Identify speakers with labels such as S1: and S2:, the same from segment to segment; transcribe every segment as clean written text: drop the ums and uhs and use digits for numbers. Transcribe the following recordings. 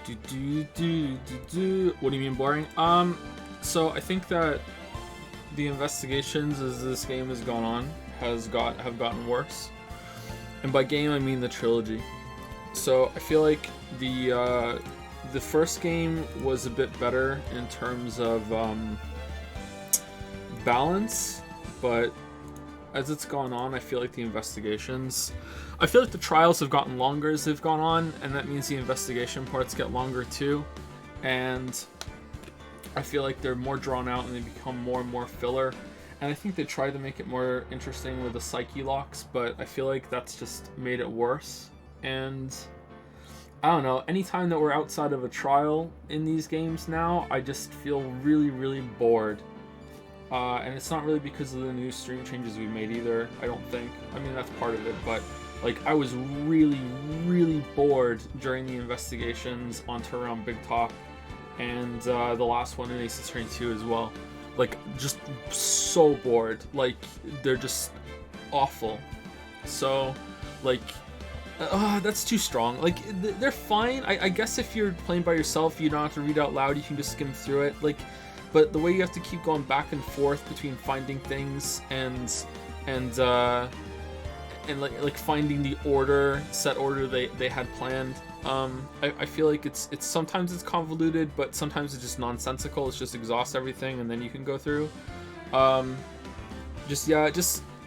S1: What do you mean boring? So I think that the investigations as this game has gone on have gotten worse, and by game I mean the trilogy. So I feel like the first game was a bit better in terms of balance, but as it's gone on, I feel like the trials have gotten longer as they've gone on, and that means the investigation parts get longer too. And I feel like they're more drawn out and they become more and more filler. And I think they tried to make it more interesting with the psyche locks, but I feel like that's just made it worse. And I don't know, anytime that we're outside of a trial in these games now, I just feel really, really bored. And it's not really because of the new stream changes we made either, I don't think. I mean, that's part of it, but like I was really, really bored during the investigations on Turnaround Big Top and the last one in Ace Attorney 2 as well. Like, just so bored. Like, they're just awful. So, like, that's too strong. Like, they're fine. I guess if you're playing by yourself, you don't have to read out loud, you can just skim through it. Like, but the way you have to keep going back and forth between finding things and like finding the set order they had planned. I feel like it's sometimes it's convoluted, but sometimes it's just nonsensical. It's just exhaust everything and then you can go through.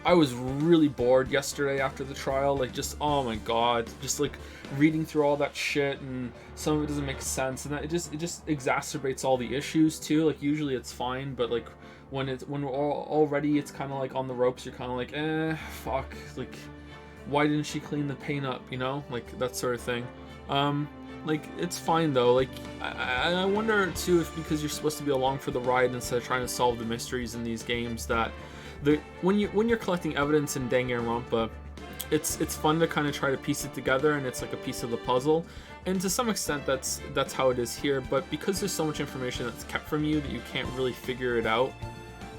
S1: I was really bored yesterday after the trial. Like, just, oh my god, just like reading through all that shit, and some of it doesn't make sense, and that it just exacerbates all the issues too. Like, usually it's fine, but like when we're already it's kind of like on the ropes, you're kind of like, fuck, like why didn't she clean the paint up, you know, like that sort of thing. Like, it's fine though. Like, I wonder too if because you're supposed to be along for the ride instead of trying to solve the mysteries in these games, that when you're collecting evidence in Danganronpa, it's fun to kind of try to piece it together, and it's like a piece of the puzzle. And to some extent, that's how it is here. But because there's so much information that's kept from you that you can't really figure it out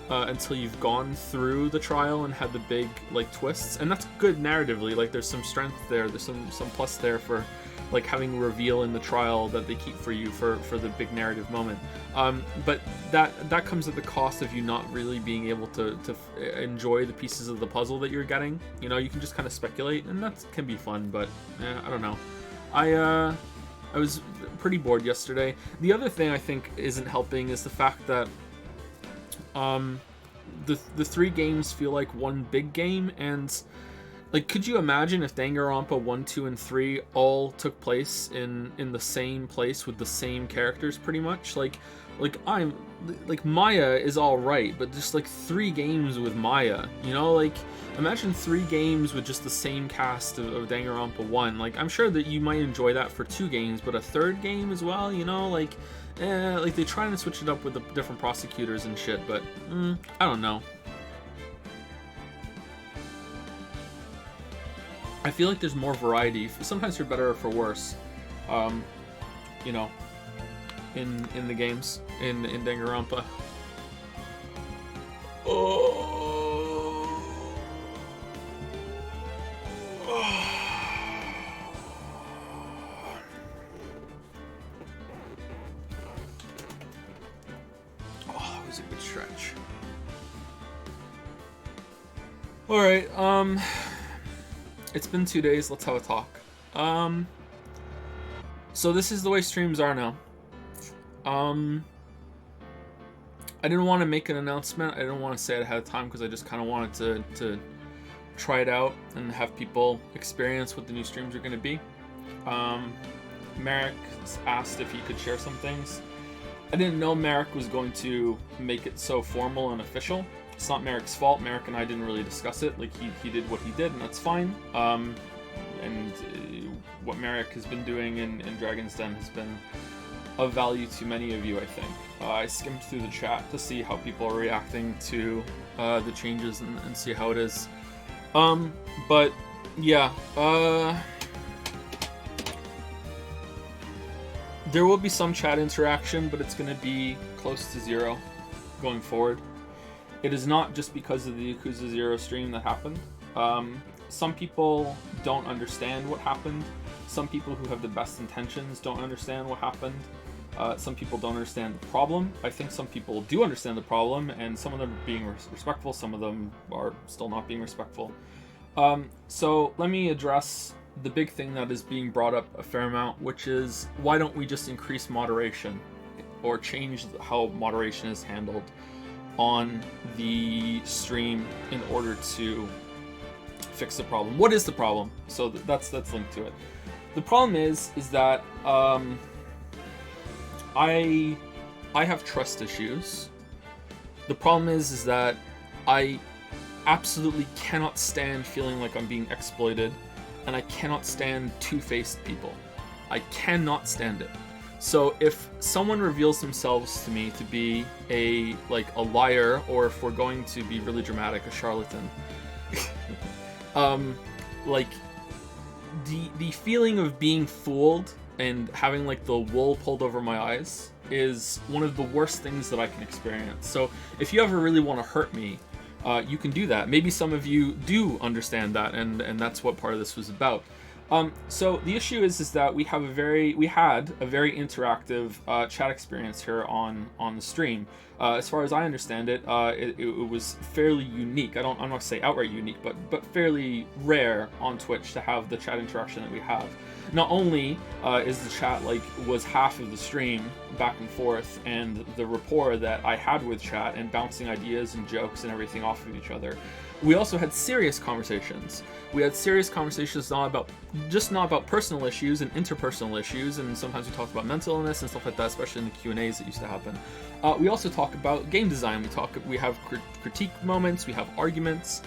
S1: until you've gone through the trial and had the big like twists, and that's good narratively. Like, there's some strength there. There's some plus there for like having a reveal in the trial that they keep for you for the big narrative moment. But that comes at the cost of you not really being able to enjoy the pieces of the puzzle that you're getting. You know, you can just kind of speculate, and that can be fun, but I don't know. I was pretty bored yesterday. The other thing I think isn't helping is the fact that the three games feel like one big game, and like, could you imagine if Danganronpa 1, 2, and 3 all took place in the same place with the same characters pretty much? Like I'm like Maya is all right, but just like 3 games with Maya, you know? Like, imagine 3 games with just the same cast of Danganronpa 1. Like, I'm sure that you might enjoy that for 2 games, but a 3rd game as well, you know? Like, like they try to switch it up with the different prosecutors and shit, but I don't know. I feel like there's more variety, sometimes for better or for worse, you know, in the games, in Danganronpa. Oh, that was a good stretch. Alright, it's been 2 days, let's have a talk. So this is the way streams are now. I didn't want to make an announcement. I didn't want to say it ahead of time because I just kind of wanted to try it out and have people experience what the new streams are going to be. Merrick asked if he could share some things. I didn't know Merrick was going to make it so formal and official. It's not Merrick's fault. Merrick and I didn't really discuss it. Like, he did what he did, and that's fine. And what Merrick has been doing in Dragon's Den has been of value to many of you, I think. I skimmed through the chat to see how people are reacting to the changes and see how it is. But yeah, there will be some chat interaction, but it's going to be close to 0 going forward. It is not just because of the Yakuza 0 stream that happened. Some people don't understand what happened. some people who have the best intentions don't understand what happened. Some people don't understand the problem. I think some people do understand the problem, and some of them are being respectful, some of them are still not being respectful. So let me address the big thing that is being brought up a fair amount, which is, why don't we just increase moderation or change how moderation is handled on the stream in order to fix the problem? What is the problem? So that's linked to it. The problem is that I have trust issues. The problem is that I absolutely cannot stand feeling like I'm being exploited, and I cannot stand two-faced people. I cannot stand it. So if someone reveals themselves to me to be a liar, or if we're going to be really dramatic, a charlatan, like the feeling of being fooled and having like the wool pulled over my eyes is one of the worst things that I can experience. So if you ever really want to hurt me, you can do that. Maybe some of you do understand that, and that's what part of this was about. So the issue is that we had a very interactive chat experience here on the stream. As far as I understand it, it was fairly unique. I'm not going to say outright unique, but fairly rare on Twitch to have the chat interaction that we have. Not only is the chat was half of the stream back and forth, and the rapport that I had with chat and bouncing ideas and jokes and everything off of each other, we also had serious conversations. We had serious conversations not about personal issues and interpersonal issues, and sometimes we talked about mental illness and stuff like that, especially in the Q&As that used to happen. We also talk about game design. We have critique moments. We have arguments.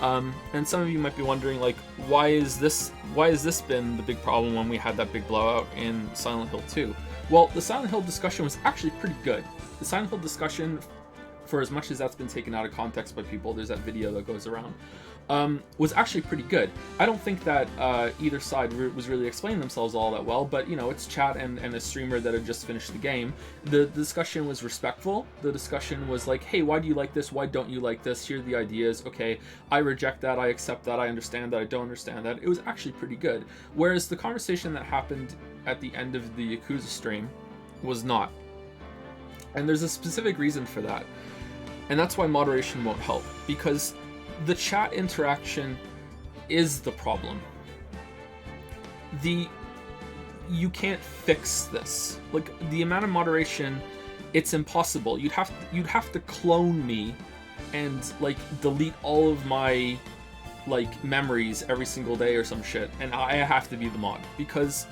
S1: And some of you might be wondering, why is this been the big problem when we had that big blowout in Silent Hill 2? Well, the Silent Hill discussion was actually pretty good. The Silent Hill discussion, for as much as that's been taken out of context by people, there's that video that goes around, was actually pretty good. I don't think that either side was really explaining themselves all that well, but it's chat and a streamer that had just finished the game. The discussion was respectful. The discussion was like, hey, why do you like this? Why don't you like this? Here are the ideas. Okay, I reject that, I accept that, I understand that, I don't understand that. It was actually pretty good. Whereas the conversation that happened at the end of the Yakuza stream was not. And there's a specific reason for that. And that's why moderation won't help, because the chat interaction is the problem. You can't fix this. The amount of moderation, it's impossible. You'd have to clone me and delete all of my memories every single day or some shit, and I have to be the mod, because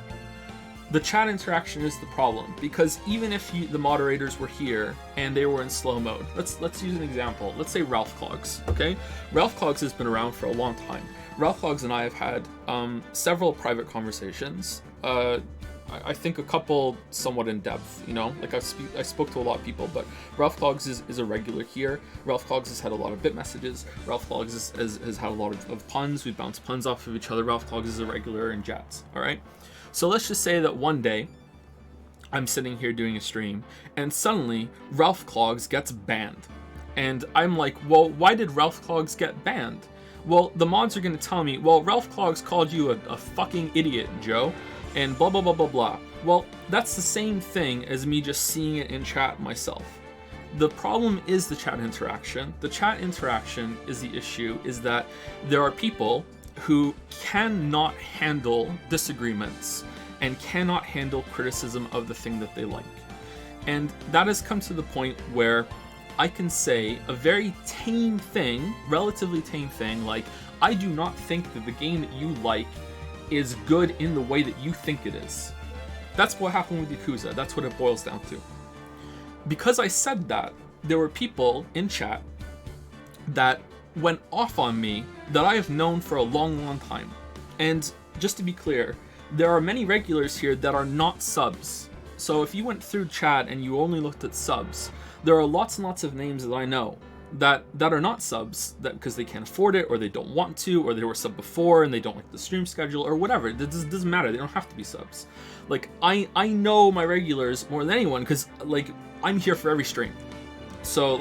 S1: the chat interaction is the problem. Because even if the moderators were here and they were in slow mode, let's use an example. Let's say Ralph Clogs, okay? Ralph Clogs has been around for a long time. Ralph Clogs and I have had several private conversations. I think a couple somewhat in depth, I spoke to a lot of people, but Ralph Clogs is a regular here. Ralph Clogs has had a lot of bit messages. Ralph Clogs has had a lot of puns. We bounce puns off of each other. Ralph Clogs is a regular in chats, all right? So let's just say that one day I'm sitting here doing a stream and suddenly Ralph Clogs gets banned. And I'm like, well, why did Ralph Clogs get banned? Well, the mods are going to tell me, well, Ralph Clogs called you a fucking idiot, Joe, and blah, blah, blah, blah, blah. Well, that's the same thing as me just seeing it in chat myself. The problem is the chat interaction. The chat interaction is the issue, is that there are people who cannot handle disagreements and cannot handle criticism of the thing that they like. And that has come to the point where I can say a very tame thing, relatively tame thing, like, I do not think that the game that you like is good in the way that you think it is. That's what happened with Yakuza. That's what it boils down to. Because I said that, there were people in chat that went off on me that I have known for a long, long time. And just to be clear, there are many regulars here that are not subs. So if you went through chat and you only looked at subs, there are lots and lots of names that I know that are not subs, that because they can't afford it, or they don't want to, or they were sub before and they don't like the stream schedule, or whatever. It doesn't matter. They don't have to be subs. I know my regulars more than anyone, because I'm here for every stream. So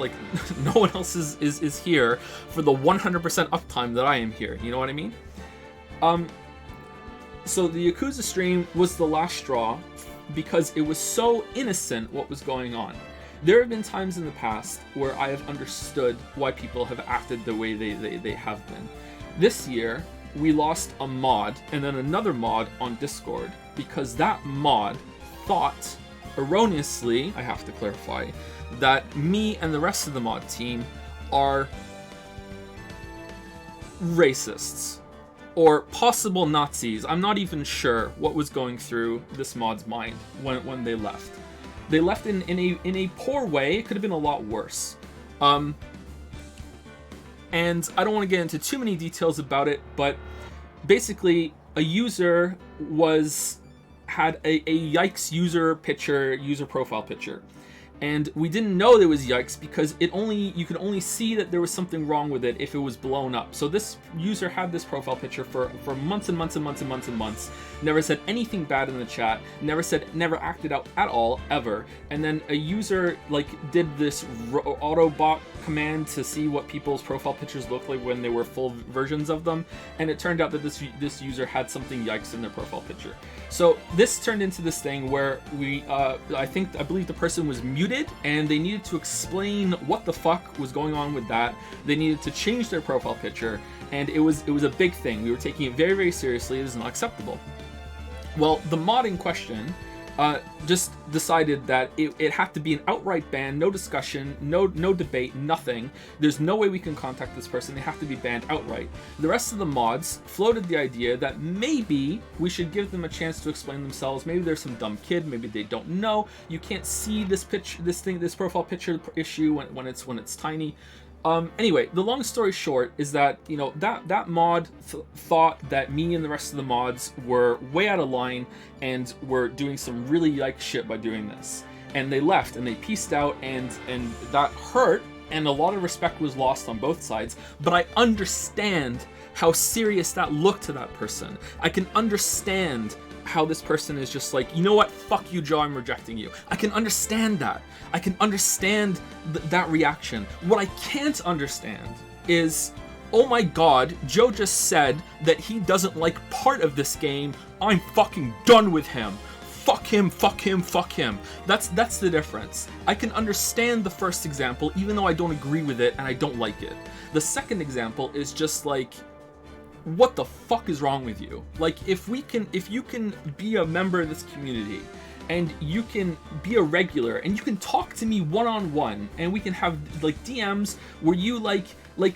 S1: no one else is here for the 100% uptime that I am here. You know what I mean? So the Yakuza stream was the last straw because it was so innocent what was going on. There have been times in the past where I have understood why people have acted the way they have been. This year, we lost a mod and then another mod on Discord because that mod thought, erroneously, I have to clarify, that me and the rest of the mod team are racists or possible Nazis. I'm not even sure what was going through this mod's mind when they left. They left in a poor way. It could have been a lot worse. And I don't want to get into too many details about it, but basically a user had a Yikes user profile picture. And we didn't know there was Yikes because you could only see that there was something wrong with it if it was blown up. So this user had this profile picture for months and months and months and months and months. Never said anything bad in the chat. Never acted out at all, ever. And then a user did this Autobot command to see what people's profile pictures looked like when they were full versions of them. And it turned out that this user had something Yikes in their profile picture. So this turned into this thing where I believe the person was muted and they needed to explain what the fuck was going on with that. They needed to change their profile picture, and it was a big thing. We were taking it very, very seriously. It is not acceptable. Well, the mod in question just decided that it had to be an outright ban, no discussion, no debate, nothing. There's no way we can contact this person. They have to be banned outright. The rest of the mods floated the idea that maybe we should give them a chance to explain themselves. Maybe there's some dumb kid. Maybe they don't know. You can't see this profile picture issue when it's tiny. Anyway, the long story short is that, that mod thought that me and the rest of the mods were way out of line and were doing some really Yikes shit by doing this. And they left and they peaced out, and that hurt, and a lot of respect was lost on both sides. But I understand how serious that looked to that person. I can understand how this person is just like, you know what, fuck you, Joe, I'm rejecting you. I can understand that. I can understand that reaction. What I can't understand is, oh my god, Joe just said that he doesn't like part of this game. I'm fucking done with him. Fuck him, fuck him, fuck him. That's the difference. I can understand the first example, even though I don't agree with it and I don't like it. The second example is just like, what the fuck is wrong with you? Like, if you can be a member of this community and you can be a regular and you can talk to me one-on-one and we can have like DMs where you like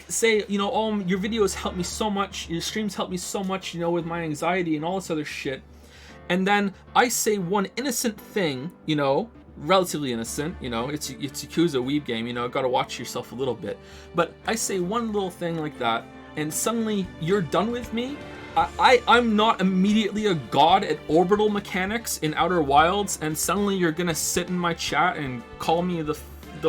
S1: say, oh, your videos help me so much, your streams help me so much, with my anxiety and all this other shit. And then I say one innocent thing, relatively innocent, it's Yakuza weeb game, gotta watch yourself a little bit. But I say one little thing like that, and suddenly you're done with me. I'm not immediately a god at orbital mechanics in Outer Wilds, and suddenly you're gonna sit in my chat and call me the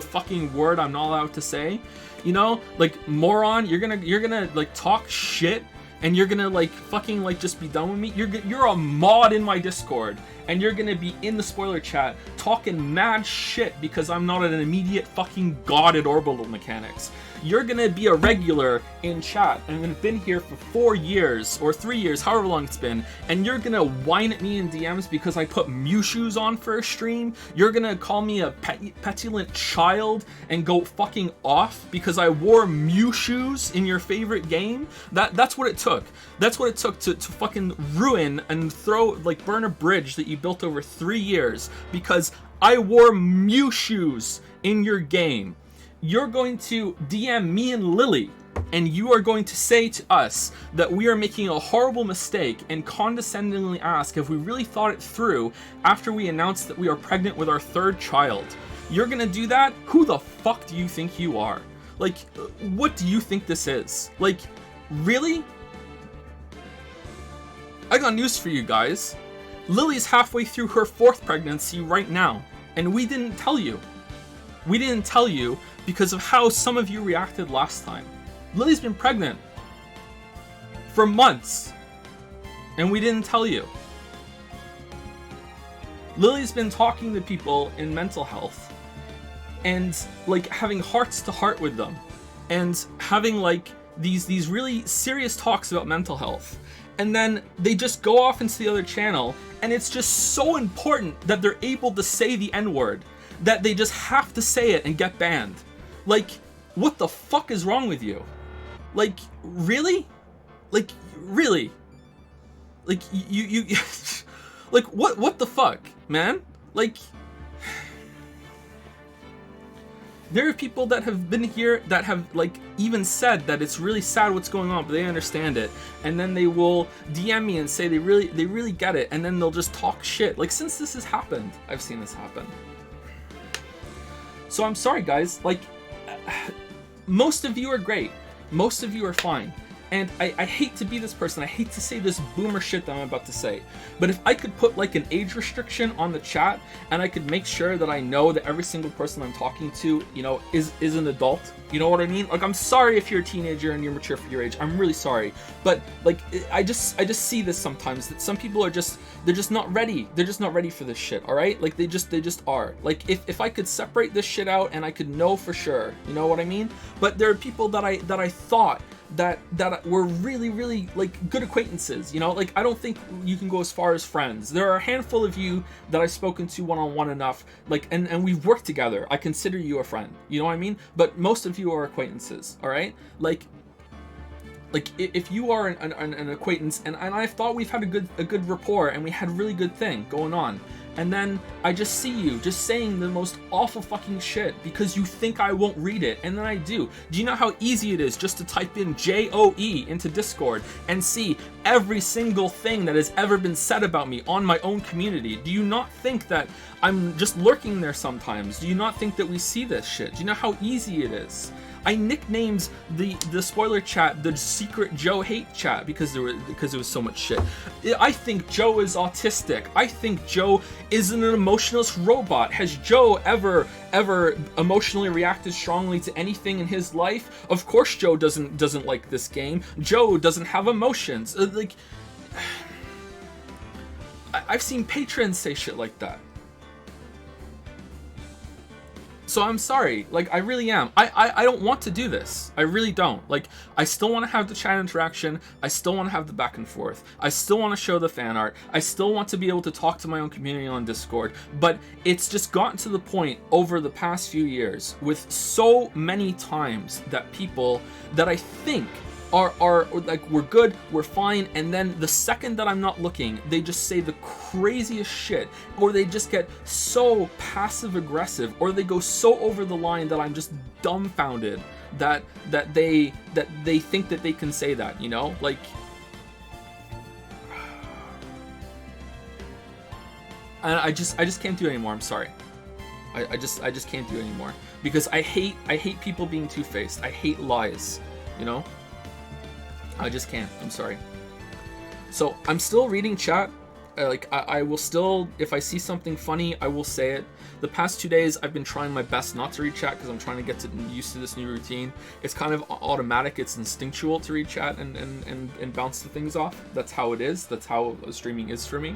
S1: fucking word I'm not allowed to say. Like, moron, you're gonna like talk shit and you're gonna like fucking like just be done with me. You're a mod in my Discord and you're gonna be in the spoiler chat talking mad shit because I'm not an immediate fucking god at orbital mechanics. You're gonna be a regular in chat and have been here for 4 years or 3 years, however long it's been, and you're gonna whine at me in DMs because I put Mew shoes on for a stream. You're gonna call me a petulant child and go fucking off because I wore Mew shoes in your favorite game. That's what it took. That's what it took to fucking ruin and burn a bridge that you built over 3 years because I wore Mew shoes in your game. You're going to DM me and Lily, and you are going to say to us that we are making a horrible mistake and condescendingly ask if we really thought it through after we announced that we are pregnant with our 3rd child. You're gonna do that? Who the fuck do you think you are? Like, what do you think this is? Like, really? I got news for you guys. Lily's halfway through her 4th pregnancy right now, and we didn't tell you. We didn't tell you because of how some of you reacted last time. Lily's been pregnant for months, and we didn't tell you. Lily's been talking to people in mental health and like having hearts to heart with them and having like these really serious talks about mental health. and then they just go off into the other channel, and it's just so important that they're able to say the N-word that they just have to say it and get banned. Like, what the fuck is wrong with you? Like, really? Like, really? Like, you like, what the fuck, man? Like, there are people that have been here that have, like, even said that it's really sad what's going on, but they understand it. And then they will DM me and say they really get it. And then they'll just talk shit. Like, since this has happened, I've seen this happen. So I'm sorry, guys. Like, most of you are great. Most of you are fine. And I hate to be this person. I hate to say this boomer shit that I'm about to say. But if I could put like an age restriction on the chat, and I could make sure that I know that every single person I'm talking to, you know, is an adult. You know what I mean? Like, I'm sorry if you're a teenager and you're mature for your age. I'm really sorry. But like, I just see this sometimes, that some people are just, they're just not ready. They're just not ready for this shit, all right? Like, they just are. Like, if I could separate this shit out and I could know for sure, you know what I mean? But there are people that I thought that were really like good acquaintances, you know. Like, I don't think you can go as far as friends. There are a handful of you that I've spoken to one-on-one enough, like, and we've worked together. I consider you a friend, you know what I mean? But most of you are acquaintances, all right? Like if you are an acquaintance, and I thought we've had a good rapport, and we had a really good thing going on, and then I just see you just saying the most awful fucking shit because you think I won't read it, and then I do. Do you know how easy it is just to type in JOE into Discord and see every single thing that has ever been said about me on my own community? Do you not think that I'm just lurking there sometimes? Do you not think that we see this shit? Do you know how easy it is? I nicknamed the spoiler chat the Secret Joe Hate Chat because there was so much shit. I think Joe is autistic. I think Joe is an emotionless robot. Has Joe ever emotionally reacted strongly to anything in his life? Of course Joe doesn't like this game. Joe doesn't have emotions. Like, I've seen patrons say shit like that. So I'm sorry, like, I really am. I don't want to do this. I really don't. Like, I still want to have the chat interaction. I still want to have the back and forth. I still want to show the fan art. I still want to be able to talk to my own community on Discord. But it's just gotten to the point over the past few years with so many times that people that I think are like, we're good, we're fine, and then the second that I'm not looking, they just say the craziest shit, or they just get so passive aggressive, or they go so over the line that I'm just dumbfounded that they think that they can say that, you know? Like, and I just can't do it anymore. I'm sorry. I just can't do it anymore because I hate people being two-faced. I hate lies, you know? I just can't. I'm sorry. So I'm still reading chat. I will still, if I see something funny, I will say it. The past 2 days, I've been trying my best not to read chat because I'm trying to get used to this new routine. It's kind of automatic. It's instinctual to read chat and bounce the things off. That's how it is. That's how streaming is for me.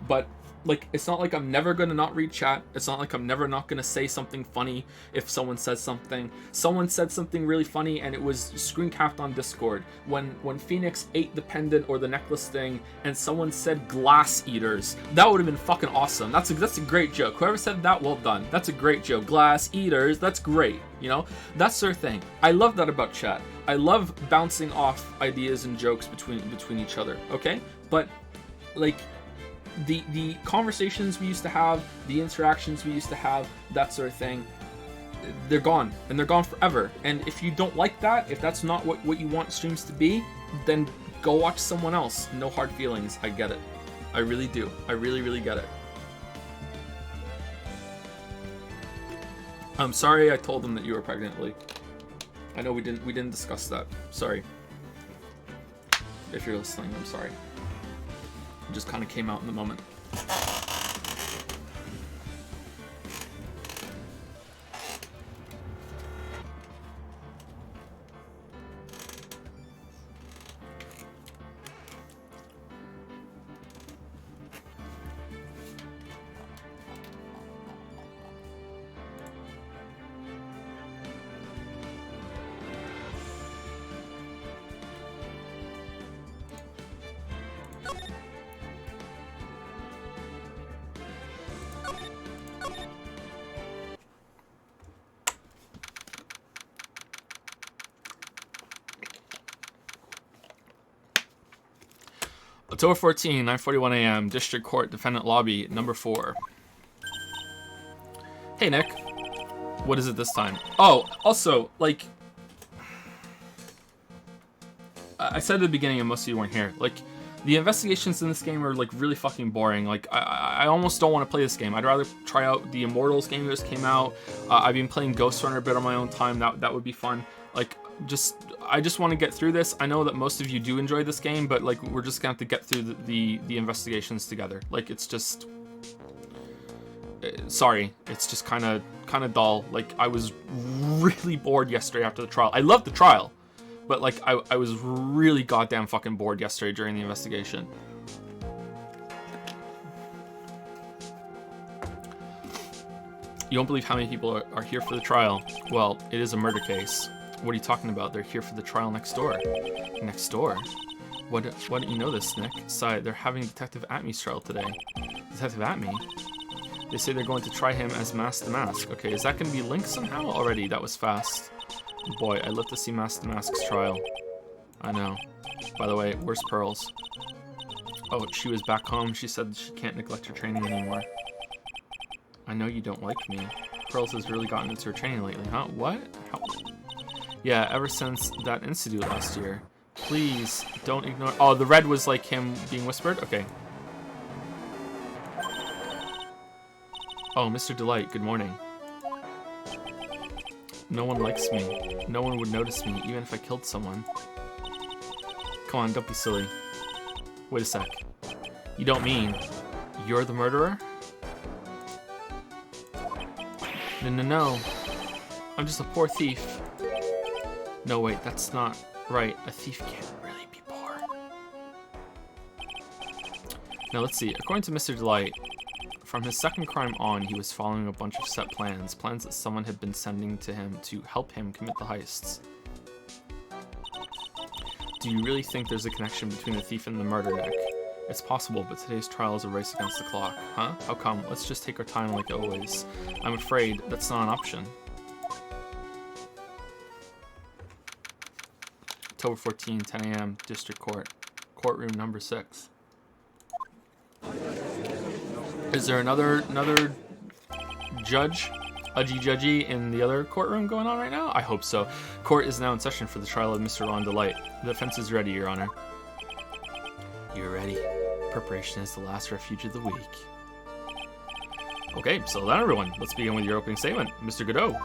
S1: But like, it's not like I'm never gonna not read chat. It's not like I'm never not gonna say something funny if someone says something. Someone said something really funny and it was screen capped on Discord when Phoenix ate the pendant or the necklace thing and someone said glass eaters. That would have been fucking awesome. That's a great joke. Whoever said that, well done. That's a great joke. Glass eaters, that's great. You know, that's their thing. I love that about chat. I love bouncing off ideas and jokes between each other. Okay, but like, the conversations we used to have, the interactions we used to have, that sort of thing, they're gone, and they're gone forever. And if you don't like that, if that's not what you want streams to be, then go watch someone else. No hard feelings. I get it. I really do. I really get it. I'm sorry I told them that you were pregnant, Lee. I know we didn't discuss that. Sorry. If you're listening, I'm sorry. It just kind of came out in the moment. October 14, 9:41 a.m. District Court, Defendant Lobby, number 4. Hey, Nick. What is it this time? Oh, also, like, I said at the beginning, and most of you weren't here, like, the investigations in this game are, like, really fucking boring. Like, I almost don't want to play this game. I'd rather try out the Immortals game that just came out. I've been playing Ghost Runner a bit on my own time. That would be fun. Like, I just want to get through this. I know that most of you do enjoy this game, but, like, we're just gonna have to get through the investigations together. Like, it's just... sorry, it's just kind of dull. Like, I was really bored yesterday after the trial. I loved the trial, but, like, I was really goddamn fucking bored yesterday during the investigation. You don't believe how many people are here for the trial. Well, it is a murder case. What are you talking about? They're here for the trial next door. Next door? Why don't you know this, Nick? Sorry, they're having Detective Atmy's trial today. Detective Atmy? They say they're going to try him as Mask the Mask. Okay, is that going to be linked somehow? Already, that was fast. Boy, I'd love to see Mask the Mask's trial. I know. By the way, where's Pearls? Oh, she was back home. She said she can't neglect her training anymore. I know you don't like me. Pearls has really gotten into her training lately, huh? What? How? Yeah, ever since that institute last year. Please, don't ignore... Oh, the red was like him being whispered? Okay. Oh, Mr. Delight, good morning. No one likes me. No one would notice me, even if I killed someone. Come on, don't be silly. Wait a sec. You don't mean you're the murderer? No. I'm just a poor thief. No, wait, that's not right. A thief can't really be poor. Now, let's see. According to Mr. Delight, from his second crime on, he was following a bunch of set plans that someone had been sending to him to help him commit the heists. Do you really think there's a connection between the thief and the murder, Nick? It's possible, but today's trial is a race against the clock. Huh? How come? Let's just take our time like always. I'm afraid that's not an option. October 14, 10 a.m., District Court. Courtroom number 6. Is there another judgy in the other courtroom going on right now? I hope so. Court is now in session for the trial of Mr. Ron Delight. The defense is ready, Your Honor. You're ready. Preparation is the last refuge of the weak. Okay, settle down, everyone. Let's begin with your opening statement. Mr. Godot.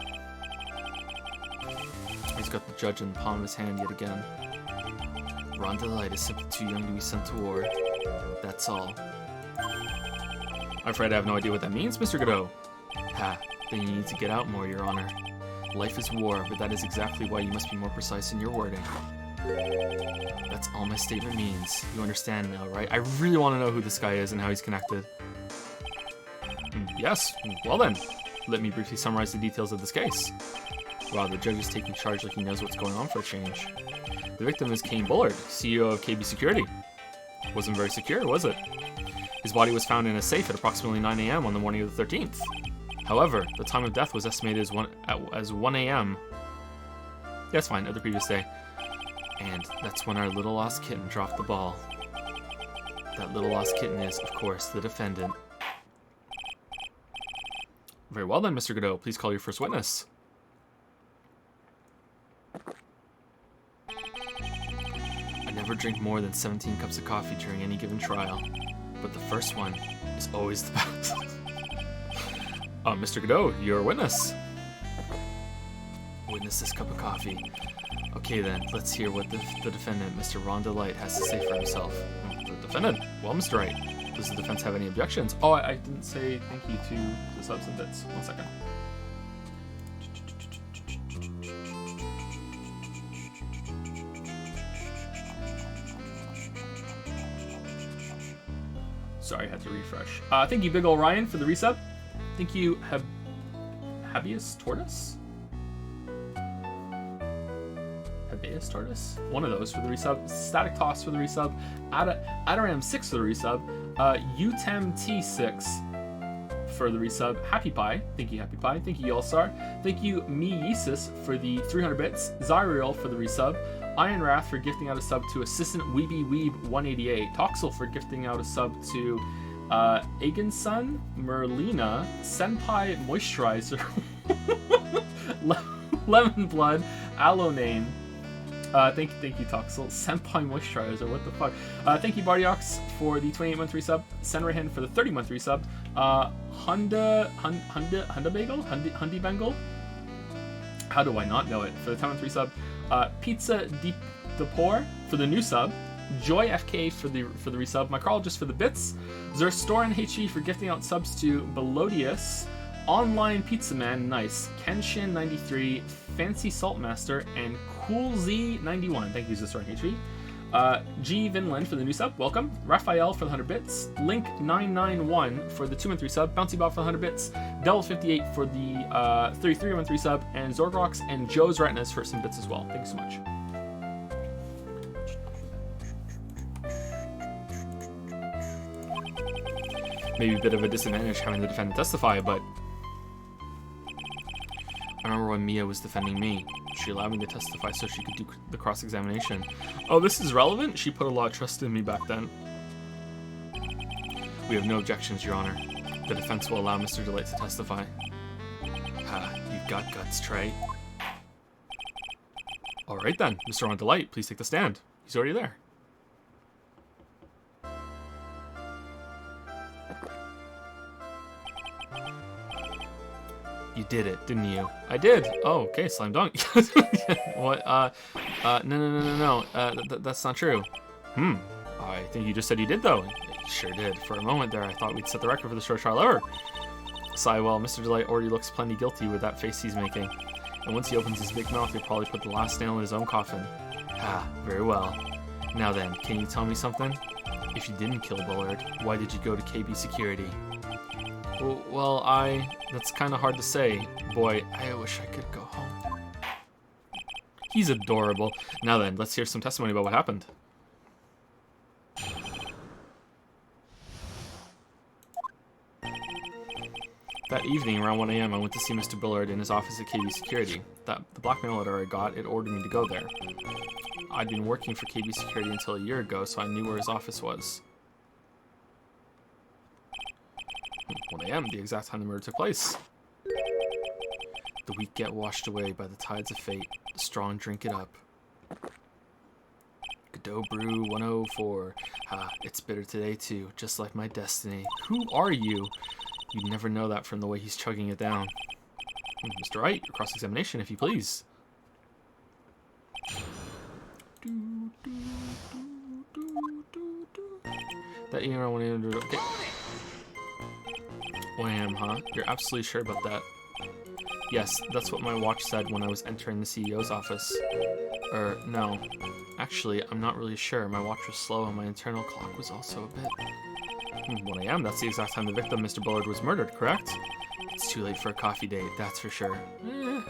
S1: He's got the judge in the palm of his hand yet again. Ron Delight is simply too young to be sent to war. That's all. I'm afraid I have no idea what that means, Mr. Godot. Ha, then you need to get out more, Your Honor. Life is war, but that is exactly why you must be more precise in your wording. That's all my statement means. You understand now, right? I really want to know who this guy is and how he's connected. Yes, well then. Let me briefly summarize the details of this case. Wow, the judge is taking charge like he knows what's going on for a change. The victim is Kane Bullard, CEO of KB Security. Wasn't very secure, was it? His body was found in a safe at approximately 9 a.m. on the morning of the 13th. However, the time of death was estimated as 1 a.m. That's fine, of the previous day. And that's when our little lost kitten dropped the ball. That little lost kitten is, of course, the defendant. Very well then, Mr. Godot. Please call your first witness. I never drink more than 17 cups of coffee during any given trial. But the first one is always the best. Mr. Godot, you're a witness. Witness this cup of coffee. Okay then, let's hear what the defendant, Mr. Ron Delight, has to say for himself. The defendant? Well, Mr. Wright, does the defense have any objections? Oh, I didn't say thank you to the subs and bits. 1 second. Sorry, I had to refresh. Thank you, Big Ol' Ryan, for the resub. Thank you, Habeas Tortoise? Habeas Tortoise? One of those for the resub. Static Toss for the resub. Adaram6 for the resub. UTEM-T6 for the resub. Happy Pie. Thank you, Happy Pie. Thank you, Y'allstar. Thank you, Me Yeesus, for the 300 bits. Zyriel for the resub. Iron Wrath for gifting out a sub to Assistant Weeby Weeb 188. Toxel for gifting out a sub to Agensun, Merlina, Senpai Moisturizer, Lemon Blood, Alonane. Thank you, Toxel. Senpai Moisturizer, what the fuck? Thank you, Bardiox, for the 28-month resub. Senrahin for the 30-month resub. Hundi Bengal? How do I not know it? For the 10-month resub. Pizza Deep Depor for the new sub. Joy FK for the resub. Micrologist for the bits. Zerstoran HE for gifting out subs to Belodius. Online Pizza Man, nice. Kenshin 93, Fancy Saltmaster, and Cool Z 91. Thank you, Zerstoran HE. G Vinland for the new sub, welcome. Raphael for the 100 bits. Link 991 for the 2-month resub. Bouncy Bob for the 100 bits. Devil 58 for the 33-month resub, and Zorgrox and Joe's Retinas for some bits as well. Thank you so much. Maybe a bit of a disadvantage having to defend and testify, but I remember when Mia was defending me. She allowed me to testify so she could do the cross-examination. Oh, this is relevant? She put a lot of trust in me back then. We have no objections, Your Honor. The defense will allow Mr. Delight to testify. You've got guts, Trey. Alright then, Mr. Ron Delight, please take the stand. He's already there. You did it, didn't you? I did. Oh, okay, slam dunk. What? No. That's not true. I think you just said you did, though. You sure did. For a moment there, I thought we'd set the record for the short trial ever. Sigh, well, Mr. Delight already looks plenty guilty with that face he's making. And once he opens his big mouth, he'll probably put the last nail in his own coffin. Very well. Now then, can you tell me something? If you didn't kill Bullard, why did you go to KB Security? Well, that's kind of hard to say. Boy, I wish I could go home. He's adorable. Now then, let's hear some testimony about what happened. That evening, around 1 a.m., I went to see Mr. Bullard in his office at KB Security. The blackmail letter I got, it ordered me to go there. I'd been working for KB Security until a year ago, so I knew where his office was. 1 a.m., the exact time the murder took place. The weak get washed away by the tides of fate. The strong drink it up. Godot Brew 104. It's bitter today too, just like my destiny. Who are you? You'd never know that from the way he's chugging it down. Mr. Wright, your cross-examination, if you please. That evening around 1 a.m. Okay. 1 a.m., huh? You're absolutely sure about that? Yes, that's what my watch said when I was entering the CEO's office. No. Actually, I'm not really sure. My watch was slow and my internal clock was also a bit... 1 a.m., that's the exact time the victim, Mr. Bullard, was murdered, correct? It's too late for a coffee date, that's for sure. The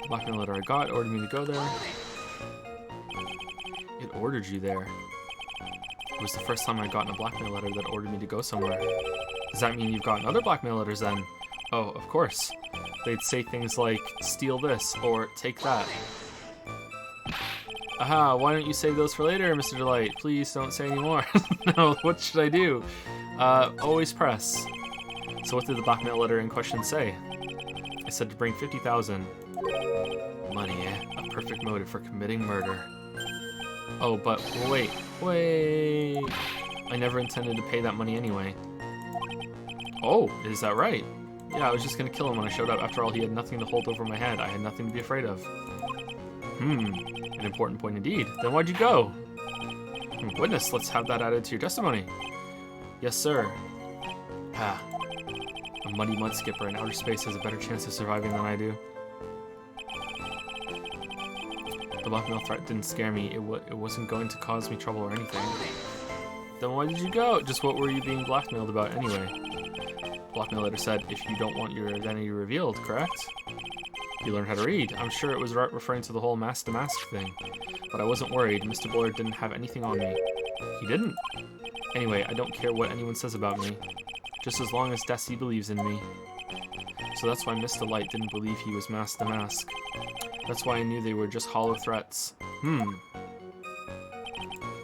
S1: blackmail letter I got ordered me to go there. It ordered you there. It was the first time I'd gotten a blackmail letter that ordered me to go somewhere. Does that mean you've gotten other blackmail letters then? Oh, of course. They'd say things like, steal this, or take that. Aha, why don't you save those for later, Mr. Delight? Please don't say any more. No, what should I do? Always press. So what did the blackmail letter in question say? It said to bring 50,000. Money, eh? A perfect motive for committing murder. Oh, but wait. I never intended to pay that money anyway. Oh, is that right? Yeah, I was just gonna kill him when I showed up. After all, he had nothing to hold over my head. I had nothing to be afraid of. An important point indeed. Then why'd you go? Witness, let's have that added to your testimony. Yes, sir. A muddy mud skipper in outer space has a better chance of surviving than I do. The blackmail threat didn't scare me. It wasn't going to cause me trouble or anything. Then why did you go? Just what were you being blackmailed about anyway? Blackmail letter said, if you don't want your identity revealed, correct? You learned how to read. I'm sure it was referring to the whole mask to mask thing. But I wasn't worried. Mr. Bullard didn't have anything on me. He didn't? Anyway, I don't care what anyone says about me. Just as long as Desi believes in me. So that's why Mr. Light didn't believe he was mask to mask. That's why I knew they were just hollow threats. I've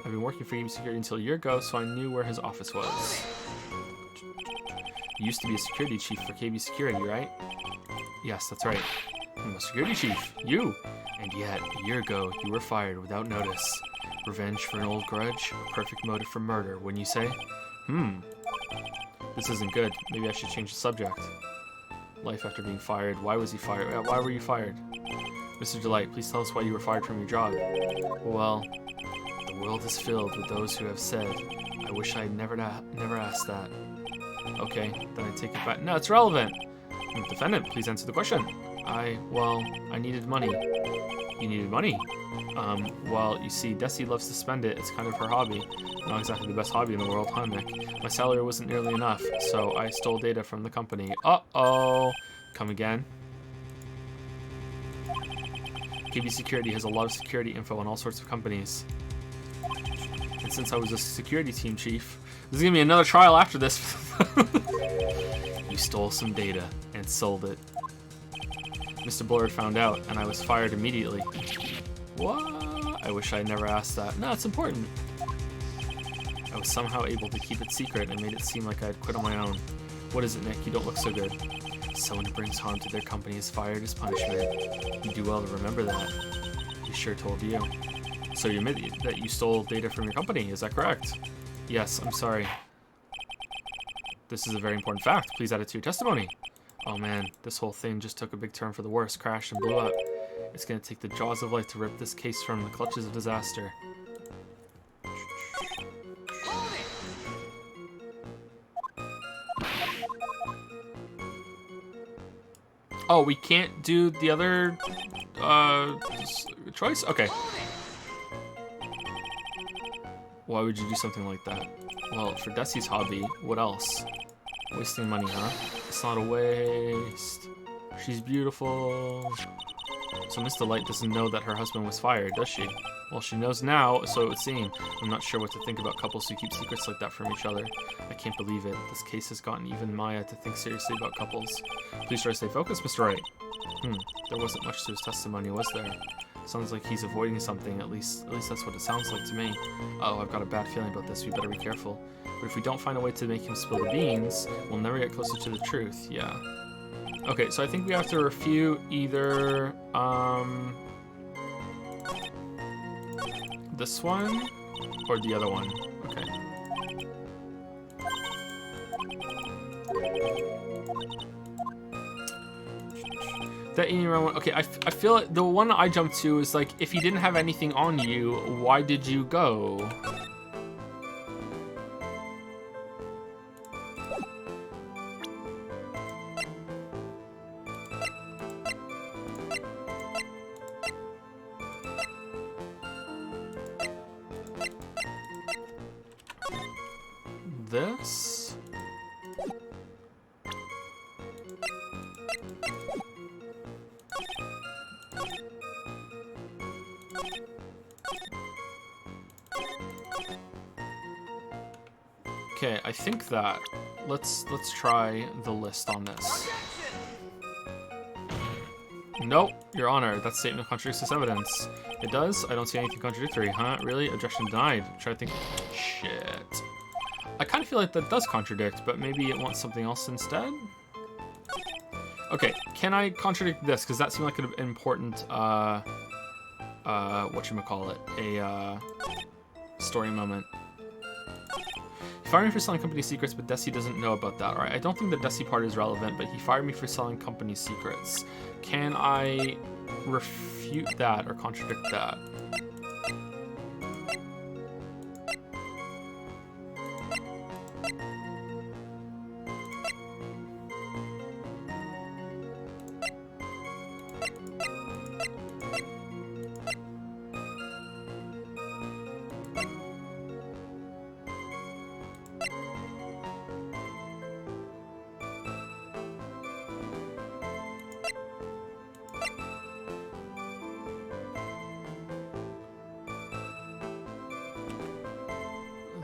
S1: been working for KB Security until a year ago, so I knew where his office was. You used to be a security chief for KB Security, right? Yes, that's right. I'm a security chief. You! And yet, a year ago, you were fired without notice. Revenge for an old grudge? A perfect motive for murder, wouldn't you say? This isn't good. Maybe I should change the subject. Life after being fired. Why was he fired? Why were you fired? Mr. Delight, please tell us why you were fired from your job. Well, the world is filled with those who have said, I wish I had never asked that. Okay, then I take it back. No, it's relevant. Defendant, please answer the question. Well, I needed money. You needed money? Well, you see, Desi loves to spend it. It's kind of her hobby. Not exactly the best hobby in the world, huh, Nick? My salary wasn't nearly enough, so I stole data from the company. Uh-oh. Come again. KB Security has a lot of security info on all sorts of companies. And since I was a security team chief, there's gonna be another trial after this. You stole some data and sold it. Mr. Bullard found out, and I was fired immediately. What? I wish I had never asked that. No, it's important. I was somehow able to keep it secret and made it seem like I had quit on my own. What is it, Nick? You don't look so good. Someone who brings harm to their company is fired as punishment. You do well to remember that. He sure told you. So you admit that you stole data from your company, is that correct? Yes, I'm sorry. This is a very important fact. Please add it to your testimony. Oh man, this whole thing just took a big turn for the worse, crashed and blew up. It's gonna take the jaws of life to rip this case from the clutches of disaster. Oh, we can't do the other choice? Okay. Why would you do something like that? Well, for Desi's hobby, what else? Wasting money, huh? It's not a waste. She's beautiful. So Miss Delight doesn't know that her husband was fired, does she? Well, she knows now, so it would seem. I'm not sure what to think about couples who keep secrets like that from each other. I can't believe it. This case has gotten even Maya to think seriously about couples. Please try to stay focused, Mr. Wright. There wasn't much to his testimony, was there? Sounds like he's avoiding something, at least that's what it sounds like to me. Oh, I've got a bad feeling about this, we better be careful. But if we don't find a way to make him spill the beans, we'll never get closer to the truth, yeah. Okay, so I think we have to refute either, this one, or the other one. Okay. That one. Okay, I feel like the one I jumped to is like, if he didn't have anything on you, why did you go? This? Okay, I think that let's try the list on this. Nope, Your Honor, that statement contradicts this evidence. It does? I don't see anything contradictory, huh? Really? Objection denied. Try to think. Shit. I kind of feel like that does contradict, but maybe it wants something else instead? Okay, can I contradict this? Because that seemed like an important, whatchamacallit, a story moment. He fired me for selling company secrets, but Desi doesn't know about that. Alright, I don't think the Desi part is relevant, but he fired me for selling company secrets. Can I refute that or contradict that?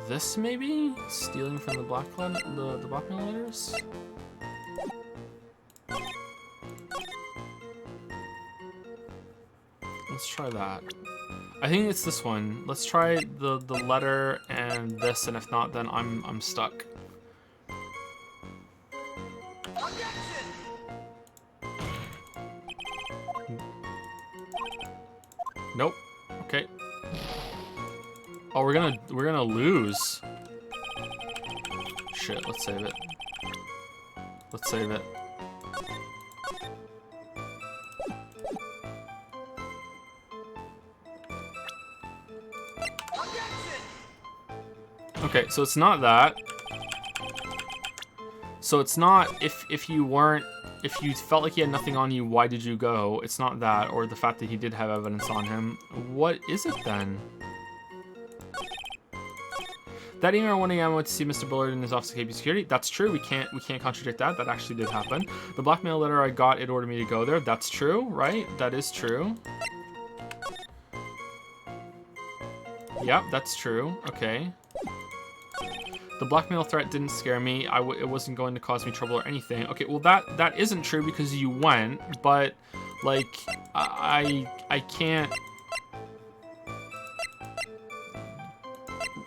S1: This maybe? Stealing from the blackmail letters? try that. I think it's this one. Let's try the letter and this, and if not, then I'm stuck. Nope. Okay. Oh, we're gonna lose. Shit, let's save it. Let's save it. Okay, so it's not that. So it's not if you felt like he had nothing on you, why did you go? It's not that, or the fact that he did have evidence on him. What is it then? That evening around 1 a.m. I went to see Mr. Bullard in his office at KP Security. That's true. We can't contradict that. That actually did happen. The blackmail letter I got, it ordered me to go there. That's true, right? That is true. Yep, that's true. Okay. The blackmail threat didn't scare me. It wasn't going to cause me trouble or anything. Okay, well that isn't true because you went, but like I can't.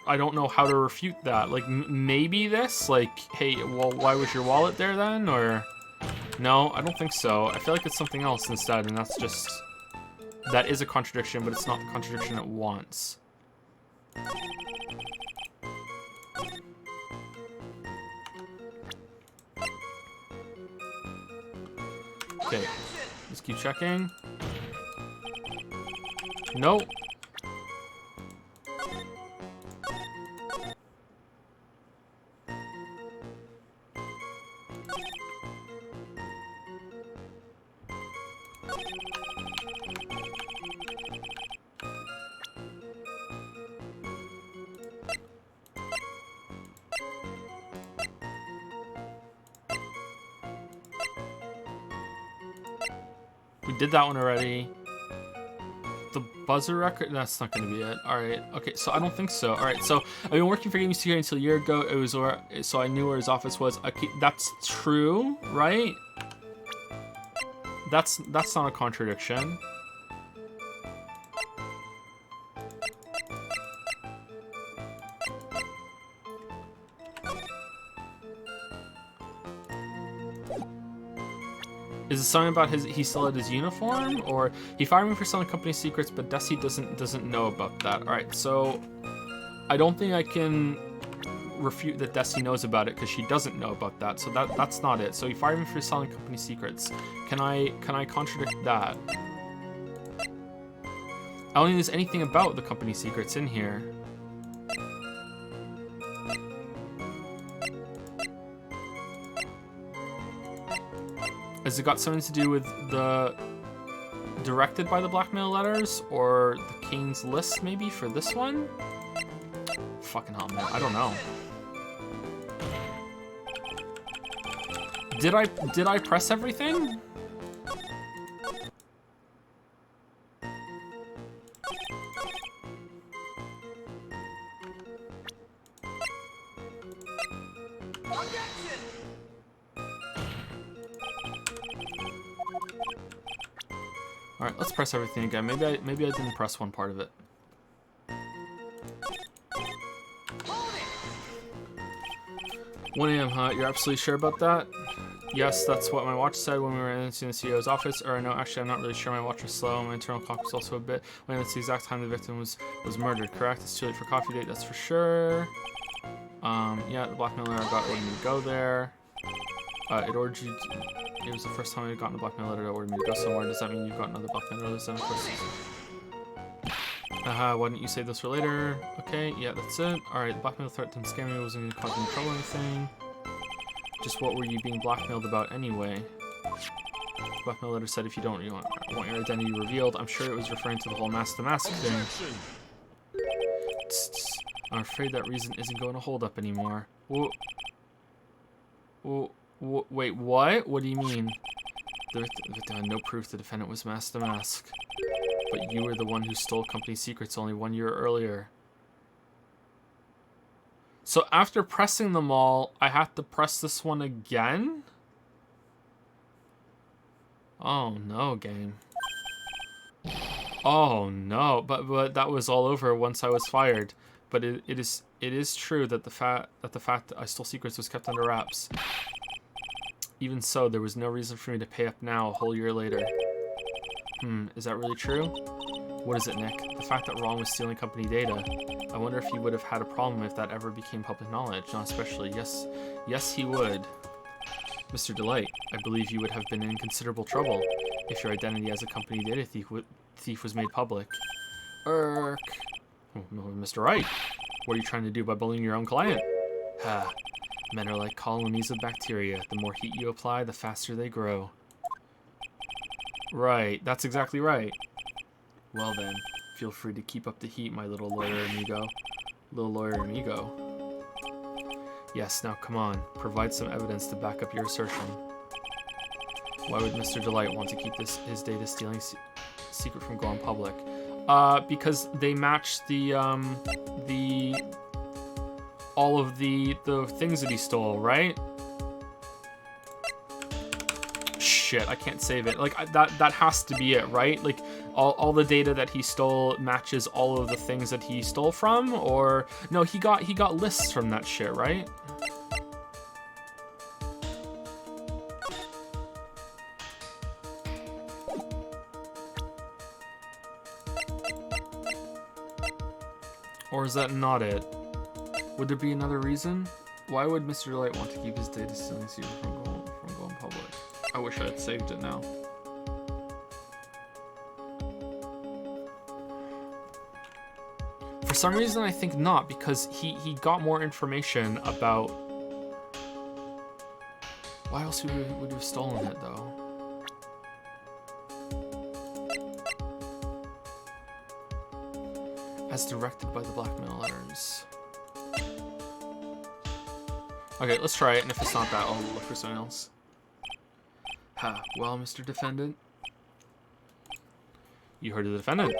S1: I don't know how to refute that. Like maybe this, like, hey, well, why was your wallet there then? Or no, I don't think so. I feel like it's something else instead, and that's just that is a contradiction, but it's not the contradiction it wants. Okay, let's keep checking. Nope. We did that one already. The buzzer record? That's not going to be it. All right. Okay, so I don't think so. All right, so I've been working for KP Security until a year ago. It was so I knew where his office was. Okay, that's true, right? That's not a contradiction. Is it something about he still had his uniform, or he fired me for selling company secrets, but Desi doesn't know about that. All right, so I don't think I can refute that Desi knows about it because she doesn't know about that. So that's not it. So he fired me for selling company secrets. Can I contradict that? I don't think there's anything about the company secrets in here. Has it got something to do with the directed by the blackmail letters or the King's List maybe for this one? Fucking hell, man. I don't know. Did I press everything? All right, let's press everything again. Maybe I didn't press one part of it. 1 a.m., huh? You're absolutely sure about that? Yes, that's what my watch said when we were entering the CEO's office. Or no, actually, I'm not really sure. My watch was slow. My internal clock was also a bit. When that's the exact time the victim was murdered, correct? It's too late for coffee date, that's for sure. Yeah, the blackmailer got ordered me to go there. It ordered you. It was the first time I'd gotten a blackmail letter that ordered me to go somewhere. Does that mean you've got another blackmail letter? Then of course. Why didn't you save this for later? Okay, yeah, that's it. Alright, the blackmail threat didn't scare me. It wasn't going to cause any trouble or anything. Just what were you being blackmailed about anyway? Blackmail letter said if you don't want your identity revealed. I'm sure it was referring to the whole mask to mask thing. I'm afraid that reason isn't going to hold up anymore. Wait, what? What do you mean? The victim had no proof the defendant was mask to mask. But you were the one who stole company secrets only 1 year earlier. So after pressing them all, I have to press this one again? Oh no, game. Oh no, but that was all over once I was fired. But it is true that the fact that I stole secrets was kept under wraps. Even so, there was no reason for me to pay up now, a whole year later. Is that really true? What is it, Nick? The fact that Ron was stealing company data. I wonder if he would have had a problem if that ever became public knowledge. Not especially. Yes, he would. Mr. Delight, I believe you would have been in considerable trouble if your identity as a company data thief was made public. Oh, Mr. Wright, what are you trying to do by bullying your own client? Men are like colonies of bacteria. The more heat you apply, the faster they grow. Right, that's exactly right. Well then, feel free to keep up the heat, my little lawyer amigo. Yes, now come on. Provide some evidence to back up your assertion. Why would Mr. Delight want to keep his data stealing secret from going public? Because they match all of the things that he stole, right? Shit, I can't save it. Like that has to be it, right? Like all the data that he stole matches all of the things that he stole from, or no, he got lists from that shit, right? Or is that not it? Would there be another reason? Why would Mr. Delight want to keep his data stealing secret from going public? I wish I had saved it now. For some reason, I think not, because he got more information about... Why else would he have stolen it, though? As directed by the blackmail letters. Okay, let's try it, and if it's not that, I'll look for something else. Well, Mr. Defendant. You heard of the defendant.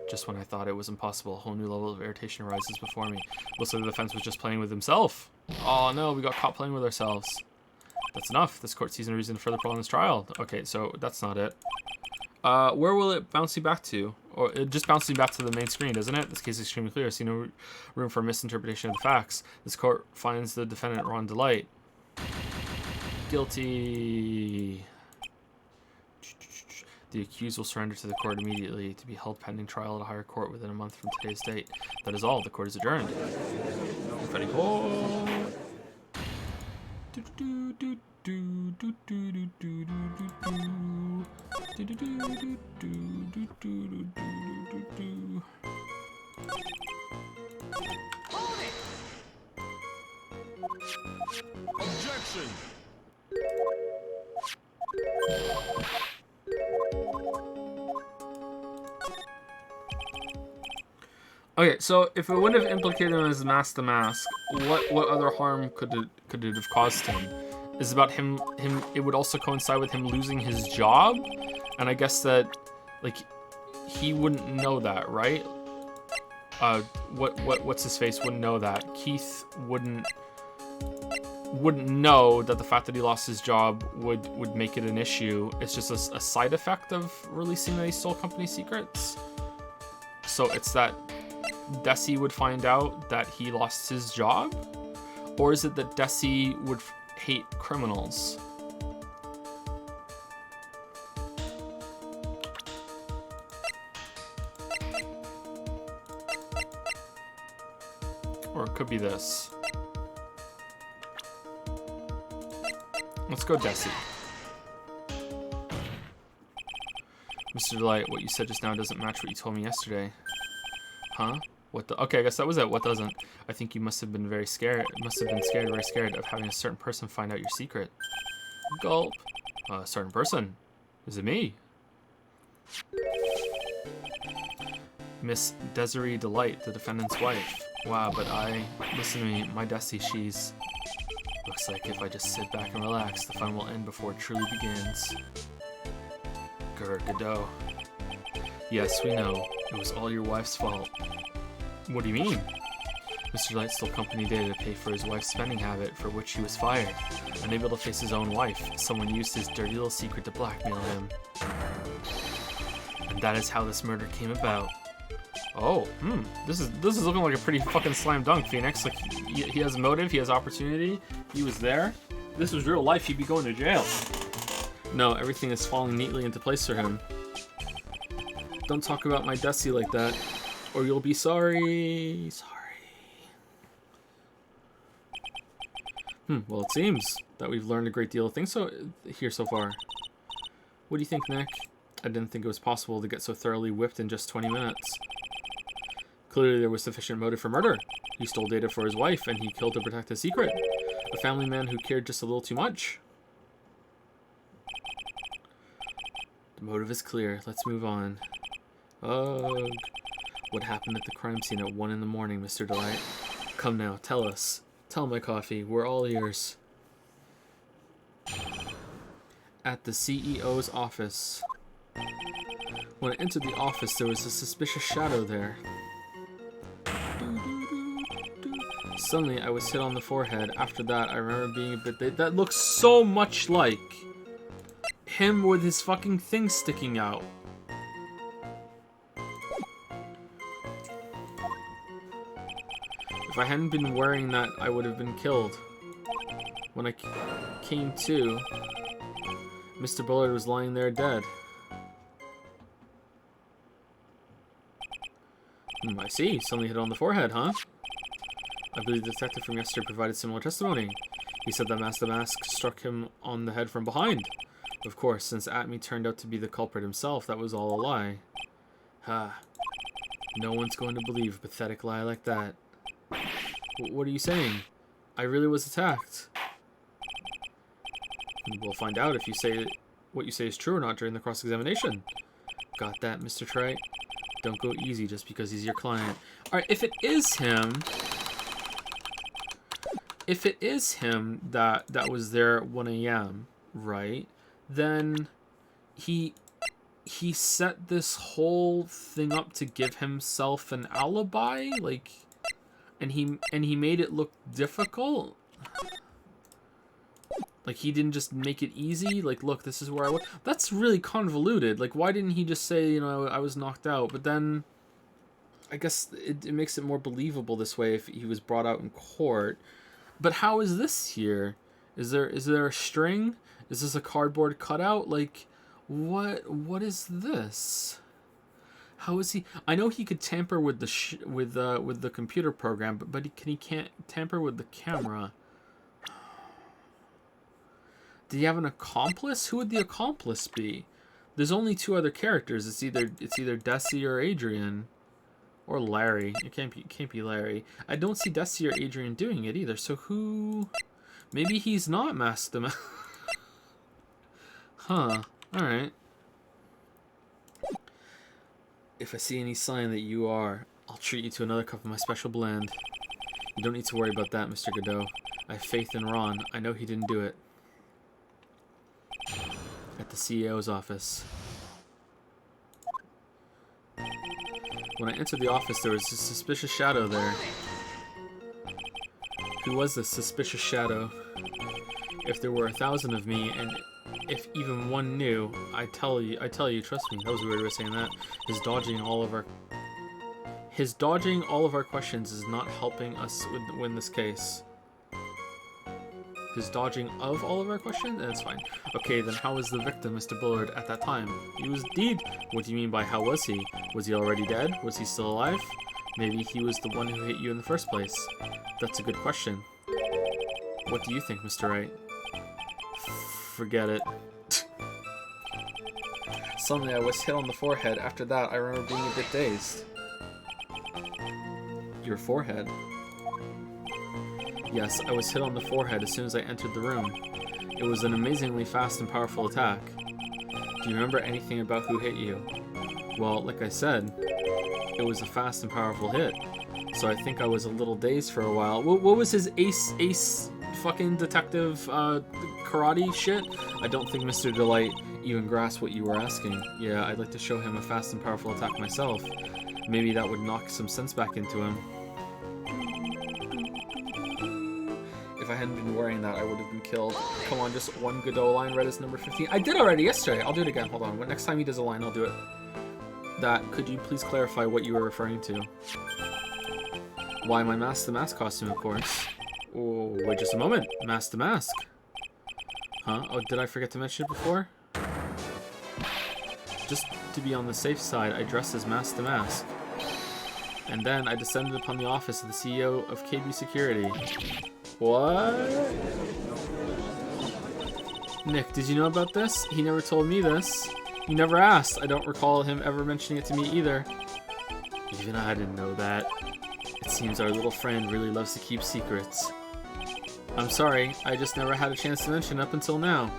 S1: Just when I thought it was impossible, a whole new level of irritation arises before me. Looks like the defense was just playing with himself. Oh no, we got caught playing with ourselves. That's enough. This court sees no reason to further prolong this trial. Okay, so that's not it. Where will it bounce you back to? Or it just bounces you back to the main screen, doesn't it? This case is extremely clear. I see no room for misinterpretation of the facts. This court finds the defendant Ron Delight guilty. The accused will surrender to the court immediately to be held pending trial at a higher court within a month from today's date. That is all. The court is adjourned. Ready?
S2: Objection!
S1: Okay, so if it wouldn't have implicated him as Mask the Mask, what other harm could it have caused him? Is about him. It would also coincide with him losing his job, and I guess that, like, he wouldn't know that, right? What's his face wouldn't know that. Keith wouldn't know that the fact that he lost his job would make it an issue. It's just a side effect of releasing that he stole company secrets. So it's that Desi would find out that he lost his job? Or is it that Desi would hate criminals? Or it could be this. Let's go Desi. Mr. Delight, what you said just now doesn't match what you told me yesterday. Huh? What the? Okay, I guess that was it. What doesn't? I think you must have been very scared. Very scared of having a certain person find out your secret. Gulp. A certain person? Is it me? Miss Desiree Delight, the defendant's wife. Wow, but listen to me, my Desi, she's... Looks like if I just sit back and relax, the fun will end before it truly begins. Grr, Godot. Yes, we know. It was all your wife's fault. What do you mean? Mr. Light stole company data to pay for his wife's spending habit, for which he was fired. Unable to face his own wife, someone used his dirty little secret to blackmail him. And That is how this murder came about. Oh, this is looking like a pretty fucking slam dunk, Phoenix. Like, he has motive, he has opportunity, he was there. This was real life, he'd be going to jail. No, everything is falling neatly into place for him. Don't talk about my Desi like that, or you'll be sorry. Well, it seems that we've learned a great deal of things here so far. What do you think, Nick? I didn't think it was possible to get so thoroughly whipped in just 20 minutes. Clearly there was sufficient motive for murder. He stole data for his wife, and he killed to protect his secret. A family man who cared just a little too much. The motive is clear. Let's move on. Ugh. What happened at the crime scene at 1 in the morning, Mr. Delight? Come now, tell us. Tell my coffee. We're all ears. At the CEO's office. When I entered the office, there was a suspicious shadow there. Suddenly, I was hit on the forehead. After that, I remember being a bit... That looks so much like him with his fucking thing sticking out. If I hadn't been wearing that, I would have been killed. When I came to, Mr. Bullard was lying there dead. I see. Suddenly hit on the forehead, huh? I believe the detective from yesterday provided similar testimony. He said that the mask struck him on the head from behind. Of course, since Atme turned out to be the culprit himself, that was all a lie. Ha. No one's going to believe a pathetic lie like that. What are you saying? I really was attacked. We'll find out if you say what you say is true or not during the cross-examination. Got that, Mr. Trite? Don't go easy just because he's your client. Alright, if it is him... If it is him that was there at 1 a.m., right? Then he set this whole thing up to give himself an alibi, like, and he made it look difficult. Like, he didn't just make it easy. Like, look, this is where I was. That's really convoluted. Like, why didn't he just say, you know, I was knocked out? But then, I guess it makes it more believable this way if he was brought out in court. But how is this here? Is there a string? Is this a cardboard cutout? Like, what is this? How is he? I know he could tamper with the with the computer program, but he can't tamper with the camera. Did he have an accomplice? Who would the accomplice be? There's only 2 other characters. It's either Desi or Adrian. Or Larry. It can't be Larry. I don't see Desi or Adrian doing it either. So who? Maybe he's not masked them. Huh. Alright. If I see any sign that you are, I'll treat you to another cup of my special blend. You don't need to worry about that, Mr. Godot. I have faith in Ron. I know he didn't do it. At the CEO's office. When I entered the office, there was a suspicious shadow there. Who was this suspicious shadow? If there were 1,000 of me, and if even one knew, I tell you, trust me. That was a weird way of saying that. His dodging all of our questions is not helping us win this case. His dodging of all of our questions? That's fine. Okay, then how was the victim, Mr. Bullard, at that time? He was dead. What do you mean by how was he? Was he already dead? Was he still alive? Maybe he was the one who hit you in the first place. That's a good question. What do you think, Mr. Wright? Forget it. Suddenly I was hit on the forehead. After that, I remember being a bit dazed. Your forehead? Yes, I was hit on the forehead as soon as I entered the room. It was an amazingly fast and powerful attack. Do you remember anything about who hit you? Well, like I said, it was a fast and powerful hit. So I think I was a little dazed for a while. What was his ace fucking detective karate shit? I don't think Mr. Delight even grasped what you were asking. Yeah, I'd like to show him a fast and powerful attack myself. Maybe that would knock some sense back into him. If I hadn't been wearing that, I would have been killed. Come on, just one Godot line read as number 15. I did already yesterday. I'll do it again. Hold on. Next time he does a line, I'll do it. that. Could you please clarify what you were referring to? Why my Mask the Mask costume, of course. Oh, wait just a moment. Mask the Mask. Huh? Oh, did I forget to mention it before? Just to be on the safe side, I dressed as Mask the Mask. And then I descended upon the office of the CEO of KB Security. What? Nick, did you know about this? He never told me this. He never asked. I don't recall him ever mentioning it to me either. Even I didn't know that. It seems our little friend really loves to keep secrets. I'm sorry, I just never had a chance to mention up until now.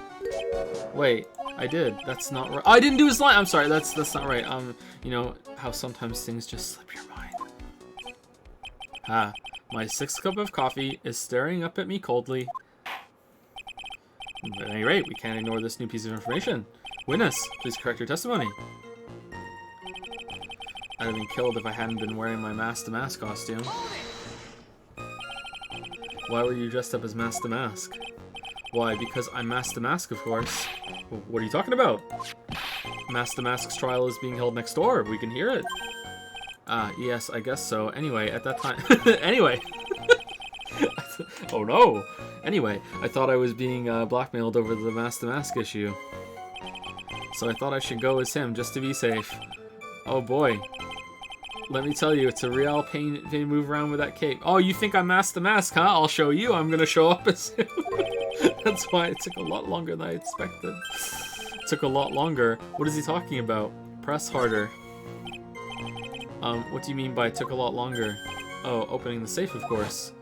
S1: Wait, I did. That's not right. I didn't do his line. I'm sorry. That's not right. You know how sometimes things just slip your mind. Ah, my 6th cup of coffee is staring up at me coldly. At any rate, we can't ignore this new piece of information. Witness, please correct your testimony. I'd have been killed if I hadn't been wearing my Mask the Mask costume. Why were you dressed up as Mask the Mask? Why, because I'm Mask the Mask, of course. What are you talking about? Mask the Mask's trial is being held next door. We can hear it. Ah, yes, I guess so. Anyway, at that time... Anyway! Oh no! Anyway, I thought I was being blackmailed over the Mask the Mask issue. So I thought I should go as him, just to be safe. Oh boy. Let me tell you, it's a real pain to move around with that cape. Oh, you think I'm Mask the Mask, huh? I'll show you. I'm gonna show up as him. That's why it took a lot longer than I expected. It took a lot longer. What is he talking about? Press harder. What do you mean by it took a lot longer? Oh, opening the safe, of course.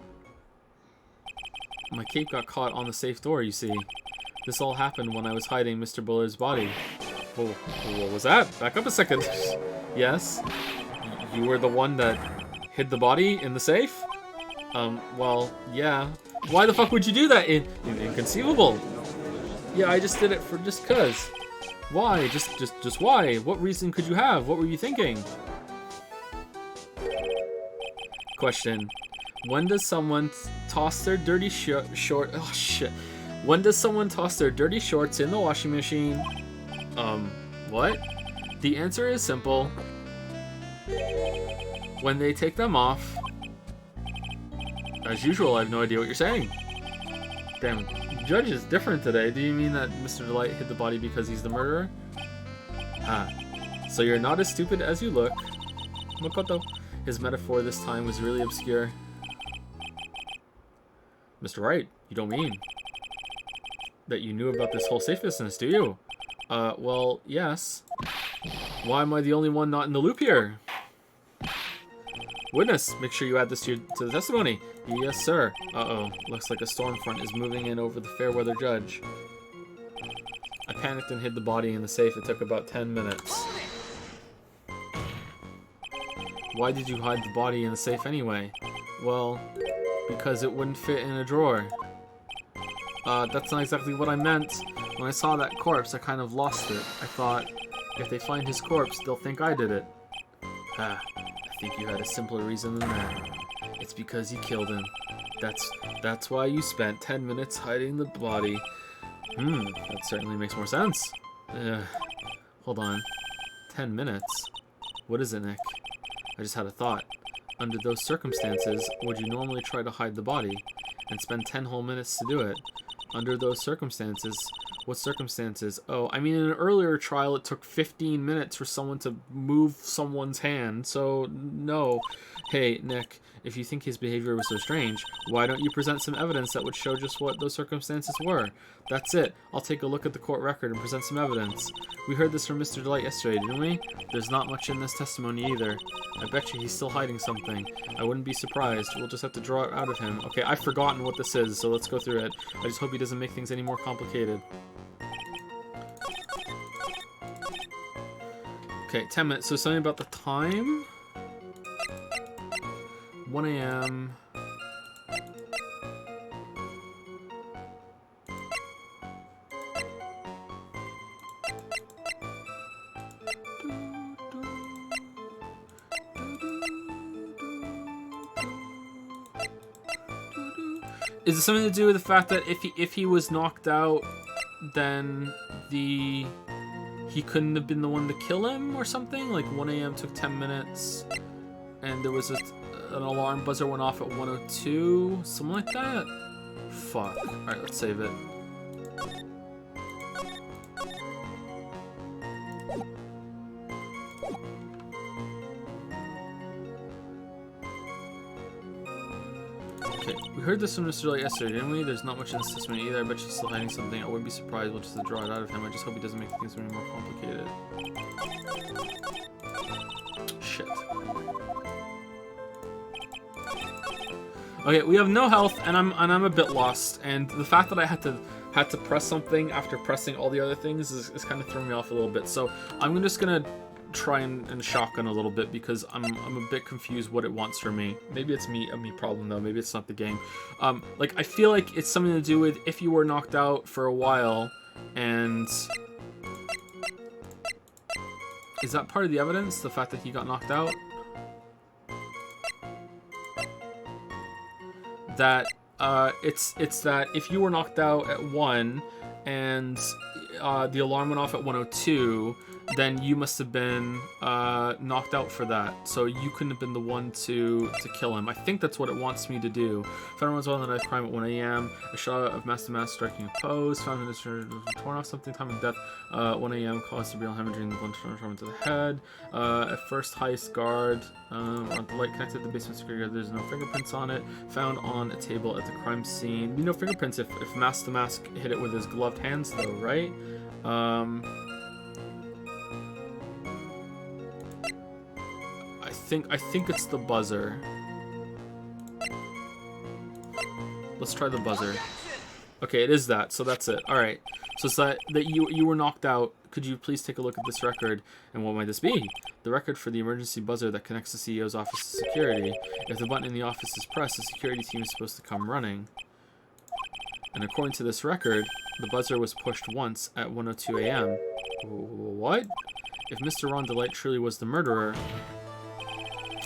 S1: My cape got caught on the safe door, you see. This all happened when I was hiding Mr. Bullard's body. Whoa, what was that? Back up a second. Yes? You were the one that hid the body in the safe? Well, yeah. Why the fuck would you do that? Inconceivable. Yeah, I just did it for just cuz. Why? Just why? What reason could you have? What were you thinking? Question. When does someone toss their dirty short... Oh, shit. When does someone toss their dirty shorts in the washing machine? What? The answer is simple. When they take them off. As usual, I have no idea what you're saying. Damn, Judge is different today. Do you mean that Mr. Delight hid the body because he's the murderer? Ah, so you're not as stupid as you look. Makoto. His metaphor this time was really obscure. Mr. Wright, you don't mean that you knew about this whole safe business, do you? Well, yes. Why am I the only one not in the loop here? Witness, make sure you add this to the testimony. Yes, sir. Uh-oh. Looks like a storm front is moving in over the fair weather judge. I panicked and hid the body in the safe. It took about 10 minutes. Why did you hide the body in the safe anyway? Well, because it wouldn't fit in a drawer. That's not exactly what I meant. When I saw that corpse, I kind of lost it. I thought, if they find his corpse, they'll think I did it. Ah, I think you had a simpler reason than that. It's because you killed him. That's why you spent 10 minutes hiding the body. That certainly makes more sense. Hold on. 10 minutes? What is it, Nick? I just had a thought. Under those circumstances, would you normally try to hide the body and spend 10 whole minutes to do it? Under those circumstances, what circumstances? Oh, I mean, in an earlier trial, it took 15 minutes for someone to move someone's hand, so no. Hey, Nick, if you think his behavior was so strange, why don't you present some evidence that would show just what those circumstances were? That's it. I'll take a look at the court record and present some evidence. We heard this from Mr. Delight yesterday, didn't we? There's not much in this testimony either. I bet you he's still hiding something. I wouldn't be surprised. We'll just have to draw it out of him. Okay, I've forgotten what this is, so let's go through it. I just hope he doesn't make things any more complicated. Okay, 10 minutes. So something about the time? 1 a.m. Is it something to do with the fact that if he was knocked out, then he couldn't have been the one to kill him or something? Like 1 a.m. took 10 minutes, and there was an alarm buzzer went off at 1:02, something like that? Fuck. Alright, let's save it. Okay, we heard this from Mr. Light yesterday, didn't we? There's not much in this testimony either. I bet she's still hiding something. I wouldn't be surprised we'll just draw it out of him. I just hope he doesn't make things any more complicated. Shit. Okay, we have no health, and I'm a bit lost. And the fact that I had to press something after pressing all the other things is kind of throwing me off a little bit. So I'm just gonna try and shotgun a little bit because I'm a bit confused what it wants from me. Maybe it's a me problem though. Maybe it's not the game. Like I feel like it's something to do with if you were knocked out for a while, and is that part of the evidence? The fact that he got knocked out? That it's that if you were knocked out at 1 and the alarm went off at 1:02, then you must have been knocked out for that. So you couldn't have been the one to kill him. I think that's what it wants me to do. Found one's on the knife crime at 1 a.m. A shot of mass to mass striking a pose. Found an torn off something. Time of death 1 a.m. Caused cerebral hemorrhaging the blunt trauma to the head. At first heist guard on the light connected to the basement security guard. There's no fingerprints on it. Found on a table at the crime scene. No fingerprints if mask to mask hit it with his gloved hands though, right? I think it's the buzzer. Let's try the buzzer. Okay, it is that, so that's it. Alright. So it's that you were knocked out. Could you please take a look at this record? And what might this be? The record for the emergency buzzer that connects the CEO's office to security. If the button in the office is pressed, the security team is supposed to come running. And according to this record, the buzzer was pushed once at 1:02 a.m. What? If Mr. Ron DeLight truly was the murderer,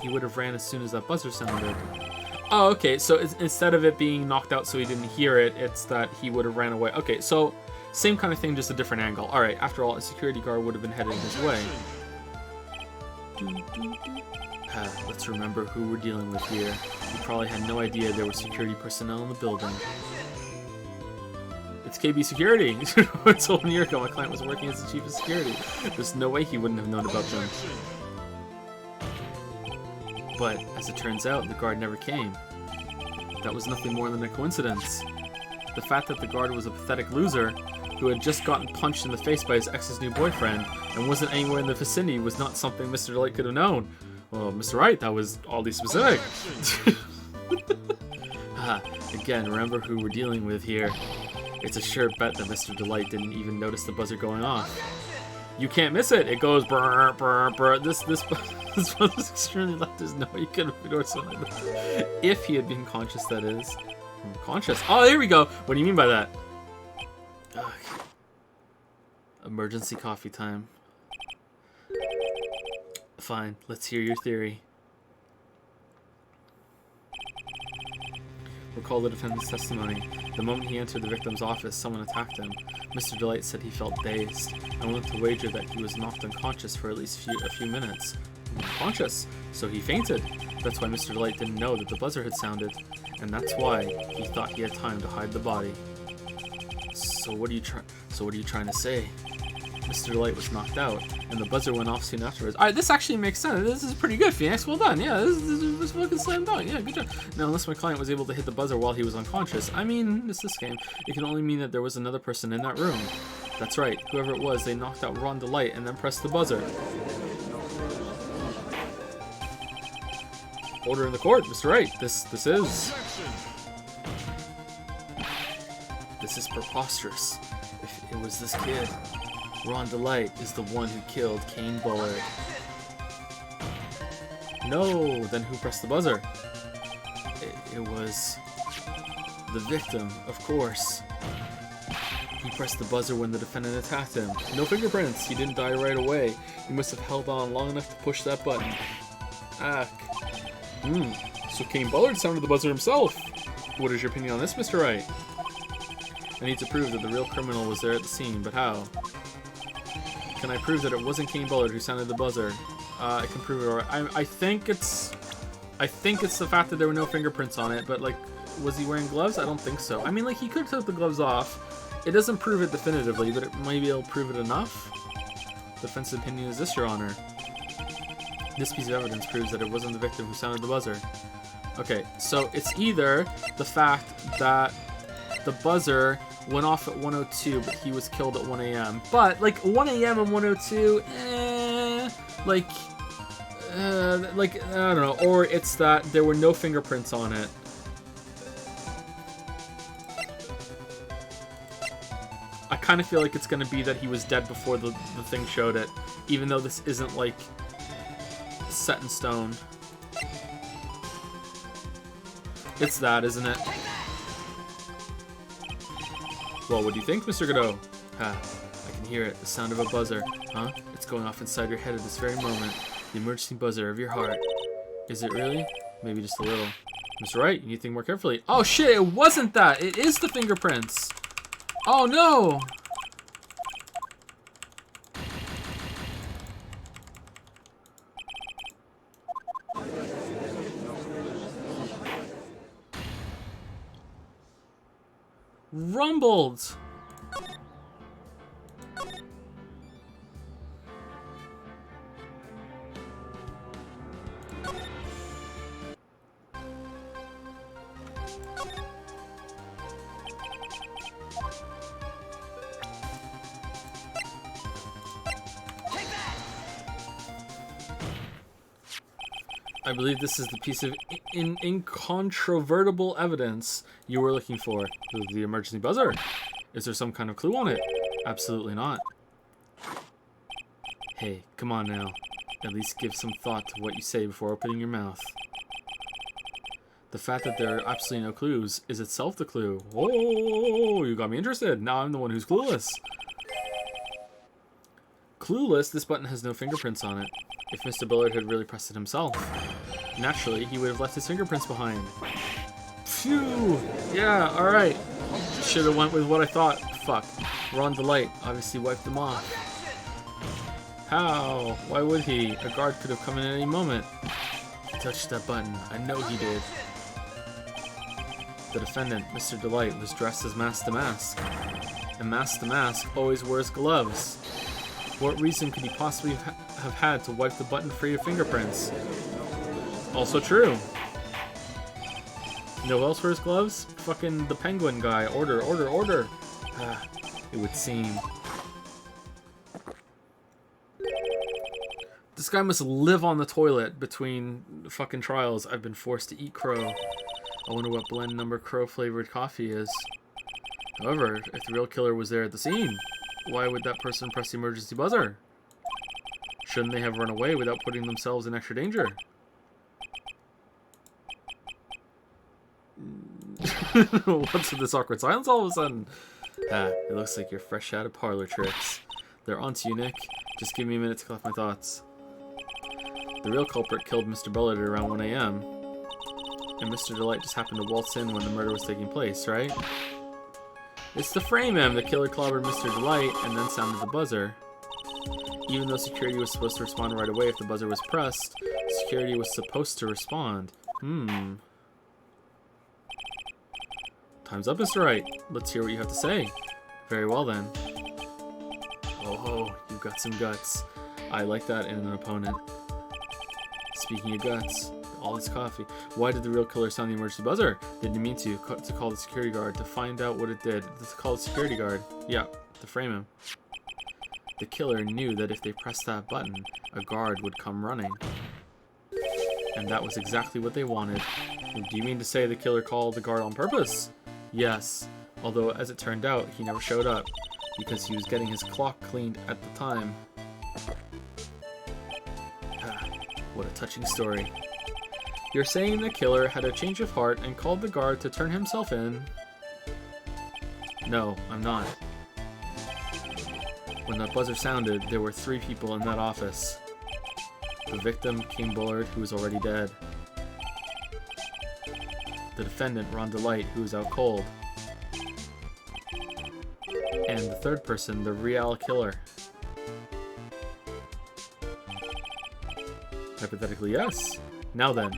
S1: he would have ran as soon as that buzzer sounded. Oh, okay, so instead of it being knocked out so he didn't hear it, it's that he would have ran away. Okay, so same kind of thing, just a different angle. Alright, after all, a security guard would have been heading his way. Let's remember who we're dealing with here. We probably had no idea there were security personnel in the building. It's KB Security! I told him a year ago my client was working as the chief of security. There's no way he wouldn't have known about them. But, as it turns out, the guard never came. That was nothing more than a coincidence. The fact that the guard was a pathetic loser who had just gotten punched in the face by his ex's new boyfriend and wasn't anywhere in the vicinity was not something Mr. DeLight could have known. Well, Mr. Wright, that was oddly specific. Again, remember who we're dealing with here. It's a sure bet that Mr. DeLight didn't even notice the buzzer going off. You can't miss it. It goes brr, brr, brr. This buzzer's extremely loud. There's no way you could have ignored something like this. If he had been conscious, that is. Conscious? Oh, there we go. What do you mean by that? Ugh. Emergency coffee time. Fine. Let's hear your theory. Recall the defendant's testimony. The moment he entered the victim's office, someone attacked him. Mr. DeLight said he felt dazed. I willing to wager that he was knocked unconscious for at least a few minutes. Unconscious? So he fainted. That's why Mr. DeLight didn't know that the buzzer had sounded. And that's why he thought he had time to hide the body. So what are you trying to say? Mr. DeLight was knocked out, and the buzzer went off soon afterwards. Alright, this actually makes sense. This is pretty good, Phoenix. Well done. Yeah, this fucking slam dunk. Yeah, good job. Now, unless my client was able to hit the buzzer while he was unconscious, I mean, it's this game. It can only mean that there was another person in that room. That's right. Whoever it was, they knocked out Ron DeLight and then pressed the buzzer. Order in the court, Mr. Wright. This is preposterous. If it was this kid, Ron DeLight is the one who killed Kane Bullard. No, then who pressed the buzzer? It was the victim, of course. He pressed the buzzer when the defendant attacked him. No fingerprints. He didn't die right away. He must have held on long enough to push that button. So Kane Bullard sounded the buzzer himself. What is your opinion on this, Mr. Wright? I need to prove that the real criminal was there at the scene, but how? Can I prove that it wasn't King Bullard who sounded the buzzer? I can prove it. All right. I think it's the fact that there were no fingerprints on it, but like, was he wearing gloves? I don't think so. I mean, like, he could have took the gloves off. It doesn't prove it definitively, but maybe it'll prove it enough. Defense's opinion is this, Your Honor. This piece of evidence proves that it wasn't the victim who sounded the buzzer. Okay, so it's either the fact that the buzzer went off at 1:02, but he was killed at 1 a.m. But, like, 1 a.m. and 1:02, I don't know. Or it's that there were no fingerprints on it. I kind of feel like it's going to be that he was dead before the thing showed it, even though this isn't, like, set in stone. It's that, isn't it? Well, what do you think, Mr. Godot? Ha, I can hear it, the sound of a buzzer. Huh? It's going off inside your head at this very moment. The emergency buzzer of your heart. Is it really? Maybe just a little. Mr. Wright, you need to think more carefully. Oh shit, it wasn't that! It is the fingerprints! Oh no! Rumbled! I believe this is the piece of incontrovertible evidence you were looking for. The emergency buzzer. Is there some kind of clue on it? Absolutely not. Hey, come on now. At least give some thought to what you say before opening your mouth. The fact that there are absolutely no clues is itself the clue. Oh, you got me interested. Now I'm the one who's clueless. Clueless, this button has no fingerprints on it. If Mr. Bullard had really pressed it himself, naturally, he would have left his fingerprints behind. Phew! Yeah, alright. Should have went with what I thought. Fuck. Ron DeLite obviously wiped them off. How? Why would he? A guard could have come in at any moment. He touched that button. I know he did. The defendant, Mr. DeLite, was dressed as Mask to Mask. And Mask to Mask always wears gloves. What reason could he possibly have had to wipe the button free of fingerprints? Also true. You know who else wears gloves? Fucking the penguin guy. Order, order, order. Ah, it would seem. This guy must live on the toilet between fucking trials. I've been forced to eat crow. I wonder what blend number crow flavored coffee is. However, if the real killer was there at the scene, why would that person press the emergency buzzer? Shouldn't they have run away without putting themselves in extra danger? What's with this awkward silence all of a sudden? Ah, it looks like you're fresh out of parlor tricks. They're onto you, Nick. Just give me a minute to collect my thoughts. The real culprit killed Mr. Bullard at around 1 a.m. And Mr. DeLite just happened to waltz in when the murder was taking place, right? It's the frame M. The killer clobbered Mr. DeLite and then sounded the buzzer. Even though security was supposed to respond right away if the buzzer was pressed, security was supposed to respond. Time's up, Mr. Wright. Let's hear what you have to say. Very well, then. Oh, you've got some guts. I like that in an opponent. Speaking of guts, all this coffee. Why did the real killer sound the emergency buzzer? Didn't he mean to call the security guard to find out what it did? To call the security guard. Yeah, to frame him. The killer knew that if they pressed that button, a guard would come running. And that was exactly what they wanted. Do you mean to say the killer called the guard on purpose? Yes, although as it turned out, he never showed up, because he was getting his clock cleaned at the time. Ah, what a touching story. You're saying the killer had a change of heart and called the guard to turn himself in? No, I'm not. When that buzzer sounded, there were 3 people in that office. The victim, King Bullard, who was already dead. The defendant, Ron DeLite, who was out cold. And the third person, the real killer. Hypothetically, yes. Now then,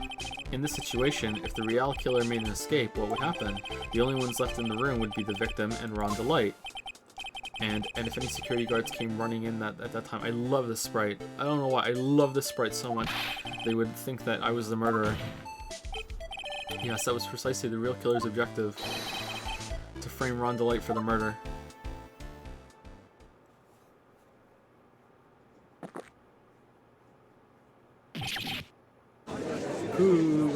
S1: in this situation, if the Real killer made an escape, what would happen? The only ones left in the room would be the victim and Ron DeLite. And if any security guards came running in at that time, I love this sprite. I don't know why, I love this sprite so much. They would think that I was the murderer. Yes, that was precisely the real killer's objective. To frame Ron DeLite for the murder. Ooh.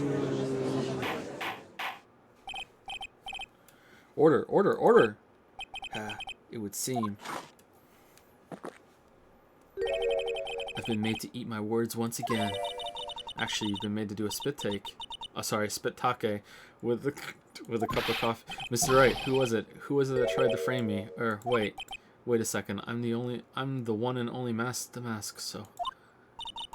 S1: Order, order, order! Ah, it would seem. I've been made to eat my words once again. Actually, you've been made to do a spit take. Oh, sorry, spit take with a cup of coffee. Mr. Wright, who was it? Who was it that tried to frame me? Wait a second. I'm the one and only Mask. So,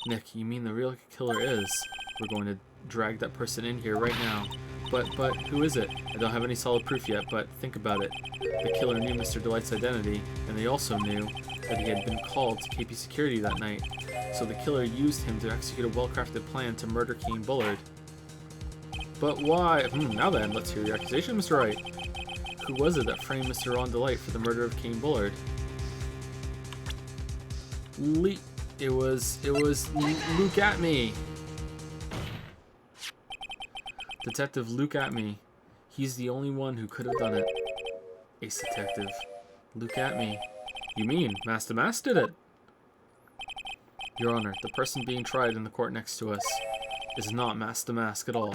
S1: Nick, you mean the real killer is? We're going to drag that person in here right now. But who is it? I don't have any solid proof yet, but think about it. The killer knew Mr. DeLite's identity, and they also knew that he had been called to KP Security that night. So the killer used him to execute a well-crafted plan to murder Kane Bullard. But why? Now then, let's hear your accusation, Mr. Wright. Who was it that framed Mr. Ron DeLite for the murder of Kane Bullard? It was Luke Atme. Detective Luke Atme. He's the only one who could have done it. Ace Detective. Luke Atme. You mean Master Mask did it? Your Honor, the person being tried in the court next to us is not Master Mask at all.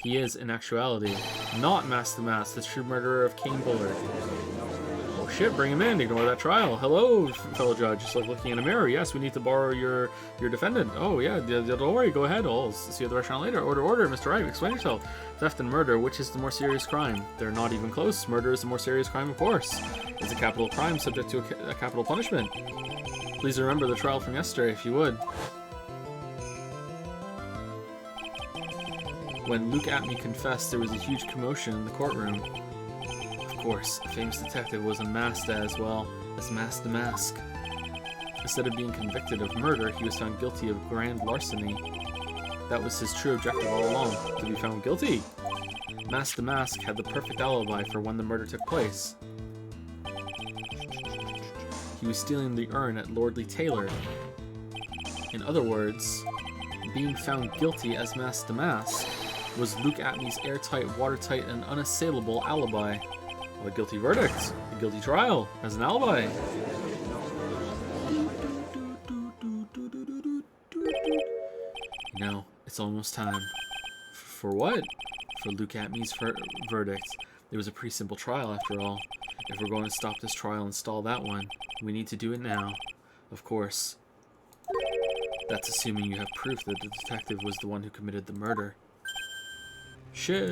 S1: He is, in actuality, not Master Mask, the true murderer of Kane Bullard. Oh shit, bring him in, ignore that trial. Hello, fellow judge. Just like looking in a mirror. Yes, we need to borrow your defendant. Oh yeah, don't worry, go ahead. I'll see you at the restaurant later. Order, Mr. Wright, explain yourself. Theft and murder, which is the more serious crime? They're not even close. Murder is the more serious crime, of course. It's a capital crime subject to a capital punishment. Please remember the trial from yesterday, if you would. When Luke Atme confessed, there was a huge commotion in the courtroom. Of course, the famous detective was unmasked as well as Master Mask. Instead of being convicted of murder, he was found guilty of grand larceny. That was his true objective all along, to be found guilty. Master Mask had the perfect alibi for when the murder took place. He was stealing the urn at Lordly Taylor. In other words, being found guilty as Master Mask was Luke Atme's airtight, watertight, and unassailable alibi. What a guilty verdict. A guilty trial as an alibi. You know, it's almost time. For what? For Luke Atme's verdict. It was a pretty simple trial after all. If we're going to stop this trial and stall that one, we need to do it now. Of course. That's assuming you have proof that the detective was the one who committed the murder. Shit.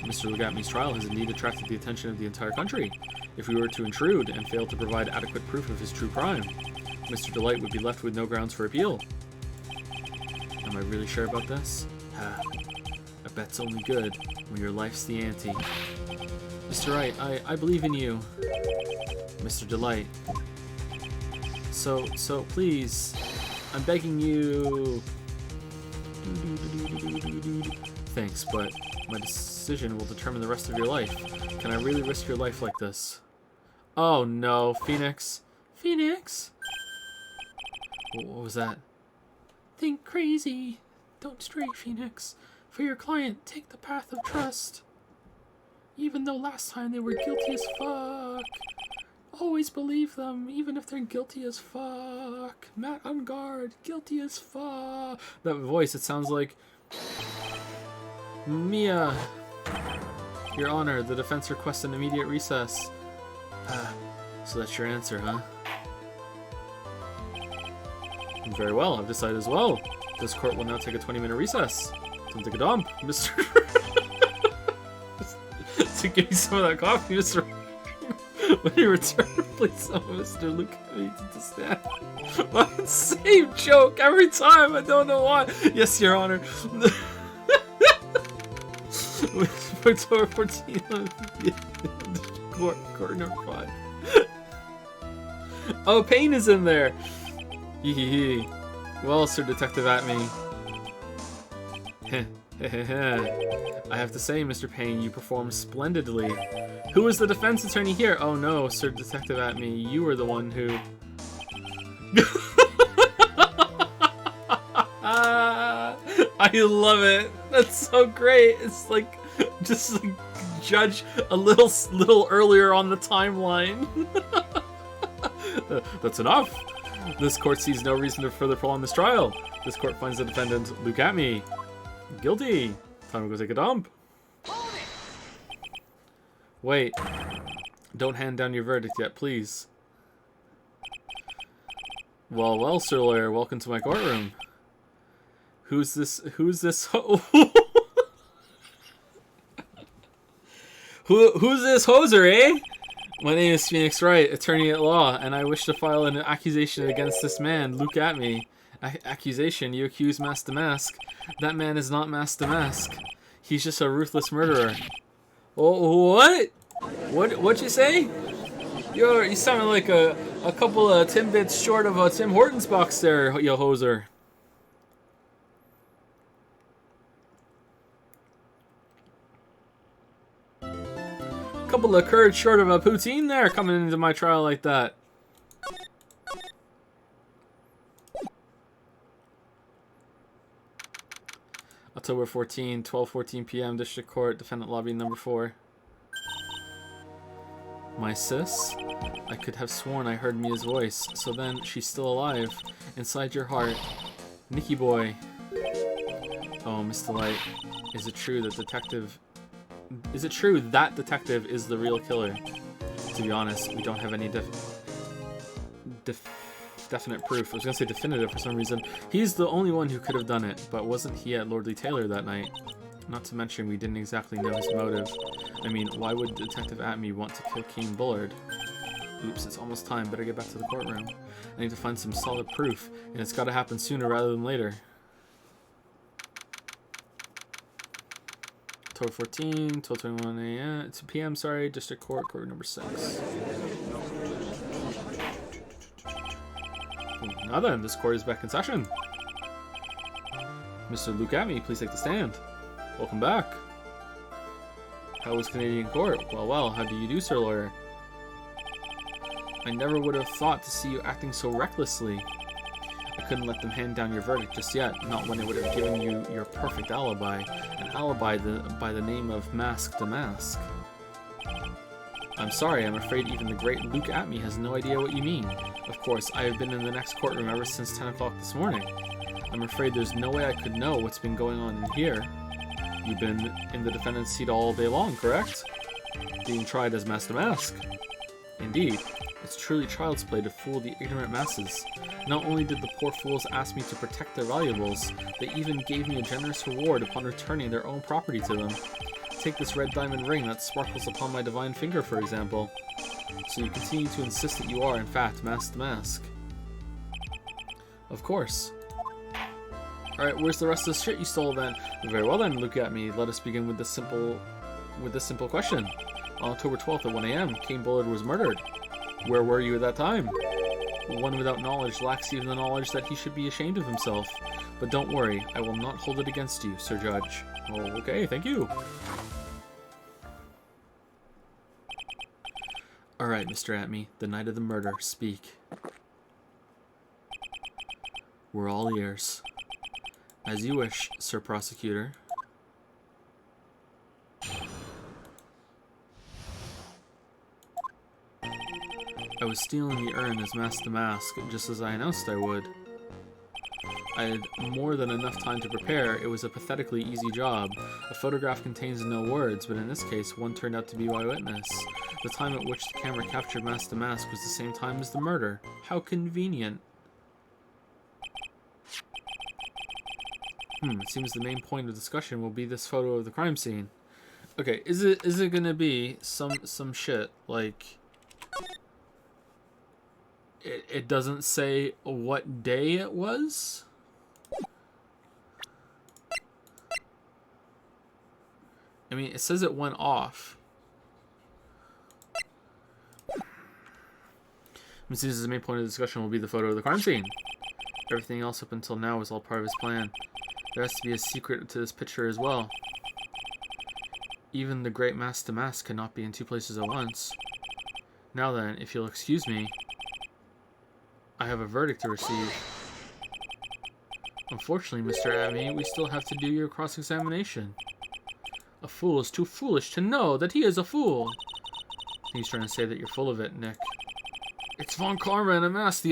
S1: Mr. Luke Atme's trial has indeed attracted the attention of the entire country. If we were to intrude and fail to provide adequate proof of his true crime, Mr. DeLite would be left with no grounds for appeal. Am I really sure about this? A bet's only good when your life's the ante. Mr. Wright, I believe in you. Mr. DeLite. So please, I'm begging you. Thanks, but my decision will determine the rest of your life. Can I really risk your life like this? Oh no, Phoenix. Phoenix? What was that? Think crazy. Don't stray, Phoenix. For your client, take the path of trust. Even though last time they were guilty as fuck. Always believe them, even if they're guilty as fuck. Matt on guard, guilty as fuck. That voice, it sounds like... Mia. Your Honor, the defense requests an immediate recess. So that's your answer, huh? Very well, I've decided as well. This court will now take a 20-minute recess. Don't take a dump, Mr. So give me some of that coffee, Mr. When you return, please tell Mr. Luke to stand. What? Same joke every time, I don't know why. Yes, Your Honor. Victoria 14 court number 5. Oh, Payne is in there. Hee hee hee. Well, Sir Detective Atme. I have to say, Mr. Payne, you performed splendidly. Who is the defense attorney here? Oh no, Sir Detective Atme, you were the one who... I love it. That's so great. It's like, just like Judge a little earlier on the timeline. That's enough. This court sees no reason to further prolong this trial. This court finds the defendant, Luke Atme, guilty. Time to go take a dump. Wait. Don't hand down your verdict yet, please. Well, well, Sir Lawyer, welcome to my courtroom. Who's this who's this hoser, eh? My name is Phoenix Wright, attorney at law, and I wish to file an accusation against this man, Luke Atme. Accusation? You accuse Master Mask. That man is not Master Mask. He's just a ruthless murderer. Oh, what? What'd you say? You sound like a couple of Timbits short of a Tim Hortons box there, you hoser. Couple of curds short of a poutine there coming into my trial like that. October 14, 12:14 p.m. District Court, Defendant Lobby number 4. My sis? I could have sworn I heard Mia's voice. So then, she's still alive. Inside your heart. Nicky boy. Oh, Mr. Light. Is it true that detective is the real killer? To be honest, we don't have any definite proof. I was gonna say definitive for some reason. He's the only one who could have done it, but wasn't he at Lordly Taylor that night? Not to mention, we didn't exactly know his motive. I mean, why would Detective Atme want to kill Kane Bullard? Oops, it's almost time. Better get back to the courtroom. I need to find some solid proof, and it's gotta happen sooner rather than later. October 14, 12:21 a.m. 2 p.m. Sorry, District Court, Court number 6. Now then, this court is back in session. Mr. Luke Atme, please take the stand. Welcome back. How was Canadian Court? Well, well, how do you do, Sir Lawyer? I never would have thought to see you acting so recklessly. I couldn't let them hand down your verdict just yet, not when it would have given you your perfect alibi. An alibi by the name of Mask to Mask. I'm sorry, I'm afraid even the great Luke Atme has no idea what you mean. Of course, I have been in the next courtroom ever since 10 o'clock this morning. I'm afraid there's no way I could know what's been going on in here. You've been in the defendant's seat all day long, correct? Being tried as Master Mask. Indeed. It's truly child's play to fool the ignorant masses. Not only did the poor fools ask me to protect their valuables, they even gave me a generous reward upon returning their own property to them. Take this red diamond ring that sparkles upon my divine finger, for example. So you continue to insist that you are, in fact, Masked Mask. Of course. Alright, where's the rest of the shit you stole then? Very well then, Luke Atme. Let us begin with this simple question. On October 12th at 1 a.m., Kane Bullard was murdered. Where were you at that time? One without knowledge lacks even the knowledge that he should be ashamed of himself. But don't worry, I will not hold it against you, Sir Judge. Oh, okay, thank you. Alright, Mr. Atme, the night of the murder, speak. We're all ears. As you wish, Sir Prosecutor. I was stealing the urn as Master Mask, just as I announced I would. I had more than enough time to prepare. It was a pathetically easy job. A photograph contains no words, but in this case, one turned out to be my witness. The time at which the camera captured Master Mask was the same time as the murder. How convenient. It seems the main point of discussion will be this photo of the crime scene. Okay, is it gonna be some shit like it doesn't say what day it was? I mean, it says it went off. It seems the main point of the discussion will be the photo of the crime scene. Everything else up until now was all part of his plan. There has to be a secret to this picture as well. Even the great Master Mask cannot be in two places at once. Now then, if you'll excuse me, I have a verdict to receive. Unfortunately, Mr. Atme, we still have to do your cross-examination. A fool is too foolish to know that he is a fool. He's trying to say that you're full of it, Nick. It's Von Karma and a mask.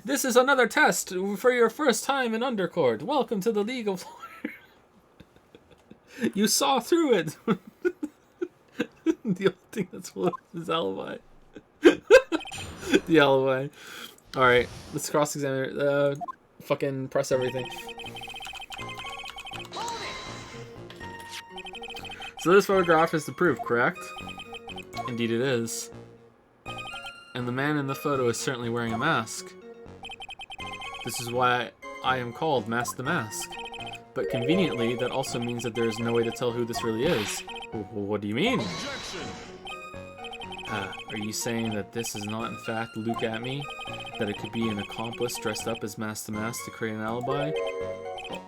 S1: This is another test for your first time in Undercourt. Welcome to the League of Lawyers. You saw through it. The only thing that's full of is alibi. The alibi. Alright, let's cross-examine. Fucking press everything. So this photograph is the proof, correct? Indeed it is. And the man in the photo is certainly wearing a mask. This is why I am called Mask the Mask. But conveniently, that also means that there is no way to tell who this really is. What do you mean? Are you saying that this is not in fact Luke Atme? That it could be an accomplice dressed up as Mask the Mask to create an alibi?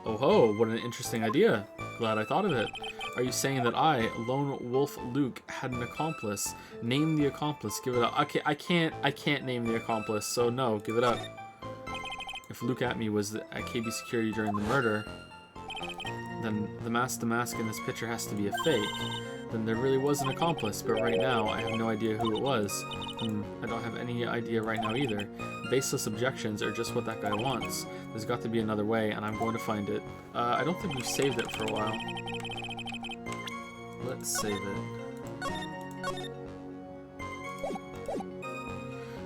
S1: Oh ho, what an interesting idea. Glad I thought of it. Are you saying that I, Lone Wolf Luke, had an accomplice? Name the accomplice. Give it up. Okay, I can't name the accomplice, so no, give it up. If Luke Atme was at KB Security during the murder, then the Mask in this picture has to be a fake. Then there really was an accomplice, but right now I have no idea who it was. I don't have any idea right now either. Baseless objections are just what that guy wants. There's got to be another way, and I'm going to find it. I don't think we've saved it for a while. Let's save it.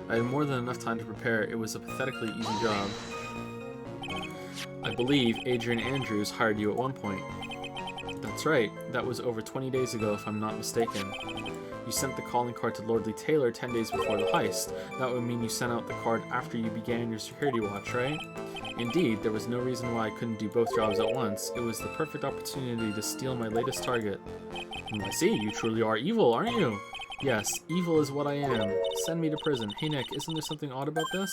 S1: I had more than enough time to prepare. It was a pathetically easy job. I believe Adrian Andrews hired you at one point. That's right. That was over 20 days ago, if I'm not mistaken. You sent the calling card to Lordly Taylor 10 days before the heist. That would mean you sent out the card after you began your security watch, right? Indeed, there was no reason why I couldn't do both jobs at once. It was the perfect opportunity to steal my latest target. I see, you truly are evil, aren't you? Yes, evil is what I am. Send me to prison. Hey Nick, isn't there something odd about this?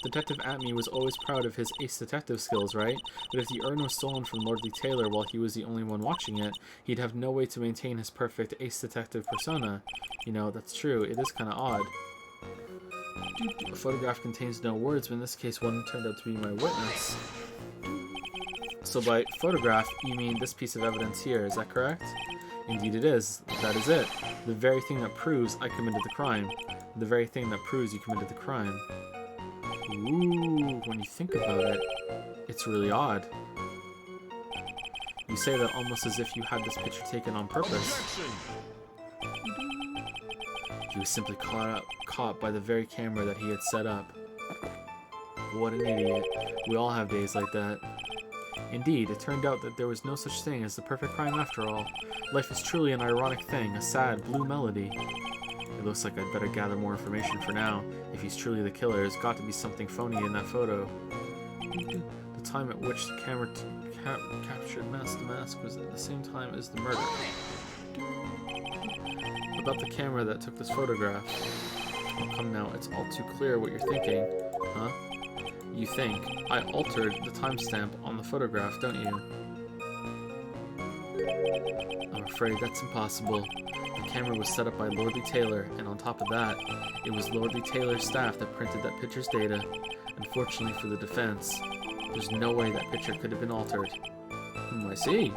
S1: Detective Atme was always proud of his ace detective skills, right? But if the urn was stolen from Lordly Taylor while he was the only one watching it, he'd have no way to maintain his perfect ace detective persona. You know, that's true. It is kind of odd. A photograph contains no words, but in this case one turned out to be my witness. So by photograph, you mean this piece of evidence here, is that correct? Indeed it is. That is it. The very thing that proves I committed the crime. The very thing that proves you committed the crime. Ooh, when you think about it, it's really odd. You say that almost as if you had this picture taken on purpose. He was simply caught by the very camera that he had set up. What an idiot. We all have days like that. Indeed, it turned out that there was no such thing as the perfect crime after all. Life is truly an ironic thing, a sad, blue melody. It looks like I'd better gather more information for now. If he's truly the killer, there's got to be something phony in that photo. The time at which the camera captured Mask the Mask was at the same time as the murder. About the camera that took this photograph. Oh, come now, it's all too clear what you're thinking. Huh? You think I altered the timestamp on the photograph, don't you? I'm afraid that's impossible. The camera was set up by Lordly Taylor, and on top of that, it was Lordly Taylor's staff that printed that picture's data. Unfortunately for the defense, there's no way that picture could have been altered. I see.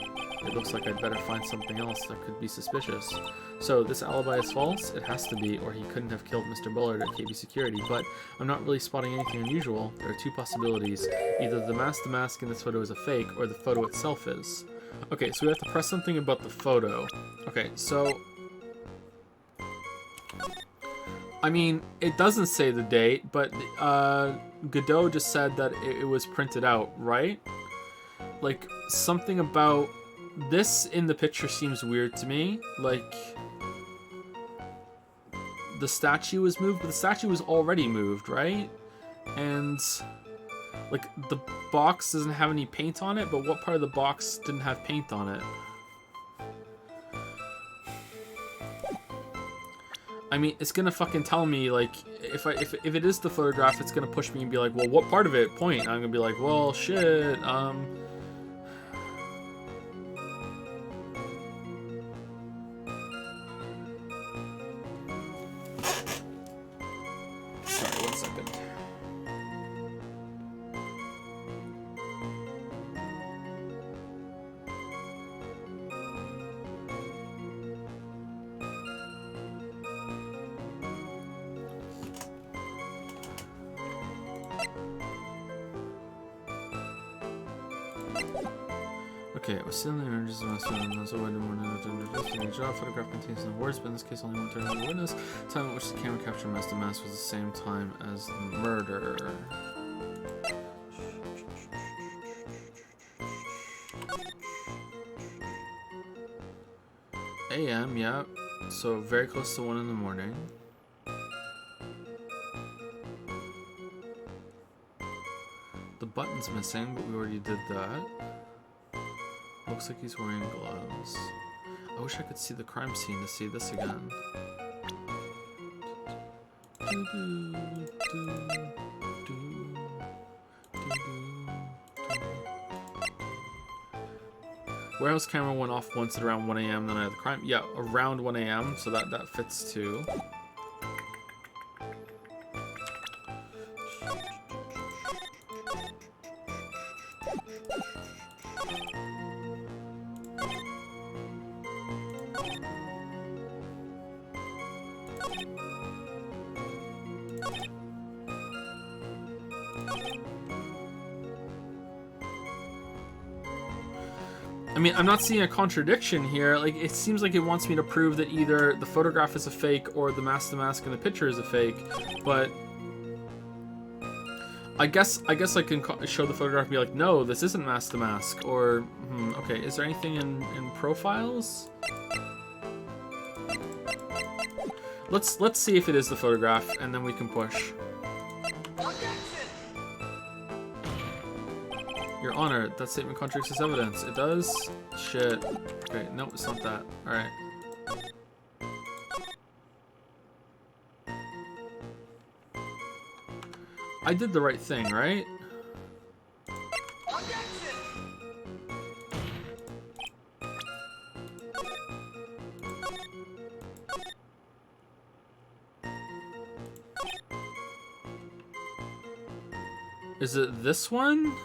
S1: It looks like I'd better find something else that could be suspicious. So, this alibi is false? It has to be, or he couldn't have killed Mr. Bullard at KB Security, but I'm not really spotting anything unusual. There are two possibilities. Either the mask in this photo is a fake, or the photo itself is. Okay, so we have to press something about the photo. Okay, so... I mean, it doesn't say the date, but Godot just said that it was printed out, right? Like, something about this in the picture seems weird to me. Like, the statue was moved, but the statue was already moved, right? And, like, the box doesn't have any paint on it, but what part of the box didn't have paint on it? I mean, it's gonna fucking tell me, like, if it is the photograph, it's gonna push me and be like, well, what part of it? Point. And I'm gonna be like, well, shit. Sorry, 1 second. Okay, it was still in images of the job photograph contains no words, but in this case only one turn of the witness. The time at which the camera captured Master Mask was the same time as the murder. AM, yeah. So very close to 1 in the morning. The button's missing, but we already did that. Looks like he's wearing gloves. I wish I could see the crime scene to see this again. Warehouse camera went off once at around 1 a.m. Then I had the crime. Yeah, around 1 a.m. So that fits too. I mean, I'm not seeing a contradiction here. Like, it seems like it wants me to prove that either the photograph is a fake or the Master Mask in the picture is a fake. But I guess I can show the photograph and be like, no, this isn't Master Mask. Or, okay, is there anything in profiles? Let's see if it is the photograph, and then we can push. Your Honor, that statement contradicts this evidence. It does? Shit. Okay, nope, it's not that. Alright. I did the right thing, right? Is it this one?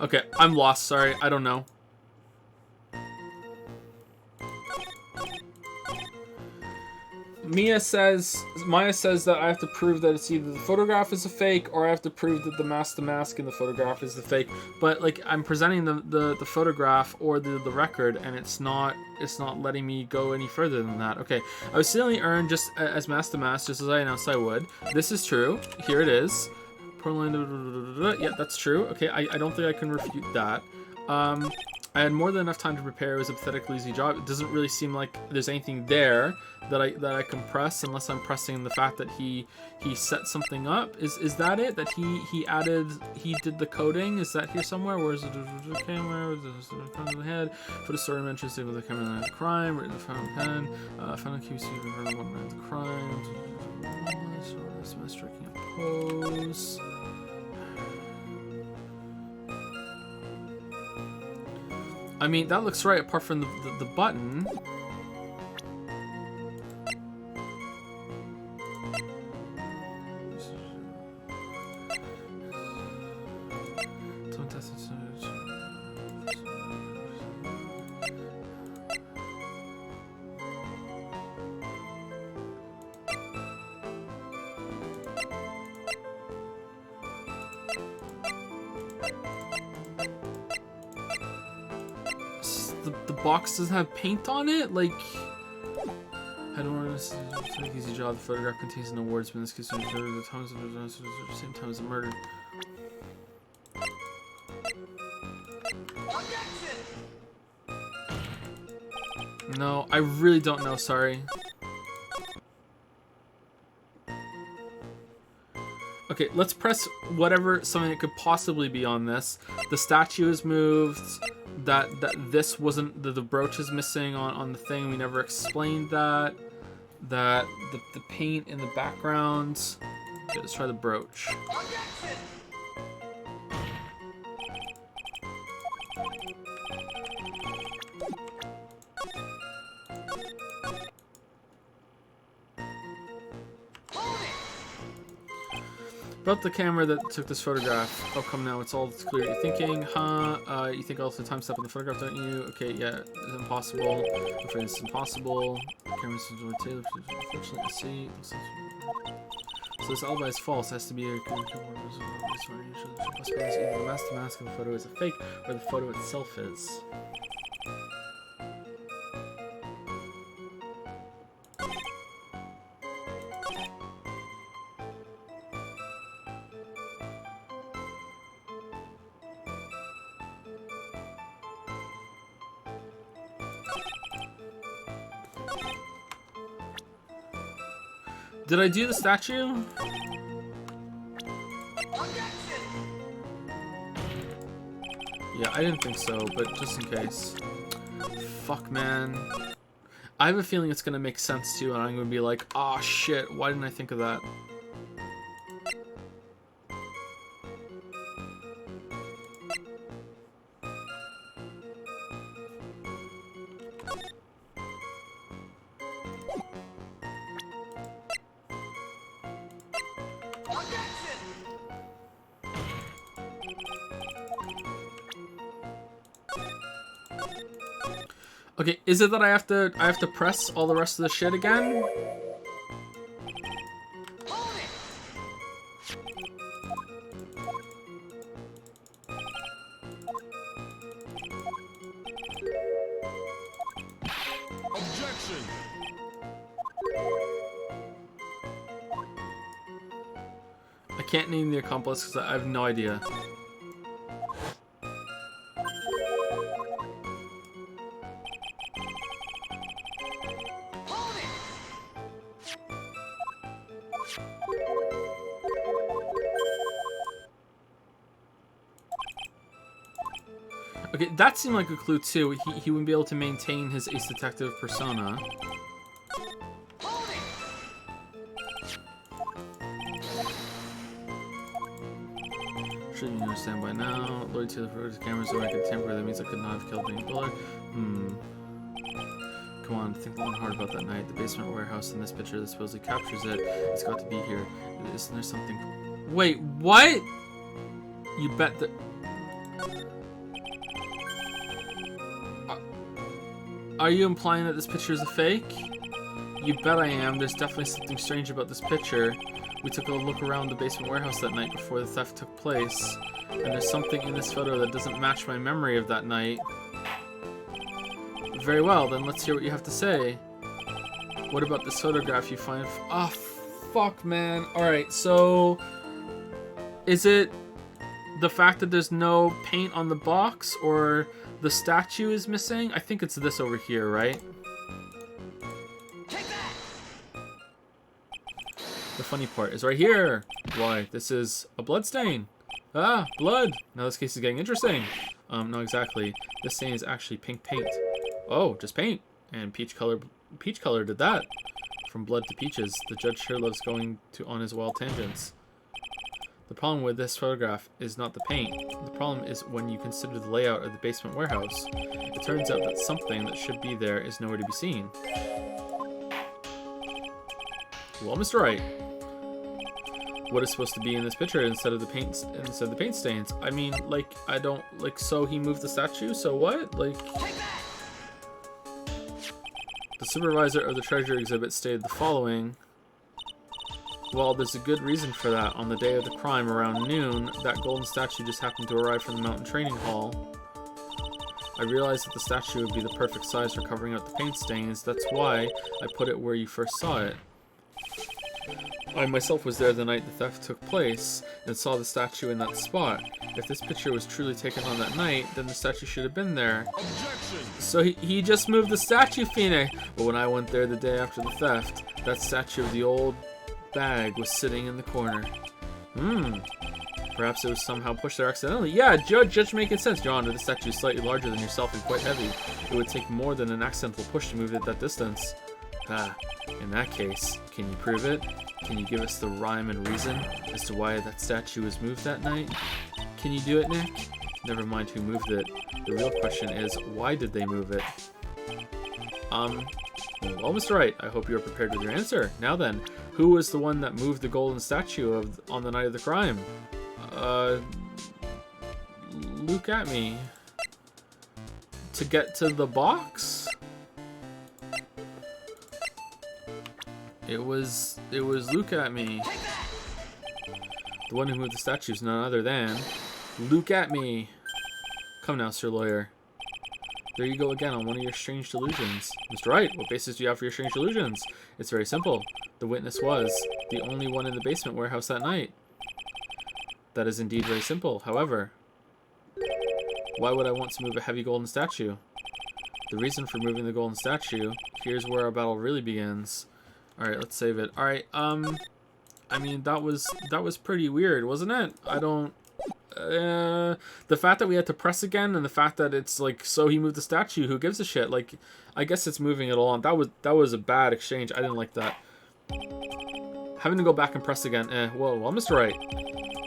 S1: Okay, I'm lost, sorry, I don't know. Maya says that I have to prove that it's either the photograph is a fake or I have to prove that the Master Mask in the photograph is the fake. But like, I'm presenting the photograph or the record, and it's not letting me go any further than that. Okay, I was stealing urn just as Master Mask, just as I announced I would. This is true. Here it is. Yeah, that's true. Okay, I don't think I can refute that. I had more than enough time to prepare. It was a pathetically easy job. It doesn't really seem like there's anything there that I can press, unless I'm pressing the fact that he set something up. Is that it? That he did the coding? Is that here somewhere? Where is the camera? The head. For the story mentions with the camera line of crime. Written in the fountain pen. Found a QC of one man of the crime. Striking a pose. I mean, that looks right apart from the button. The box doesn't have paint on it? Like, I don't want to make an easy job. The photograph contains no words, but in this case, the times of the same time as the murder. No, I really don't know, sorry. Okay, let's press whatever something that could possibly be on this. The statue is moved. that this wasn't the brooch is missing on the thing. We never explained that. That the paint in the background. Okay, let's try the brooch. About the camera that took this photograph. Oh, come now, it's all clear. You're thinking, huh? You think also the time step in the photograph, don't you? Okay, yeah, it's impossible. I'm afraid it's impossible. The camera's Taylor, unfortunately, I see. So this alibi is false. It has to be a either the mask in the photo is a fake, or the photo itself is. Did I do the statue? Yeah, I didn't think so, but just in case. Fuck, man. I have a feeling it's gonna make sense too, and I'm gonna be like, oh shit, why didn't I think of that? Okay, is it that I have to press all the rest of the shit again?
S2: Objection.
S1: I can't name the accomplice because I have no idea. Okay, that seemed like a clue too. He wouldn't be able to maintain his ace detective persona. Should you understand by now? Lloyd Taylor for his cameras so I could tamper with it means I could not have killed Benny Bullard. Come on, think long and hard about that night. The basement warehouse in this picture that supposedly captures it. It's got to be here. Isn't there something? Wait, what? You bet that. Are you implying that this picture is a fake? You bet I am. There's definitely something strange about this picture. We took a look around the basement warehouse that night before the theft took place, and there's something in this photo that doesn't match my memory of that night. Very well, then let's hear what you have to say. What about this photograph you find? Ah, fuck, man. Alright, so is it the fact that there's no paint on the box, or the statue is missing? I think it's this over here, right? The funny part is right here. Why, this is a blood stain. Ah, blood. Now this case is getting interesting. No, exactly. This stain is actually pink paint. Oh, just paint. And peach color did that. From blood to peaches. The judge sure loves going on his wild tangents. The problem with this photograph is not the paint. The problem is when you consider the layout of the basement warehouse. It turns out that something that should be there is nowhere to be seen. Well, Mr. Wright, what is supposed to be in this picture instead of the paint stains? I mean, like, I don't like. So he moved the statue. So what? Like, the supervisor of the treasure exhibit stated the following. Well, there's a good reason for that. On the day of the crime, around noon, that golden statue just happened to arrive from the mountain training hall. I realized that the statue would be the perfect size for covering up the paint stains. That's why I put it where you first saw it. I myself was there the night the theft took place and saw the statue in that spot. If this picture was truly taken on that night, then the statue should have been there.
S2: Objection.
S1: So he just moved the statue, Phoenix. But when I went there the day after the theft, that statue of the old bag was sitting in the corner. Perhaps it was somehow pushed there accidentally. Yeah, Judge making sense, Your Honor. The statue is slightly larger than yourself and quite heavy. It would take more than an accidental push to move it that distance. Ah, in that case, can you prove it? Can you give us the rhyme and reason as to why that statue was moved that night? Can you do it, Nick? Never mind who moved it. The real question is, why did they move it? Well, Mr. Wright, I hope you're prepared with your answer. Now then, who was the one that moved the golden statue on the night of the crime? Look at me. To get to the box? It was Look at me. The one who moved the statue is none other than Look at me. Come now, Sir Lawyer. There you go again on one of your strange delusions. Mr. Wright, what basis do you have for your strange delusions? It's very simple. The witness was the only one in the basement warehouse that night. That is indeed very simple. However, why would I want to move a heavy golden statue? The reason for moving the golden statue, here's where our battle really begins. Alright, let's save it. Alright, I mean, that was pretty weird, wasn't it? I don't... the fact that we had to press again, and the fact that it's like, so he moved the statue, who gives a shit? Like, I guess it's moving it along. That was a bad exchange. I didn't like that. Having to go back and press again. Well, Mr. Wright,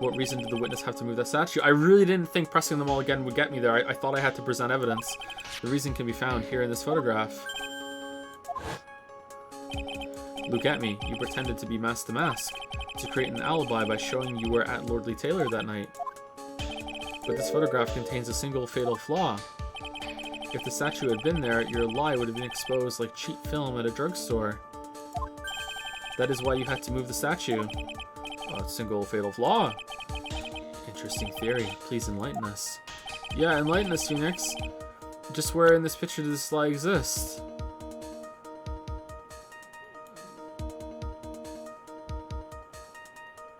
S1: what reason did the witness have to move that statue? I really didn't think pressing them all again would get me there. I thought I had to present evidence. The reason can be found here in this photograph. Look at me. You pretended to be Mask to Mask to create an alibi by showing you were at Lordly Taylor that night. But this photograph contains a single fatal flaw. If the statue had been there, your lie would have been exposed like cheap film at a drugstore. That is why you had to move the statue. A single fatal flaw. Interesting theory. Please enlighten us. Yeah, enlighten us, Phoenix. Just where in this picture does this lie exist?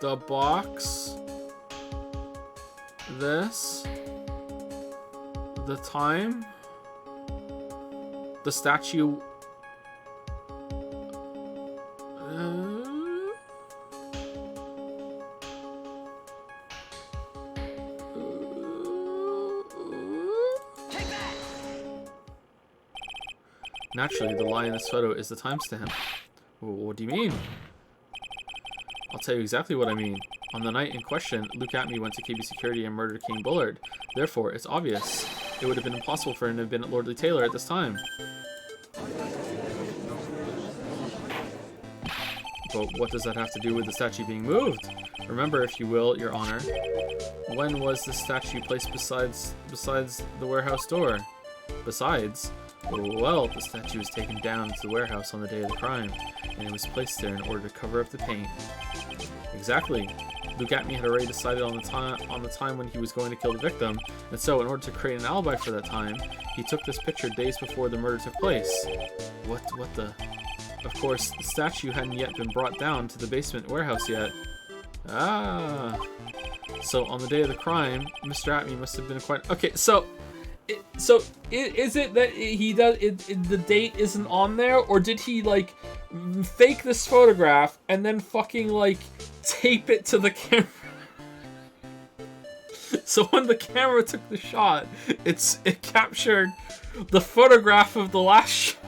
S1: The box. This. The time. The statue. Naturally, the lie in this photo is the timestamp. What do you mean? I'll tell you exactly what I mean. On the night in question, Look at Me went to KB Security and murdered Kane Bullard. Therefore, it's obvious. It would have been impossible for him to have been at Lordly Taylor at this time. But what does that have to do with the statue being moved? Remember, if you will, Your Honor, when was the statue placed besides the warehouse door? Besides? Well, the statue was taken down to the warehouse on the day of the crime, and it was placed there in order to cover up the paint. Exactly. Look at Me had already decided on the time when he was going to kill the victim, and so in order to create an alibi for that time, he took this picture days before the murder took place. What the... Of course, the statue hadn't yet been brought down to the basement warehouse yet. Ah. So on the day of the crime, Mr. Atme must have been quite... Okay, so is it that the date isn't on there, or did he like fake this photograph and then fucking like tape it to the camera? So when the camera took the shot, it captured the photograph of the last shot.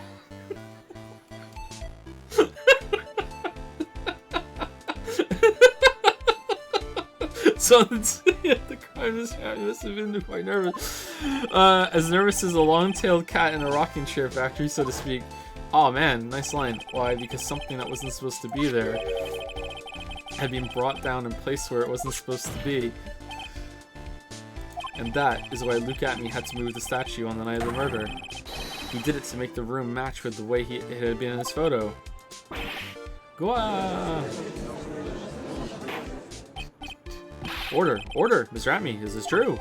S1: So the crime must have been quite nervous. As nervous as a long-tailed cat in a rocking chair factory, so to speak. Oh man, nice line. Why? Because something that wasn't supposed to be there had been brought down and placed where it wasn't supposed to be. And that is why Look at Me had to move the statue on the night of the murder. He did it to make the room match with the way it had been in his photo. Goa! Order! Order! Mr. Atme, is this true?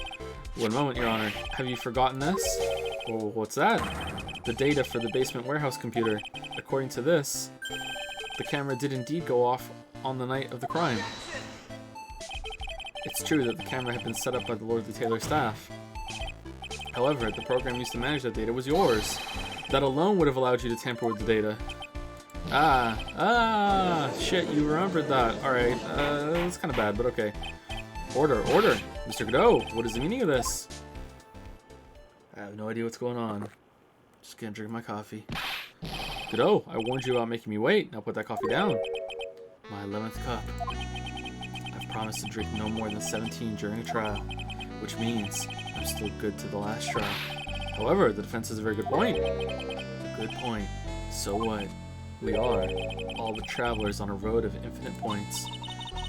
S1: One moment, Your Honor. Have you forgotten this? Well, what's that? The data for the basement warehouse computer. According to this, the camera did indeed go off on the night of the crime. It's true that the camera had been set up by the Lordly Taylor staff. However, the program used to manage that data was yours. That alone would have allowed you to tamper with the data. Shit, you remembered that. Alright, that's kind of bad, but okay. Order, order! Mr. Godot, what is the meaning of this? I have no idea what's going on. Just gonna drink my coffee. Godot, I warned you about making me wait. Now put that coffee down. My 11th cup. I've promised to drink no more than 17 during a trial, which means I'm still good to the last trial. However, the defense has a very good point. A good point. So what? We are all the travelers on a road of infinite points.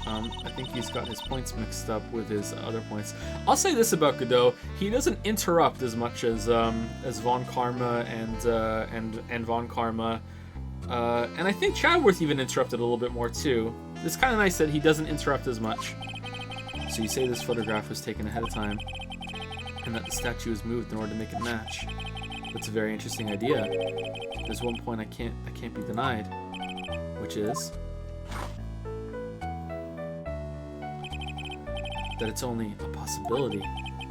S1: I think he's got his points mixed up with his other points. I'll say this about Godot: he doesn't interrupt as much as Von Karma and Von Karma, and I think Chadworth even interrupted a little bit more too. It's kind of nice that he doesn't interrupt as much. So you say this photograph was taken ahead of time, and that the statue was moved in order to make it match. That's a very interesting idea. There's one point I can't be denied, which is that it's only a possibility.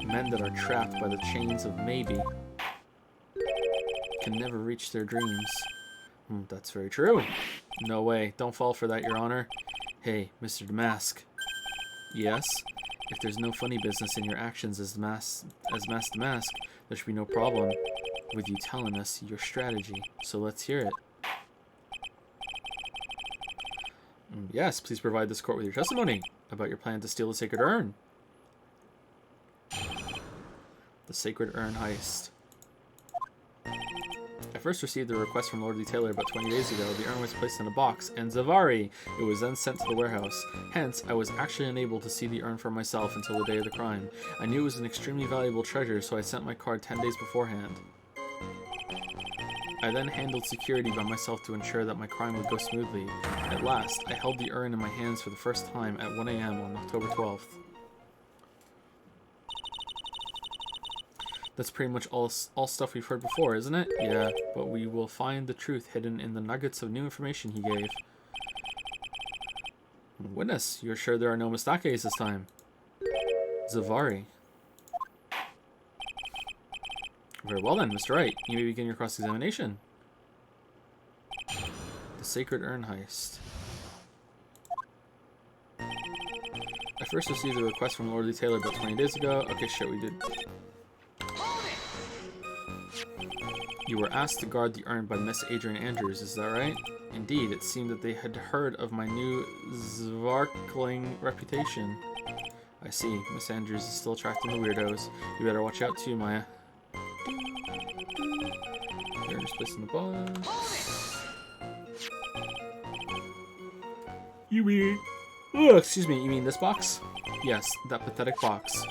S1: Men that are trapped by the chains of maybe can never reach their dreams. That's very true. No way. Don't fall for that, Your Honor. Hey, Mr. Damask. Yes? If there's no funny business in your actions as Mask Damask, there should be no problem with you telling us your strategy. So let's hear it. Yes, please provide this court with your testimony about your plan to steal the Sacred Urn. The Sacred Urn heist. I first received a request from Lord Taylor about 20 days ago. The urn was placed in a box, and Zavari! It was then sent to the warehouse. Hence, I was actually unable to see the urn for myself until the day of the crime. I knew it was an extremely valuable treasure, so I sent my card 10 days beforehand. I then handled security by myself to ensure that my crime would go smoothly. At last, I held the urn in my hands for the first time at 1 a.m. on October 12th. That's pretty much all stuff we've heard before, isn't it? Yeah, but we will find the truth hidden in the nuggets of new information he gave. Witness, you're sure there are no mistakes this time? Zavari. Very well then, Mr. Wright. You may begin your cross-examination. The Sacred Urn heist. I first received a request from Lord Taylor about 20 days ago. Okay, shit, we did. You were asked to guard the urn by Miss Adrian Andrews, is that right? Indeed, it seemed that they had heard of my new sparkling reputation. I see. Miss Andrews is still attracting the weirdos. You better watch out too, Maya. The urn is placed in the box. You mean... Oh, excuse me, you mean this box? Yes, that pathetic box.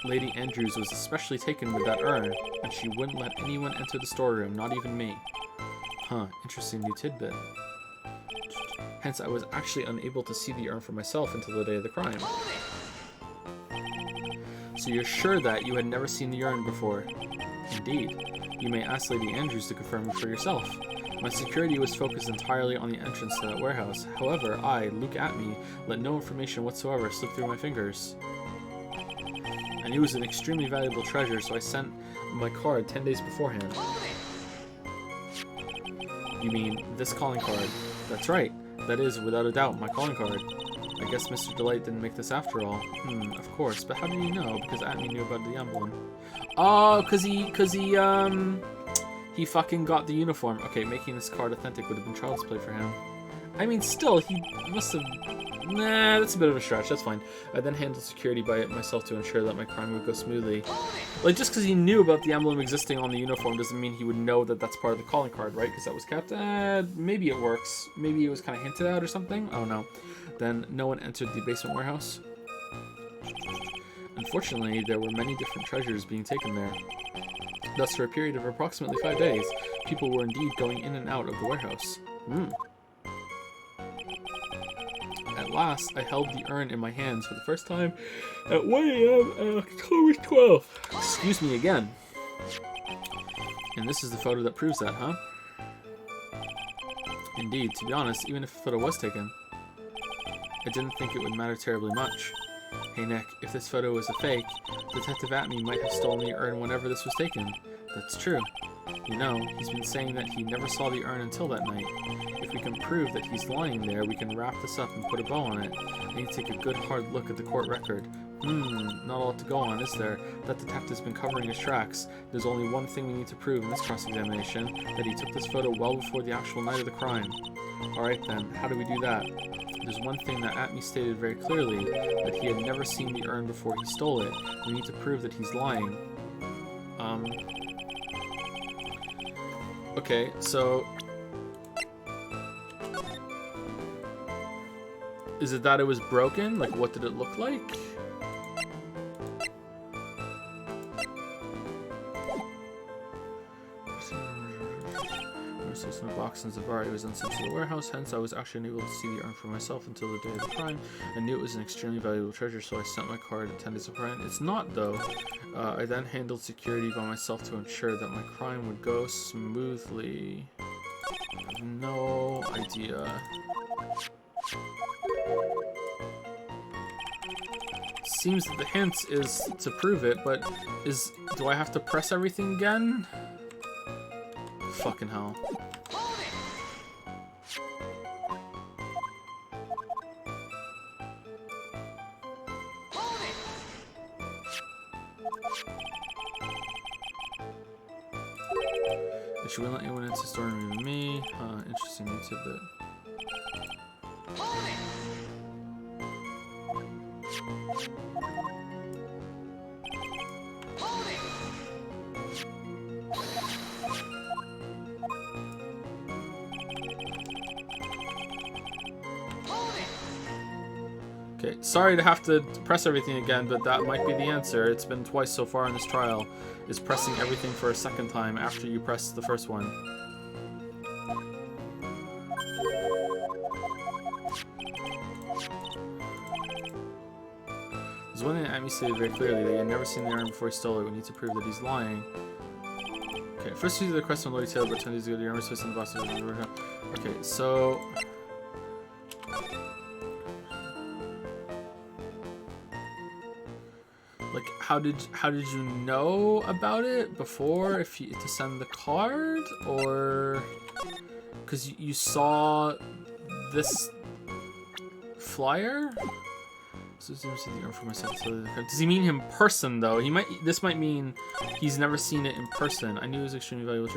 S1: Lady Andrews was especially taken with that urn, and she wouldn't let anyone enter the storeroom, not even me. Huh, interesting new tidbit. Hence, I was actually unable to see the urn for myself until the day of the crime. So you're sure that you had never seen the urn before? Indeed. You may ask Lady Andrews to confirm it for yourself. My security was focused entirely on the entrance to that warehouse. However, I, Luke Atme, let no information whatsoever slip through my fingers. I knew it was an extremely valuable treasure, so I sent my card 10 days beforehand. You mean this calling card? That's right. That is, without a doubt, my calling card. I guess Mr. Delight didn't make this after all. Of course. But how did you know? Because Atme knew about the emblem. Oh, cause he fucking got the uniform. Okay, making this card authentic would have been child's play for him. I mean, still, he must have... Nah, that's a bit of a stretch. That's fine. I then handled security by it myself to ensure that my crime would go smoothly. Like, just because he knew about the emblem existing on the uniform doesn't mean he would know that that's part of the calling card, right? Because that was kept. Maybe it works. Maybe it was kind of hinted at or something. Oh, no. Then no one entered the basement warehouse. Unfortunately, there were many different treasures being taken there. Thus, for a period of approximately 5 days, people were indeed going in and out of the warehouse. At last, I held the urn in my hands for the first time at 1 a.m. on October 12th. Excuse me again. And this is the photo that proves that, huh? Indeed, to be honest, even if a photo was taken, I didn't think it would matter terribly much. Hey Nick, if this photo was a fake, Detective Atme might have stolen the urn whenever this was taken. That's true. You know, he's been saying that he never saw the urn until that night. If we can prove that he's lying there, we can wrap this up and put a bow on it. I need to take a good hard look at the court record. Not a lot to go on, is there? That detective's been covering his tracks. There's only one thing we need to prove in this cross-examination, that he took this photo well before the actual night of the crime. Alright then, how do we do that? There's one thing that Atme stated very clearly, that he had never seen the urn before he stole it. We need to prove that he's lying. Okay, so... Is it that it was broken? Like, what did it look like? In a box in Zavar, it was unsent to the warehouse, hence I was actually unable to see the urn for myself until the day of the crime. I knew it was an extremely valuable treasure, so I sent my card and 10 days of rent. It's not, though. I then handled security by myself to ensure that my crime would go smoothly. I have no idea. Seems that the hint is to prove it, but do I have to press everything again? Fucking hell. She wouldn't let anyone into the store, even me. Interesting new tidbit. Okay, sorry to have to press everything again, but that might be the answer. It's been twice so far in this trial, is pressing everything for a second time after you press the first one. There's one thing Atme stated very clearly, that he had never seen the urn before he stole it. We need to prove that he's lying. Okay, first we do the request on Lord Taylor, but 10 days ago, the urn was placed in the box. Okay, so... Like, how did you know about it before? To send the card, or because you saw this flyer? So the urn for myself. Does he mean him person though? This might mean he's never seen it in person. I knew it was extremely valuable.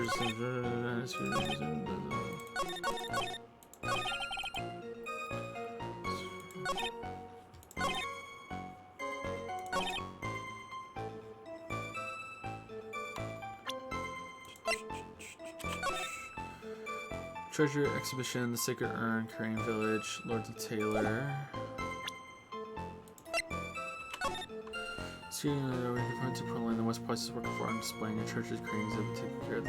S1: Treasure exhibition, the Sacred Urn, Korean Village, Lord D. Taylor. Student to Pearline, the West Places working for on displaying your church's cranes that taking care of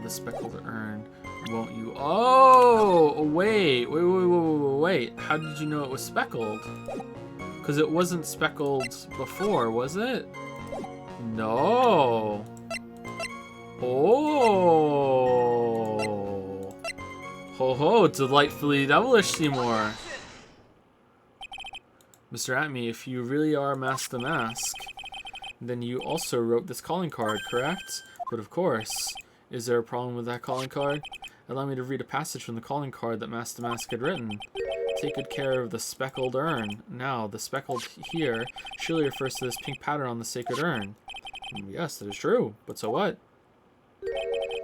S1: the speckled urn. Won't you? Oh, wait. How did you know it was speckled? Because it wasn't speckled before, was it? No. Oh. Ho ho, delightfully devilish, Seymour. Mr. Atme, if you really are Mask the Mask, then you also wrote this calling card, correct? But of course. Is there a problem with that calling card? Allow me to read a passage from the calling card that Mask the Mask had written. Take good care of the speckled urn. Now, the speckled here surely refers to this pink pattern on the sacred urn. Yes, that is true, but so what?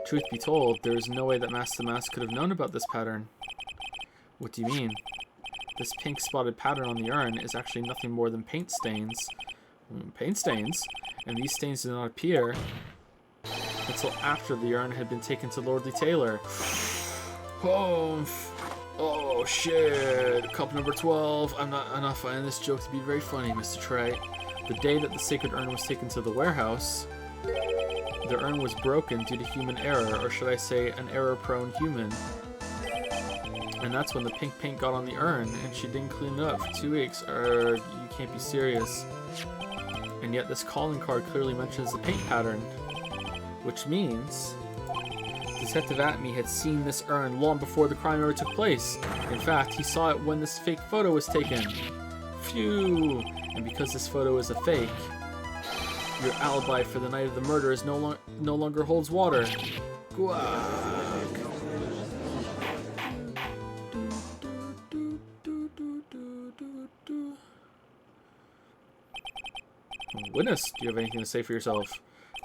S1: Truth be told, there is no way that Mask the Mask could have known about this pattern. What do you mean? This pink spotted pattern on the urn is actually nothing more than paint stains. Paint stains? And these stains did not appear until after the urn had been taken to Lord Lee Taylor. Oh shit. Cup number 12. I'm not finding this joke to be very funny, Mr. Trey. The day that the sacred urn was taken to the warehouse, the urn was broken due to human error, or should I say an error-prone human. And that's when the pink paint got on the urn, and she didn't clean it up for 2 weeks. You can't be serious. And yet this calling card clearly mentions the paint pattern, which means Detective Atme had seen this urn long before the crime ever took place. In fact, he saw it when this fake photo was taken. Phew! And because this photo is a fake, your alibi for the night of the murder is no longer holds water. Guac. Witness, do you have anything to say for yourself?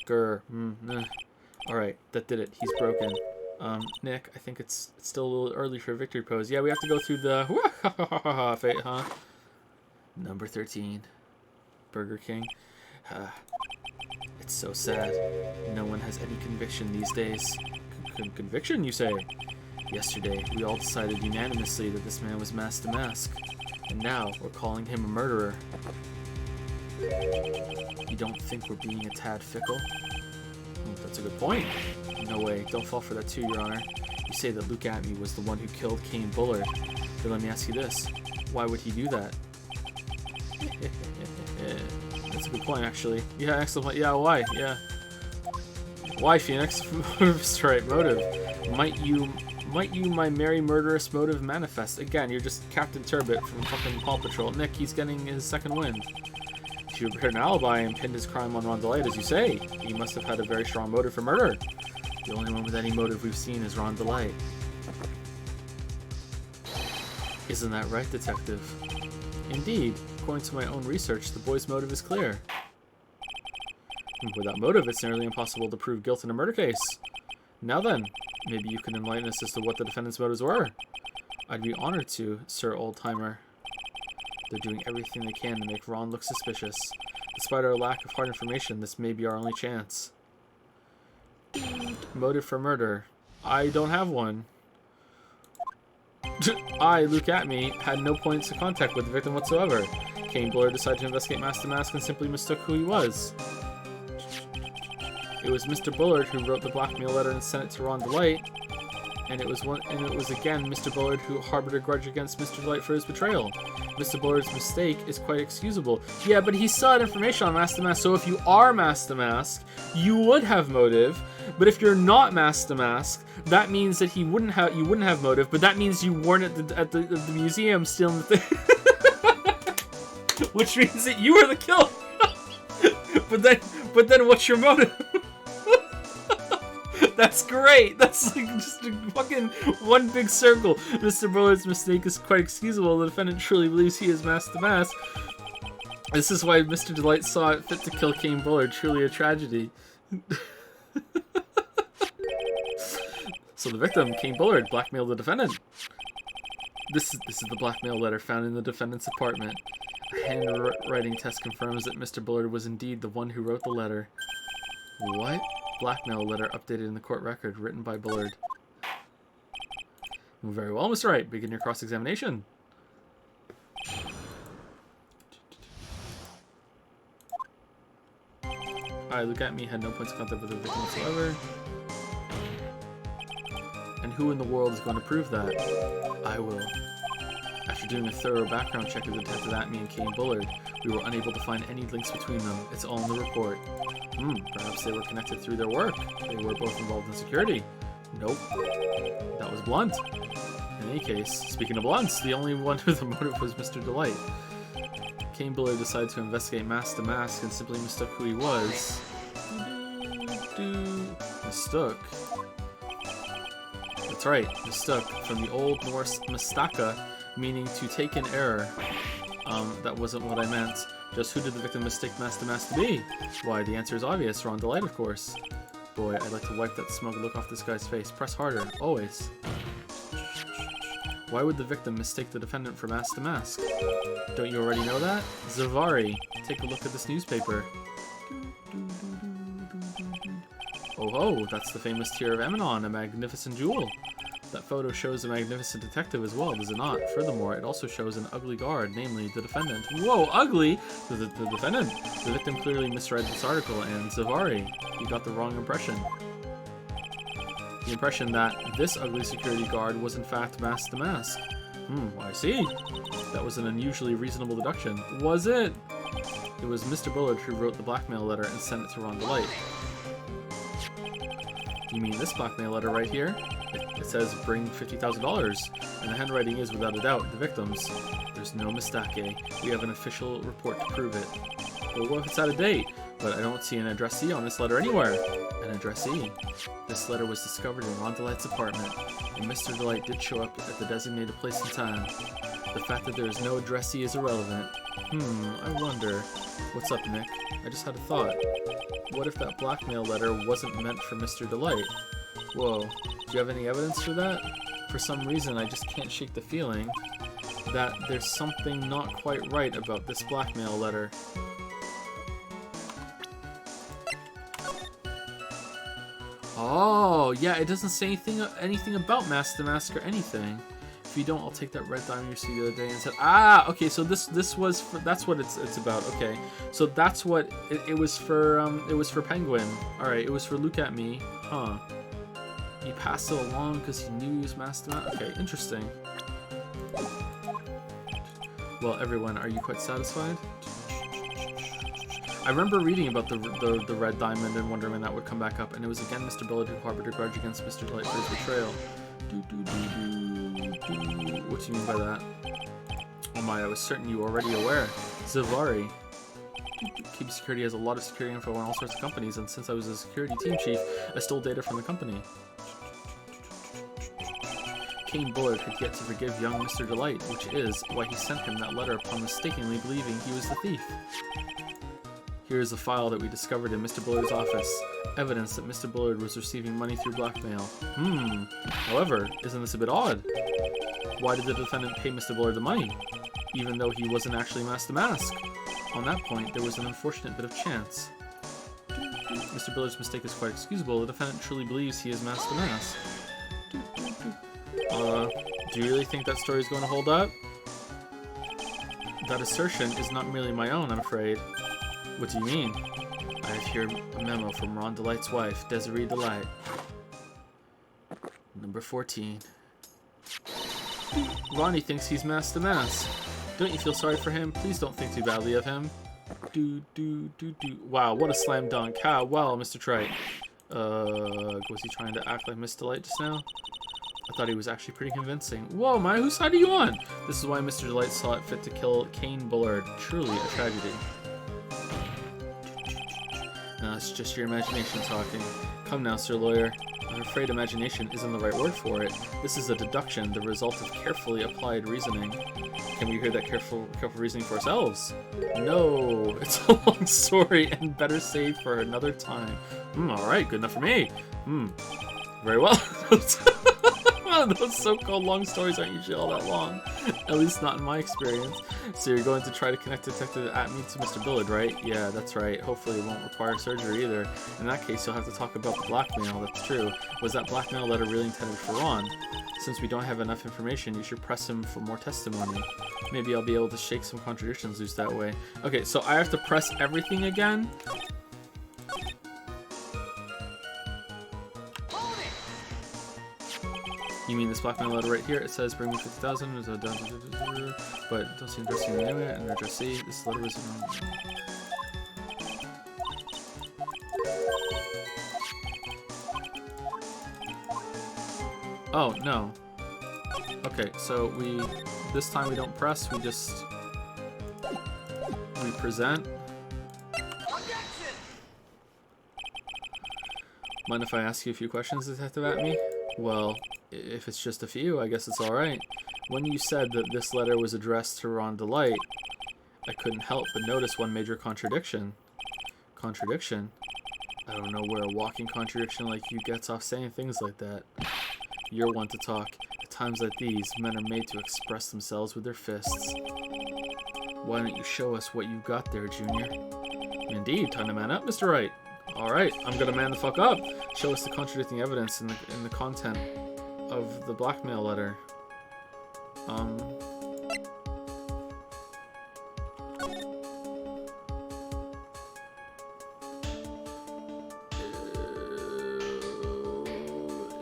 S1: Grr. Alright, that did it. He's broken. Nick, I think it's still a little early for a victory pose. Yeah, we have to go through the fate, huh? Number 13. Burger King. It's so sad. No one has any conviction these days. Conviction, you say? Yesterday, we all decided unanimously that this man was Mask to Mask. And now, we're calling him a murderer. You don't think we're being a tad fickle? That's a good point. No way, don't fall for that too, Your Honor. You say that Luke Atme was the one who killed Kane Bullard. Then let me ask you this. Why would he do that? That's a good point, actually. Yeah, excellent. Yeah, why? Yeah. Why, Phoenix? That's the right motive. Might you, my merry murderous motive manifest? Again, you're just Captain Turbot from fucking Paw Patrol. Nick, he's getting his second wind. If you prepared an alibi and pinned his crime on Ron DeLite, as you say, he must have had a very strong motive for murder. The only one with any motive we've seen is Ron DeLite. Isn't that right, Detective? Indeed. According to my own research, the boy's motive is clear. Without motive, it's nearly impossible to prove guilt in a murder case. Now then, maybe you can enlighten us as to what the defendant's motives were. I'd be honored to, Sir Old-Timer. They're doing everything they can to make Ron look suspicious. Despite our lack of hard information, this may be our only chance. Motive for murder. I don't have one. I, Luke Atme, had no points of contact with the victim whatsoever. Kane Bullard decided to investigate Mask to Mask and simply mistook who he was. It was Mr. Bullard who wrote the blackmail letter and sent it to Ron DeLite, and it was again Mr. Bullard who harbored a grudge against Mr. DeLite for his betrayal. Mr. Bullard's mistake is quite excusable. Yeah, but he still had information on Mask to Mask, so if you are Mask to Mask, you would have motive. But if you're not Mask to Mask, that means that you wouldn't have motive. But that means you weren't at the museum stealing the thing, which means that you were the killer. but then what's your motive? That's great. That's like just a fucking one big circle. Mr. Bullard's mistake is quite excusable. The defendant truly believes he is Mask to Mask. This is why Mr. DeLite saw it fit to kill Kane Bullard. Truly a tragedy. So the victim, Kane Bullard, blackmailed the defendant. This is the blackmail letter found in the defendant's apartment. A handwriting test confirms that Mr. Bullard was indeed the one who wrote the letter. What? Blackmail letter updated in the court record, written by Bullard. Very well, Mr. Wright. Begin your cross-examination. Luke Atme had no points of contact with the victim whatsoever. And who in the world is going to prove that? I will. After doing a thorough background check of Detective Atme and Kane Bullard, we were unable to find any links between them. It's all in the report. Perhaps they were connected through their work. They were both involved in security. Nope. That was Blunt. In any case, speaking of Blunts, the only one with a motive was Mr. DeLite. Kane Bullard decided to investigate Mask to Mask and simply mistook who he was. Mistook. That's right, mistook, from the Old Norse mistaka, meaning to take in error. That wasn't what I meant. Just who did the victim mistake Mask to Mask to be? Why, the answer is obvious. Ron DeLite, of course. Boy, I'd like to wipe that smug look off this guy's face. Press harder, always. Why would the victim mistake the defendant for Mask to Mask? Don't you already know that? Zavari, take a look at this newspaper. Oh ho, that's the famous Tear of Emanon, a magnificent jewel. That photo shows a magnificent detective as well, does it not? Furthermore, it also shows an ugly guard, namely the defendant. Whoa, ugly? The defendant. The victim clearly misread this article, and Zavari, you got the wrong impression. The impression that this ugly security guard was in fact Mask to Mask. I see. That was an unusually reasonable deduction. Was it? It was Mr. Bullard who wrote the blackmail letter and sent it to Ron DeLite. You mean this blackmail letter right here? It says bring $50,000, and the handwriting is without a doubt the victim's. There's no mistake. We have an official report to prove it. Well, what if it's out of date? But I don't see an addressee on this letter anywhere. An addressee. This letter was discovered in Ron Delight's apartment, and Mr. Delight did show up at the designated place and time. The fact that there is no addressee is irrelevant. I wonder. What's up, Nick? I just had a thought. What if that blackmail letter wasn't meant for Mr. Delight? Whoa, do you have any evidence for that? For some reason, I just can't shake the feeling that there's something not quite right about this blackmail letter. Oh, yeah, it doesn't say anything about Mask the Mask or anything. If you don't, I'll take that red diamond you see the other day and said, ah, okay, so this was for, that's what it's about. Okay, so that's what it was for. It was for Penguin. All right, it was for Look at Me, huh? He passed it along because he knew he was Mask the Mask. Okay, interesting. Well, everyone, are you quite satisfied? I remember reading about the red diamond and wondering when that would come back up, and it was again Mr. Bullard who harbored a grudge against Mr. Delight for his betrayal. What do you mean by that? Oh my, I was certain you were already aware. Zavari. KB Security has a lot of security info on all sorts of companies, and since I was a security team chief, I stole data from the company. Kane Bullard had yet to forgive young Mr. Delight, which is why he sent him that letter upon mistakenly believing he was the thief. Here is a file that we discovered in Mr. Bullard's office. Evidence that Mr. Bullard was receiving money through blackmail. However, isn't this a bit odd? Why did the defendant pay Mr. Bullard the money, even though he wasn't actually Mask the Mask? On that point, there was an unfortunate bit of chance. Mr. Bullard's mistake is quite excusable. The defendant truly believes he is Mask the Mask. Do you really think that story is going to hold up? That assertion is not merely my own, I'm afraid. What do you mean? I have here a memo from Ron Delight's wife, Desiree Delight. Number 14. Ronnie thinks he's Mask the Mask. Don't you feel sorry for him? Please don't think too badly of him. Wow, what a slam dunk. How well, Mr. Trite. Was he trying to act like Miss Delight just now? I thought he was actually pretty convincing. Whoa, Maya, whose side are you on? This is why Mr. Delight saw it fit to kill Kane Bullard. Truly a tragedy. No, it's just your imagination talking. Come now, Sir Lawyer. I'm afraid imagination isn't the right word for it. This is a deduction, the result of carefully applied reasoning. Can we hear that careful reasoning for ourselves? No, it's a long story and better saved for another time. Alright, good enough for me. Very well. Those so-called long stories aren't usually all that long. At least not in my experience. So you're going to try to connect Detective Atme to Mr. Bullard, right? Yeah, that's right. Hopefully it won't require surgery either. In that case, you'll have to talk about the blackmail. That's true. Was that blackmail letter really intended for Ron? Since we don't have enough information, you should press him for more testimony. Maybe I'll be able to shake some contradictions loose that way. Okay, so I have to press everything again? You mean this blackmail letter right here? It says bring me 50,000, but don't seem to see the name and address C. This letter was Oh no. Okay, so this time we don't press, we present. Mind if I ask you a few questions, Detective Atme? Well, if it's just a few, I guess it's alright. When you said that this letter was addressed to Ron Delight, I couldn't help but notice one major contradiction. Contradiction? I don't know where a walking contradiction like you gets off saying things like that. You're one to talk. At times like these, men are made to express themselves with their fists. Why don't you show us what you've got there, Junior? Indeed, time to man up, Mr. Wright. Alright, I'm gonna man the fuck up. Show us the contradicting evidence in the content of the blackmail letter.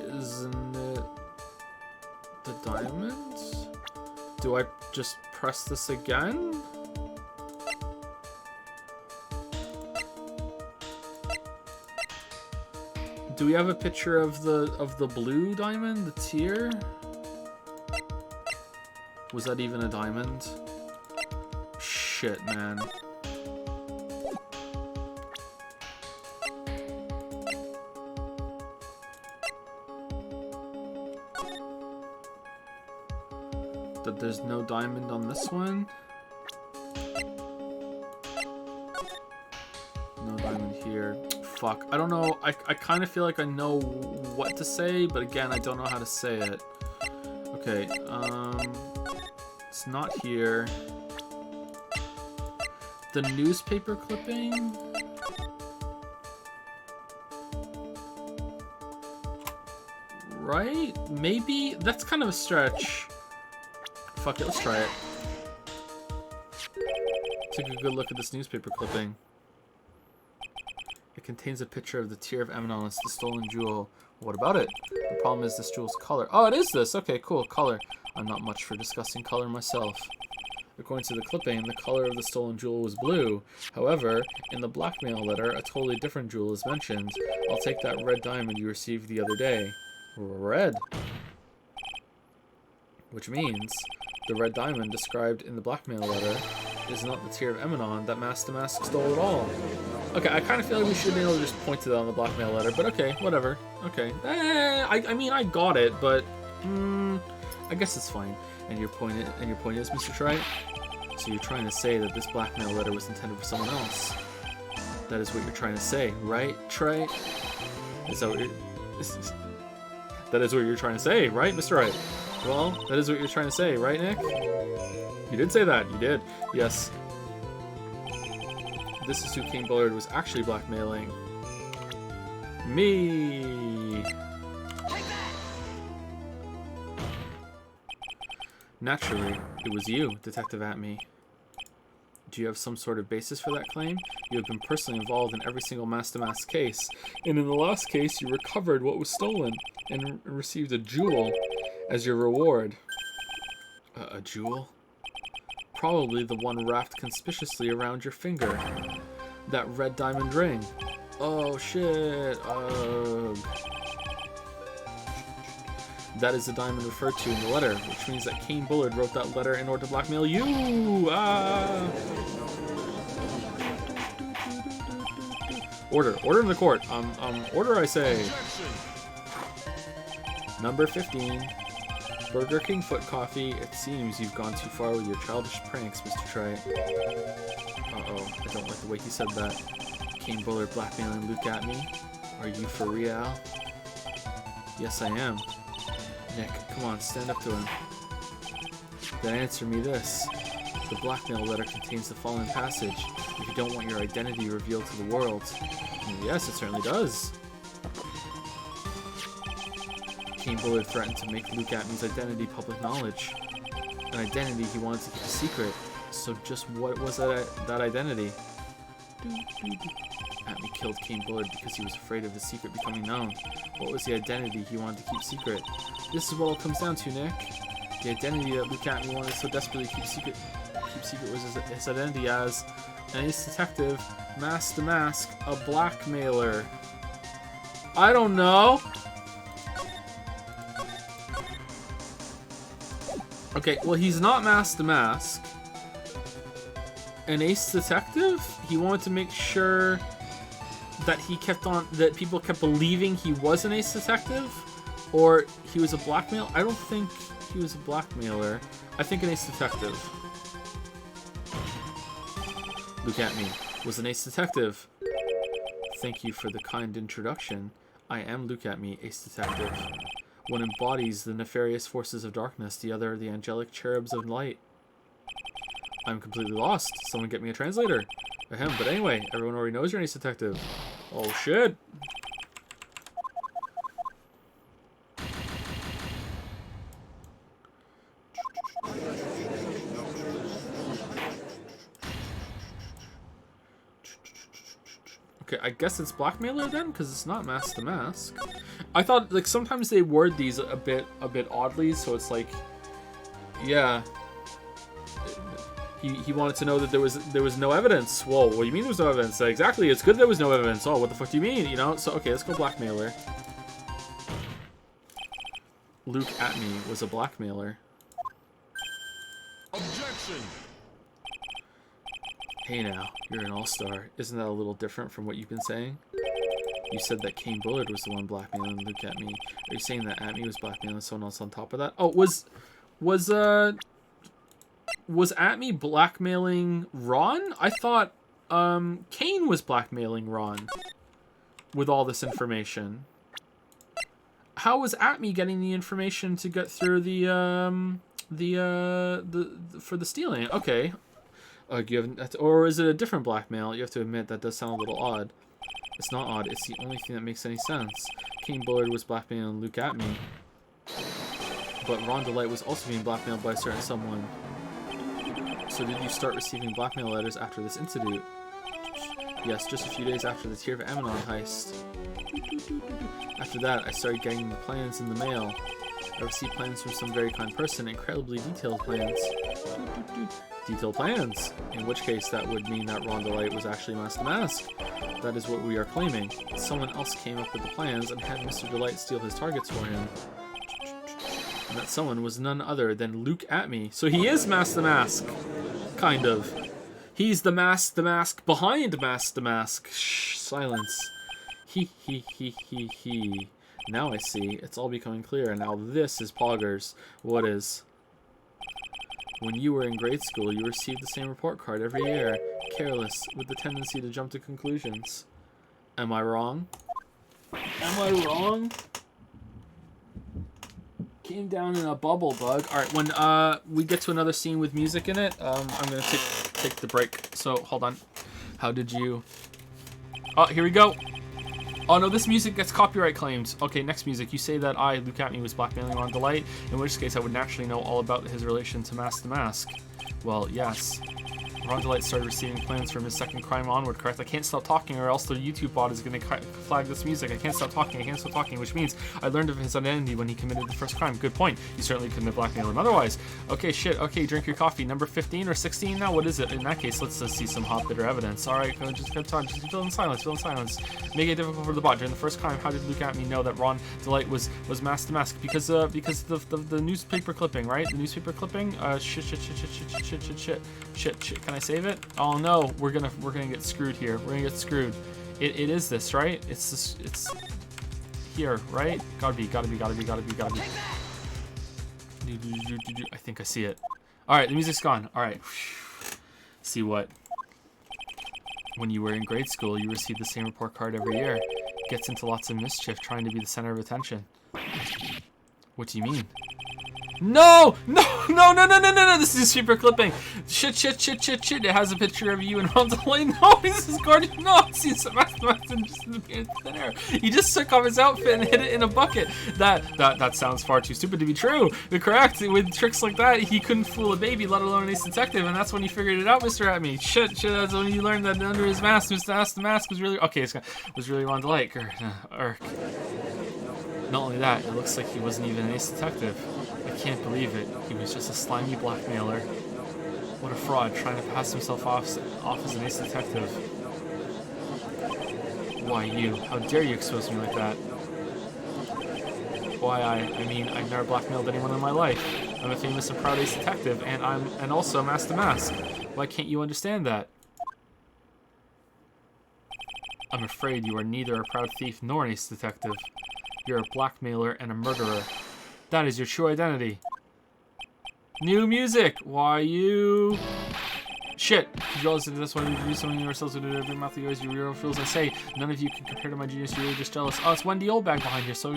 S1: Isn't it the diamonds? Do I just press this again? Do we have a picture of the blue diamond, the tear? Was that even a diamond? Shit, man. that there's no diamond on this one. No diamond here. Fuck. I don't know. I kind of feel like I know what to say, but again, I don't know how to say it. Okay, it's not here. The newspaper clipping? Right? Maybe? That's kind of a stretch. Fuck it, let's try it. Take a good look at this newspaper clipping. It contains a picture of the Tear of Emanon. It's the stolen jewel. What about it? The problem is this jewel's color. Oh, it is this. Okay, cool. Color. I'm not much for discussing color myself. According to the clipping, the color of the stolen jewel was blue. However, in the blackmail letter, a totally different jewel is mentioned. I'll take that red diamond you received the other day. Red. Which means the red diamond described in the blackmail letter is not the Tear of Emanon that Mask the Mask stole at all. Okay, I kind of feel like we should be able to just point to that on the blackmail letter, but okay, whatever. Okay. I mean, I got it, but I guess it's fine. And your point is, Mr. Trite? So you're trying to say that this blackmail letter was intended for someone else? That is what you're trying to say, right, Trite? Is that what you're... That is what you're trying to say, right, Mr. Wright? Well, that is what you're trying to say, right, Nick? You did say that. You did. Yes. This is who King Bullard was actually blackmailing. Me! Naturally, it was you, Detective Atme. Do you have some sort of basis for that claim? You have been personally involved in every single Mask to Mask case, and in the last case you recovered what was stolen and received a jewel as your reward. A jewel? Probably the one wrapped conspicuously around your finger. That red diamond ring. Oh shit, That is the diamond referred to in the letter, which means that Kane Bullard wrote that letter in order to blackmail you! Order in the court. Order, I say. Number 15. Burger King Foot Coffee. It seems you've gone too far with your childish pranks, Mr. Trite. Uh-oh, I don't like the way he said that. Kane Bullard blackmailing Luke Atme? Are you for real? Yes, I am. Nick, come on, stand up to him. Then answer me this. The blackmail letter contains the following passage. If you don't want your identity revealed to the world. And yes, it certainly does. Kane Bullard threatened to make Luke Atme's identity public knowledge. An identity he wanted to keep a secret. So just what was that identity? Atme killed Kane Bullard because he was afraid of the secret becoming known. What was the identity he wanted to keep secret? This is what it comes down to, Nick. The identity that Luke Atme wanted so desperately to keep secret was his identity as an ace detective, Mask the Mask, a blackmailer. I don't know. Okay, well he's not Mask the Mask. An ace detective? He wanted to make sure that that people kept believing he was an ace detective? Or he was a blackmailer? I don't think he was a blackmailer. I think an ace detective. Luke Atme was an ace detective. Thank you for the kind introduction. I am Luke Atme, ace detective. One embodies the nefarious forces of darkness, the other the angelic cherubs of light. I'm completely lost. Someone get me a translator. Ahem, but anyway, everyone already knows you're an ace detective. Oh shit. Okay, I guess it's blackmailer then, because it's not Mask the Mask. I thought like sometimes they word these a bit oddly, so it's like, yeah. He wanted to know that there was no evidence. Whoa, what do you mean there's no evidence? Exactly, it's good there was no evidence. Oh, what the fuck do you mean? You know? So okay, let's go blackmailer. Luke Atme was a blackmailer.
S2: Objection.
S1: Hey now, you're an all-star. Isn't that a little different from what you've been saying? You said that Kane Bullard was the one blackmailing Luke Atme. Are you saying that Atme was blackmailing someone else on top of that? Oh, was was Atme blackmailing Ron? I thought Kane was blackmailing Ron with all this information. How was Atme getting the information to get through the for the stealing? Okay. Or is it a different blackmail? You have to admit that does sound a little odd. It's not odd. It's the only thing that makes any sense. Kane Bullard was blackmailing Luke Atme, but Ron DeLite was also being blackmailed by a certain someone. So did you start receiving blackmail letters after this incident? Yes, just a few days after the Tear of Amanon heist. After that, I started getting the plans in the mail. I received plans from some very kind person, incredibly detailed plans. Detailed plans? In which case, that would mean that Ron DeLite was actually Master Mask. That is what we are claiming. Someone else came up with the plans and had Mr. DeLite steal his targets for him. And that someone was none other than Luke Atme. So he is Master Mask. Kind of. He's the mask behind Master Mask. Shh, silence. He. Now I see. It's all becoming clear. Now this is Poggers. What is? When you were in grade school, you received the same report card every year. Careless, with the tendency to jump to conclusions. Am I wrong? Am I wrong? Came down in a bubble bug. Alright, when we get to another scene with music in it, I'm gonna take the break. So, hold on. How did you... Oh, here we go. Oh no, this music gets copyright claimed. Okay, next music. You say that I, Luke Atme, was blackmailing Ron DeLite, in which case I would naturally know all about his relation to Mask the Mask. Well, yes. Ron DeLite started receiving plans from his second crime onward, correct? I can't stop talking or else the YouTube bot is going to flag this music. I can't stop talking, which means I learned of his identity when he committed the first crime. Good point. You certainly couldn't have blackmailed him otherwise. Okay, shit. Okay, drink your coffee. Number 15 or 16 now? What is it? In that case, let's see some hot, bitter evidence. Alright, just fill in silence. Make it difficult for the bot. During the first crime, how did Luke Atme know that Ron DeLite was Mask the Mask? Because the newspaper clipping, right? The newspaper clipping? Shit. Can I save it? Oh no, we're gonna get screwed here. We're gonna get screwed. It is this, right? It's here, right? Gotta be. I think I see it. Alright, the music's gone. Alright. See what? When you were in grade school, you received the same report card every year. Gets into lots of mischief, trying to be the center of attention. What do you mean? No! This is super clipping. Shit. It has a picture of you and Ron DeLite. No, this is Guardian. No, it's Sebastian just in thin air. He just took off his outfit and hid it in a bucket. That sounds far too stupid to be true. Correct. With tricks like that, he couldn't fool a baby, let alone an ace detective, and that's when he figured it out, Mr. Atme. Shit. That's when you learned that under his mask, Mr. Mask was really was really Ron DeLite. Not only that, it looks like he wasn't even an ace detective. I can't believe it. He was just a slimy blackmailer. What a fraud, trying to pass himself off as an ace detective. Why you? How dare you expose me like that? Why I mean, I've never blackmailed anyone in my life. I'm a famous and proud ace detective, and also Master Mask. Why can't you understand that? I'm afraid you are neither a proud thief nor an ace detective. You're a blackmailer and a murderer. That is your true identity. New music! Why you... Shit! You realize that that's why we do something to ourselves with every mouth of yours, you real fools. I say, none of you can compare to my genius, you're really just jealous. Oh, it's Wendy Oldbag behind you, so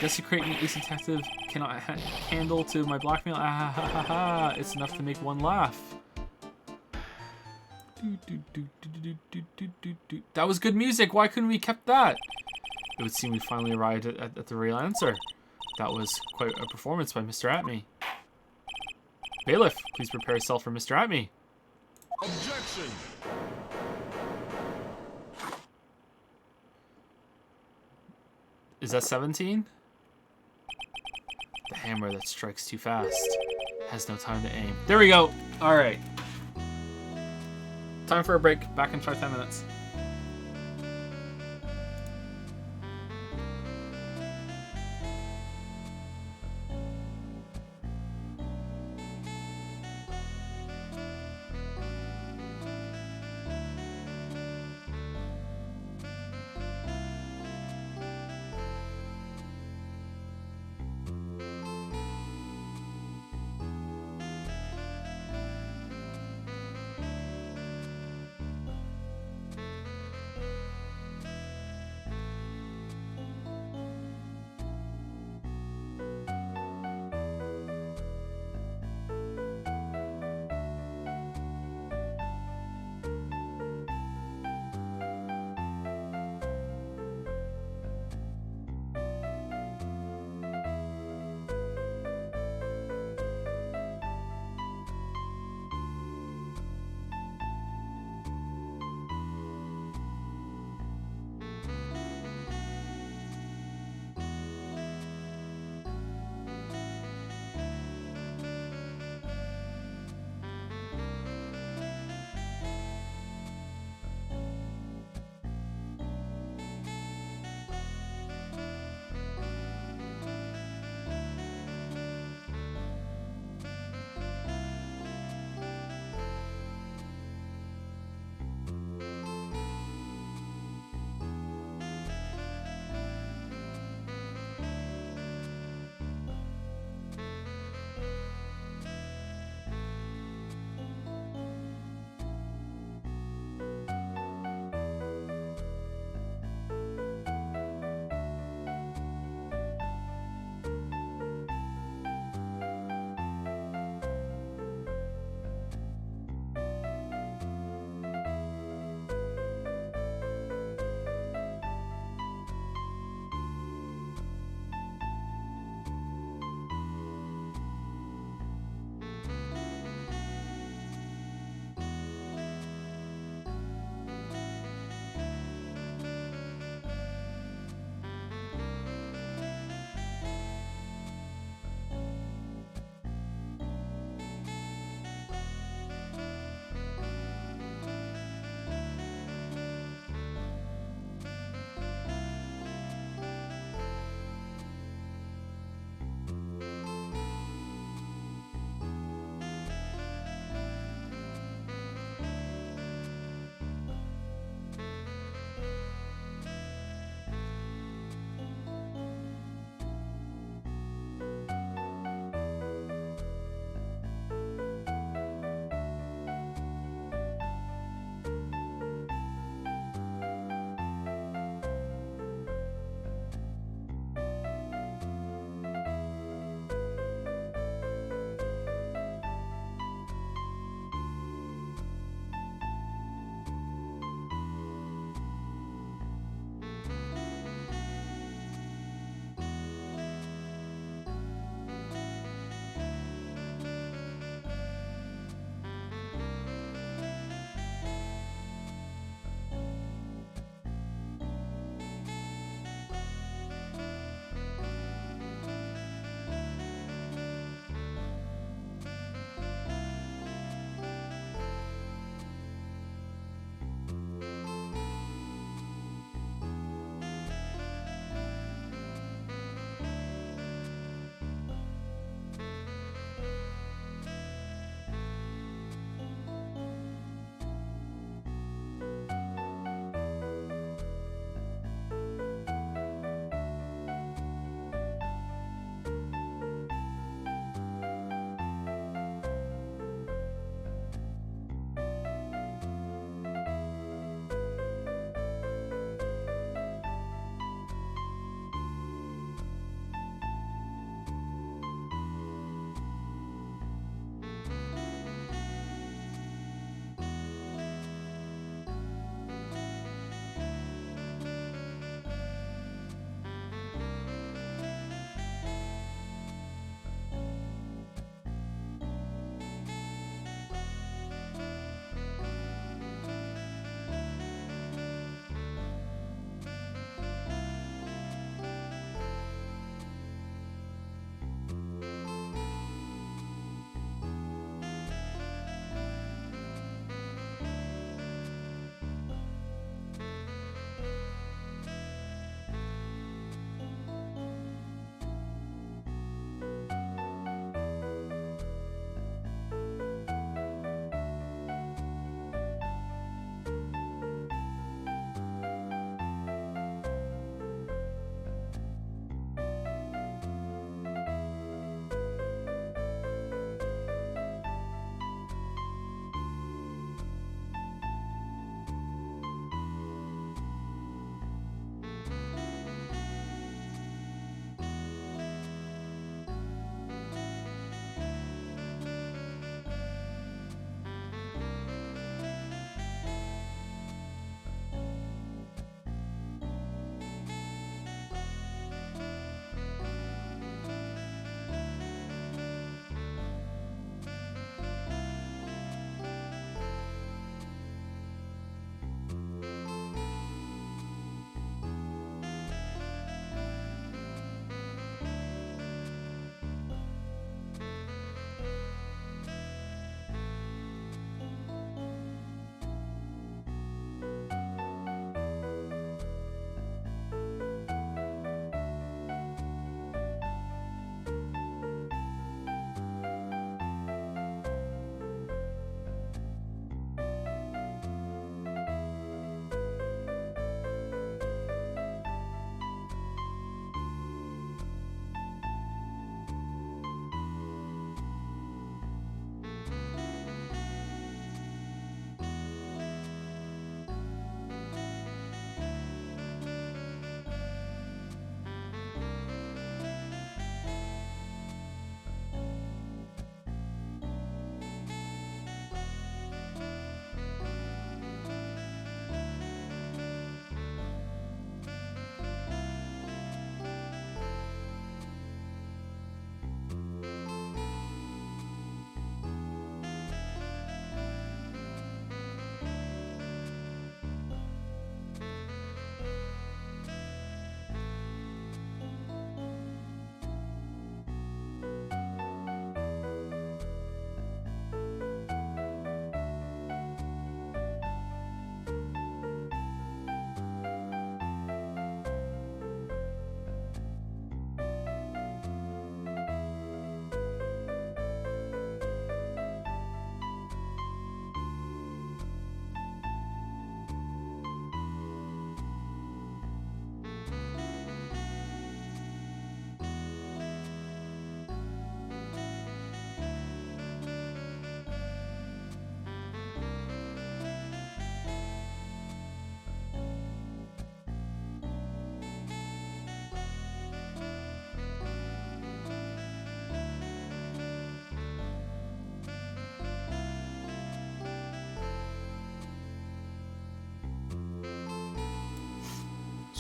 S1: desecrate me, ace detective cannot handle to my blackmail. Ah ha ha ha! It's enough to make one laugh. That was good music, why couldn't we kept that? It would seem we finally arrived at the real answer. That was quite a performance by Mr. Atme. Bailiff, please prepare yourself for Mr. Atme.
S2: Objection!
S1: Is that 17? The hammer that strikes too fast has no time to aim. There we go. All right. Time for a break. Back in 5-10 minutes.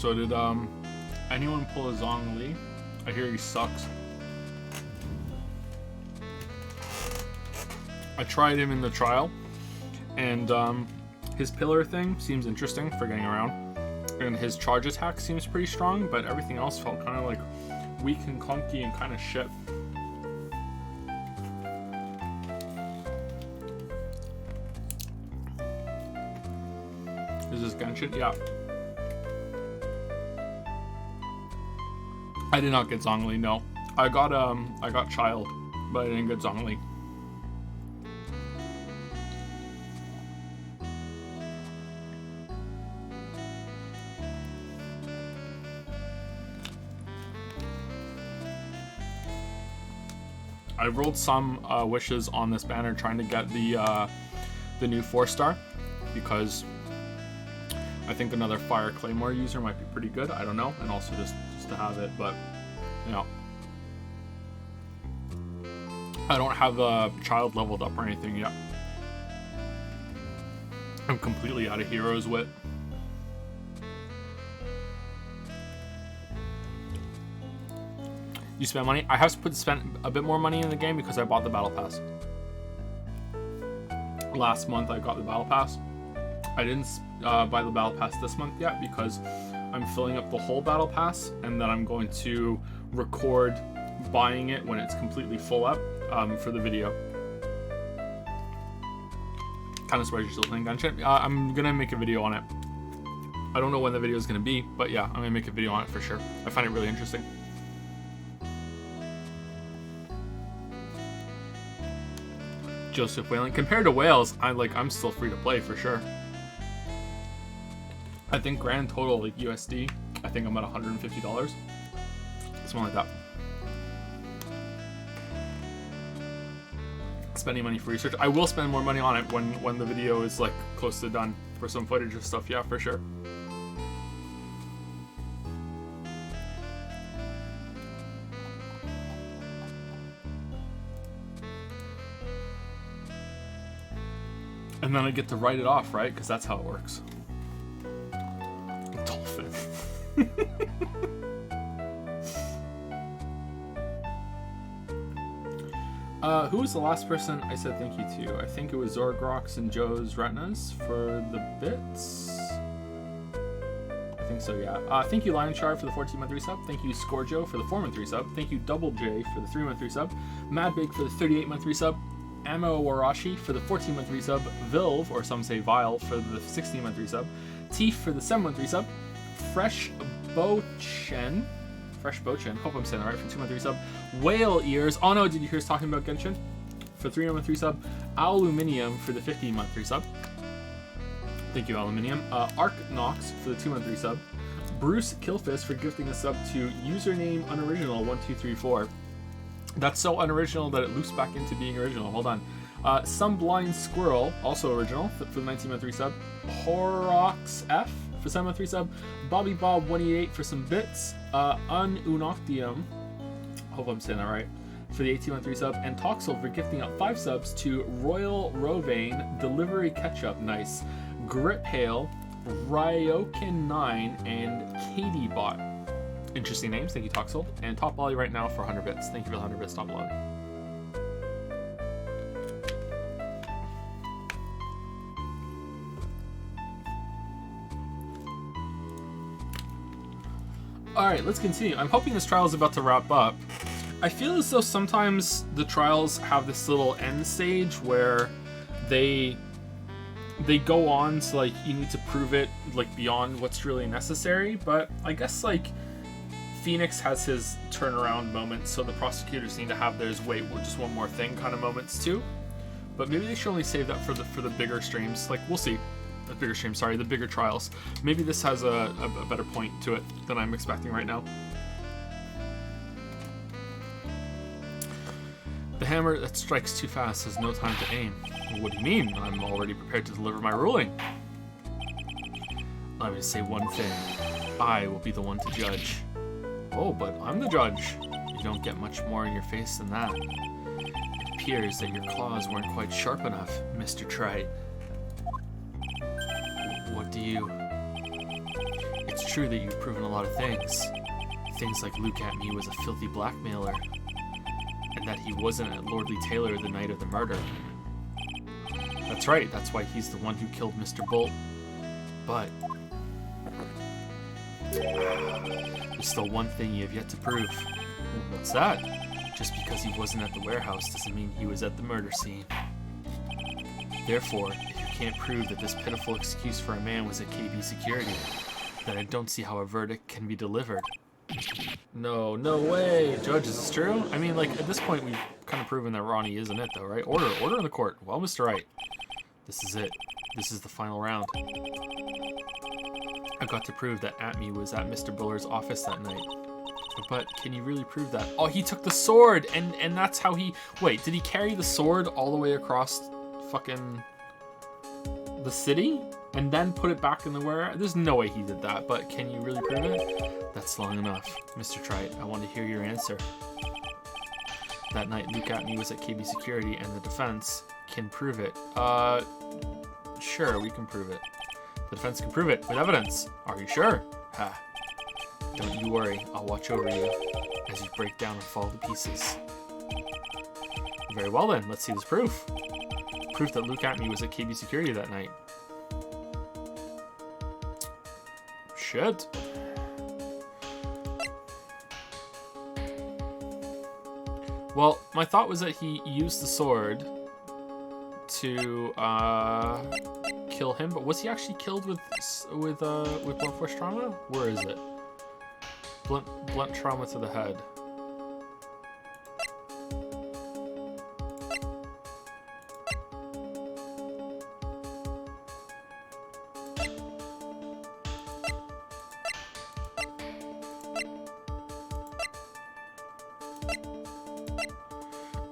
S1: So did anyone pull a Zhongli? I hear he sucks. I tried him in the trial, and his pillar thing seems interesting for getting around, and his charge attack seems pretty strong, but everything else felt kind of like weak and clunky and kind of shit. Is this Genshin? Yeah. I did not get Zhongli, no. I got Child, but I didn't get Zhongli. I rolled some wishes on this banner trying to get the new 4-star, because I think another Fire Claymore user might be pretty good. I don't know, and also just to have it, but you know, I don't have a Child leveled up or anything yet. I'm completely out of Hero's Wit. You spend money? I have spent a bit more money in the game because I bought the Battle Pass. Last month I got the Battle Pass. I didn't buy the Battle Pass this month yet because I'm filling up the whole Battle Pass, and then I'm going to record buying it when it's completely full up for the video. Kind of surprised you're still playing Genshin. I'm gonna make a video on it. I don't know when the video is gonna be, but yeah, I'm gonna make a video on it for sure. I find it really interesting. Joseph Whalen. Compared to Wales, I'm still free to play for sure. I think grand total, like USD, I think I'm at $150. Something like that. Spending money for research. I will spend more money on it when the video is like close to done for some footage and stuff, yeah, for sure. And then I get to write it off, right? Because that's how it works. Dolphin. Who was the last person I said thank you to? I think it was Zorgrox and Joe's Retinas for the bits. I think so, yeah. Thank you, Lion Shard, for the 14-month resub. Thank you, Scorjo, for the 4-month resub. Thank you, Double J, for the 3-month resub. Madbig for the 38-month resub. Ammo Warashi for the 14-month resub, Vilve, or some say Vile, for the 16-month resub, Teef for the 7-month resub, Fresh Bochen, hope I'm saying that right, for 2-month resub, Whale Ears, oh no, did you hear us talking about Genshin? For 3-month resub, Aluminium for the 15-month resub, thank you Aluminium, Arc Nox for the 2-month resub, Bruce Killfist for gifting a sub to username unoriginal1234. That's so unoriginal that it loops back into being original. Hold on. Some Blind Squirrel, also original, for the 19-month resub. Horox F for 7-month resub. Bobby Bob 188 for some bits. Ununoctium, hope I'm saying that right, for the 18-month resub. And Toxel for gifting out 5 subs to Royal Rovane, Delivery Ketchup, nice. Grip Hail, Ryokin9, and KatieBot. Interesting names, thank you Toxel. And Top Lolly right now for 100 bits. Thank you for the 100 bits, Top Lolly. Alright, let's continue. I'm hoping this trial is about to wrap up. I feel as though sometimes the trials have this little end stage where they go on to, like, you need to prove it, like, beyond what's really necessary, but I guess, like, Phoenix has his turnaround moment, so the prosecutors need to have theirs wait, just one more thing kind of moments too. But maybe they should only save that for the bigger streams. Like, we'll see. The bigger streams, sorry, the bigger trials. Maybe this has a better point to it than I'm expecting right now. The hammer that strikes too fast has no time to aim. What do you mean? I'm already prepared to deliver my ruling. Let me say one thing. I will be the one to judge. Oh, but I'm the judge. You don't get much more in your face than that. It appears that your claws weren't quite sharp enough, Mr. Trite. What do you... It's true that you've proven a lot of things. Things like Luke Atmey was a filthy blackmailer, and that he wasn't at Lordly Taylor the night of the murder. That's right, that's why he's the one who killed Mr. Bolt. But there's still one thing you have yet to prove. What's that? Just because he wasn't at the warehouse doesn't mean he was at the murder scene. Therefore, if you can't prove that this pitiful excuse for a man was at KB Security, then I don't see how a verdict can be delivered. No way. Judge, is this true? I mean, like, at this point, we've kind of proven that Ronnie isn't it, though, right? Order in the court. Well, Mr. Wright, this is it. This is the final round. I've got to prove that Atmey was at Mr. Buller's office that night. But can you really prove that? Oh, he took the sword, and that's how he... Wait, did he carry the sword all the way across fucking the city? And then put it back in the warehouse? There's no way he did that, but can you really prove it? That's long enough. Mr. Trite, I want to hear your answer. That night, Luke Atmey was at KB Security, and the defense can prove it. Sure, we can prove it. The defense can prove it with evidence. Are you sure? Ha. Don't you worry, I'll watch over you as you break down and fall to pieces. Very well then, let's see this proof. Proof that Luke Atmey was at KB Security that night. Shit. Well, my thought was that he used the sword to kill him, but was he actually killed with blunt force trauma? Where is it? Blunt trauma to the head.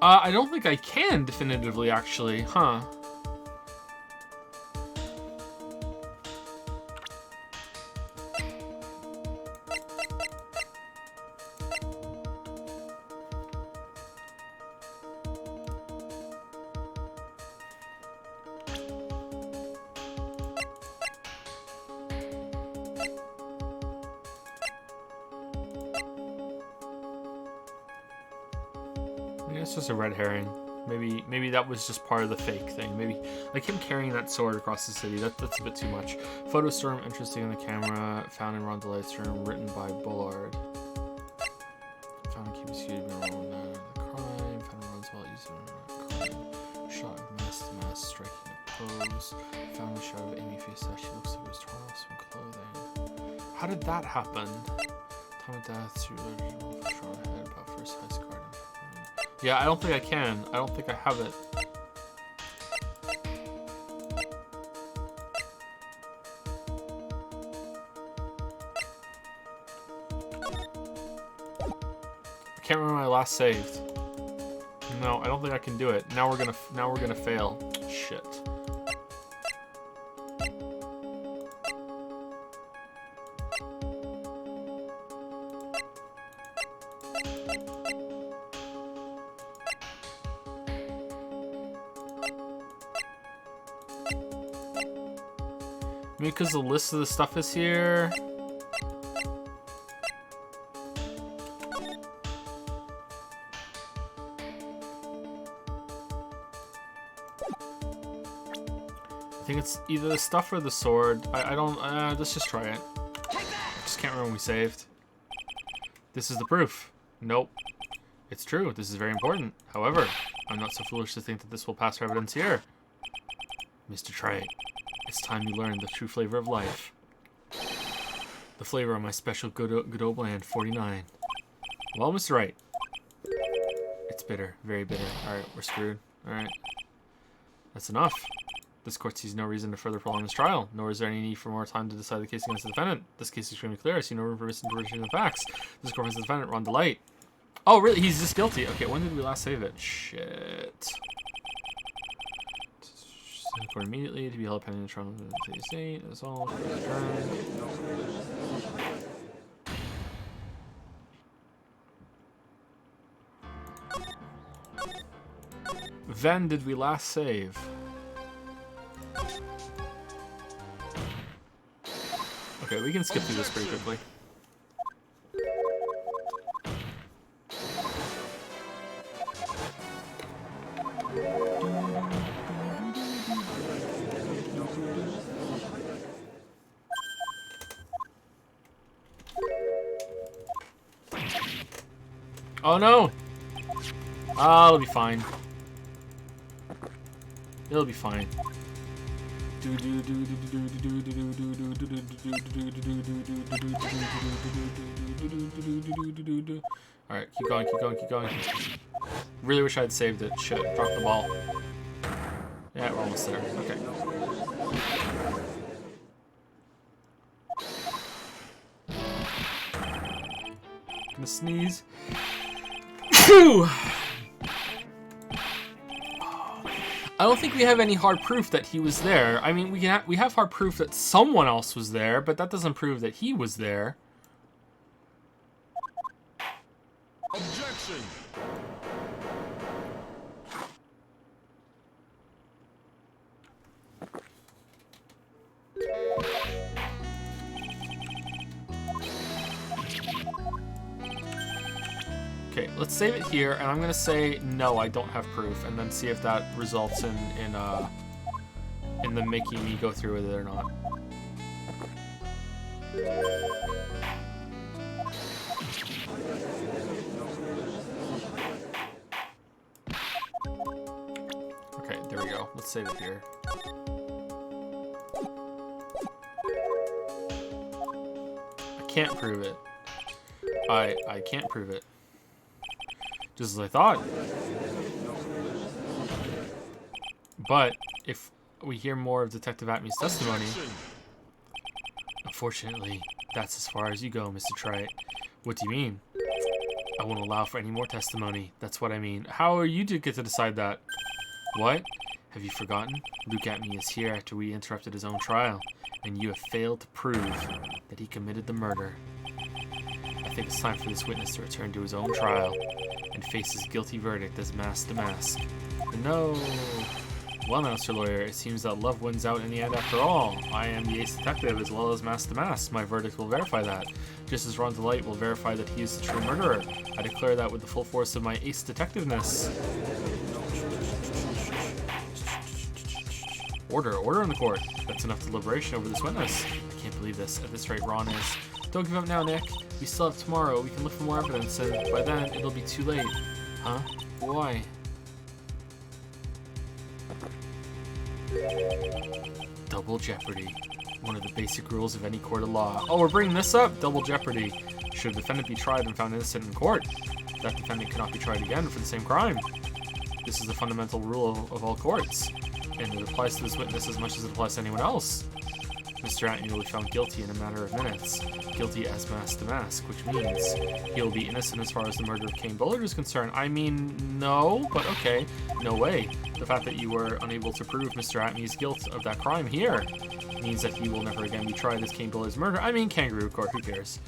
S1: I don't think I can definitively, actually, huh? It's just a red herring. Maybe that was just part of the fake thing. Maybe like him carrying that sword across the city. That's a bit too much. Photo storm interesting on the camera. Found in Ron DeLight's room. Written by Bullard. Found in KB Security the crime. Found in Ron's wallet using crime. Shot mask to mask, striking a pose. Found a shot of Amy face that she looks like it was torn off some clothing. How did that happen? Time of death. She was shot head about first high scar. Yeah, I don't think I can. I don't think I have it. I can't remember my last saved. No, I don't think I can do it. Now we're gonna fail. Shit. Maybe because the list of the stuff is here. I think it's either the stuff or the sword. I don't, let's just try it. I just can't remember when we saved. This is the proof. Nope. It's true, this is very important. However, I'm not so foolish to think that this will pass for evidence here. Mr. Trite, it's time you learn the true flavor of life. The flavor of my special Godot Blend 49. Well, Mr. Wright. It's bitter, very bitter. Alright, we're screwed. Alright. That's enough. This court sees no reason to further prolong this trial, nor is there any need for more time to decide the case against the defendant. This case is extremely clear. I see no room for misinterpretation of the facts. This court finds the defendant, Ron DeLight. Oh, really? He's just guilty. Okay, when did we last save it? Shit. Court immediately to be held pending the trial of the state. That's all. When did we last save? Okay, we can skip through this pretty quickly. Oh no! Ah, it'll be fine. It'll be fine. Alright, keep going, keep going, keep going. Really wish I had saved it. Shit, dropped the ball. Yeah, we're almost there. Okay. Gonna sneeze. Phew! I don't think we have any hard proof that he was there. I mean, we have hard proof that someone else was there, but that doesn't prove that he was there.
S2: Objection.
S1: Okay, let's save it here, and I'm gonna say no, I don't have proof, and then see if that results in them making me go through with it or not. Okay, there we go. Let's save it here. I can't prove it. I can't prove it. Just as I thought. But if we hear more of Detective Atmey's testimony, unfortunately, that's as far as you go, Mr. Triet. What do you mean? I won't allow for any more testimony. That's what I mean. How are you to get to decide that? What? Have you forgotten? Luke Atmey is here after we interrupted his own trial, and you have failed to prove that he committed the murder. I think it's time for this witness to return to his own trial and face his guilty verdict as mask to mask. No. Well now, Sir Lawyer, it seems that love wins out in the end after all. I am the ace detective as well as mask to mask. My verdict will verify that. Just as Ron DeLite will verify that he is the true murderer. I declare that with the full force of my ace detectiveness. Order in the court. That's enough deliberation over this witness. I can't believe this. At this rate, Ron is... Don't give up now, Nick. We still have tomorrow. We can look for more evidence, and by then, it'll be too late. Huh? Why? Double jeopardy. One of the basic rules of any court of law. Oh, we're bringing this up? Double jeopardy. Should a defendant be tried and found innocent in court, that defendant cannot be tried again for the same crime. This is the fundamental rule of all courts, and it applies to this witness as much as it applies to anyone else. Mr. Atmey will be found guilty in a matter of minutes. Guilty as mask to mask, which means he will be innocent as far as the murder of Kane Bullard is concerned. I mean, no, but okay. No way. The fact that you were unable to prove Mr. Atmey's guilt of that crime here means that he will never again be tried as Kane Bullard's murder. I mean, kangaroo court, who cares?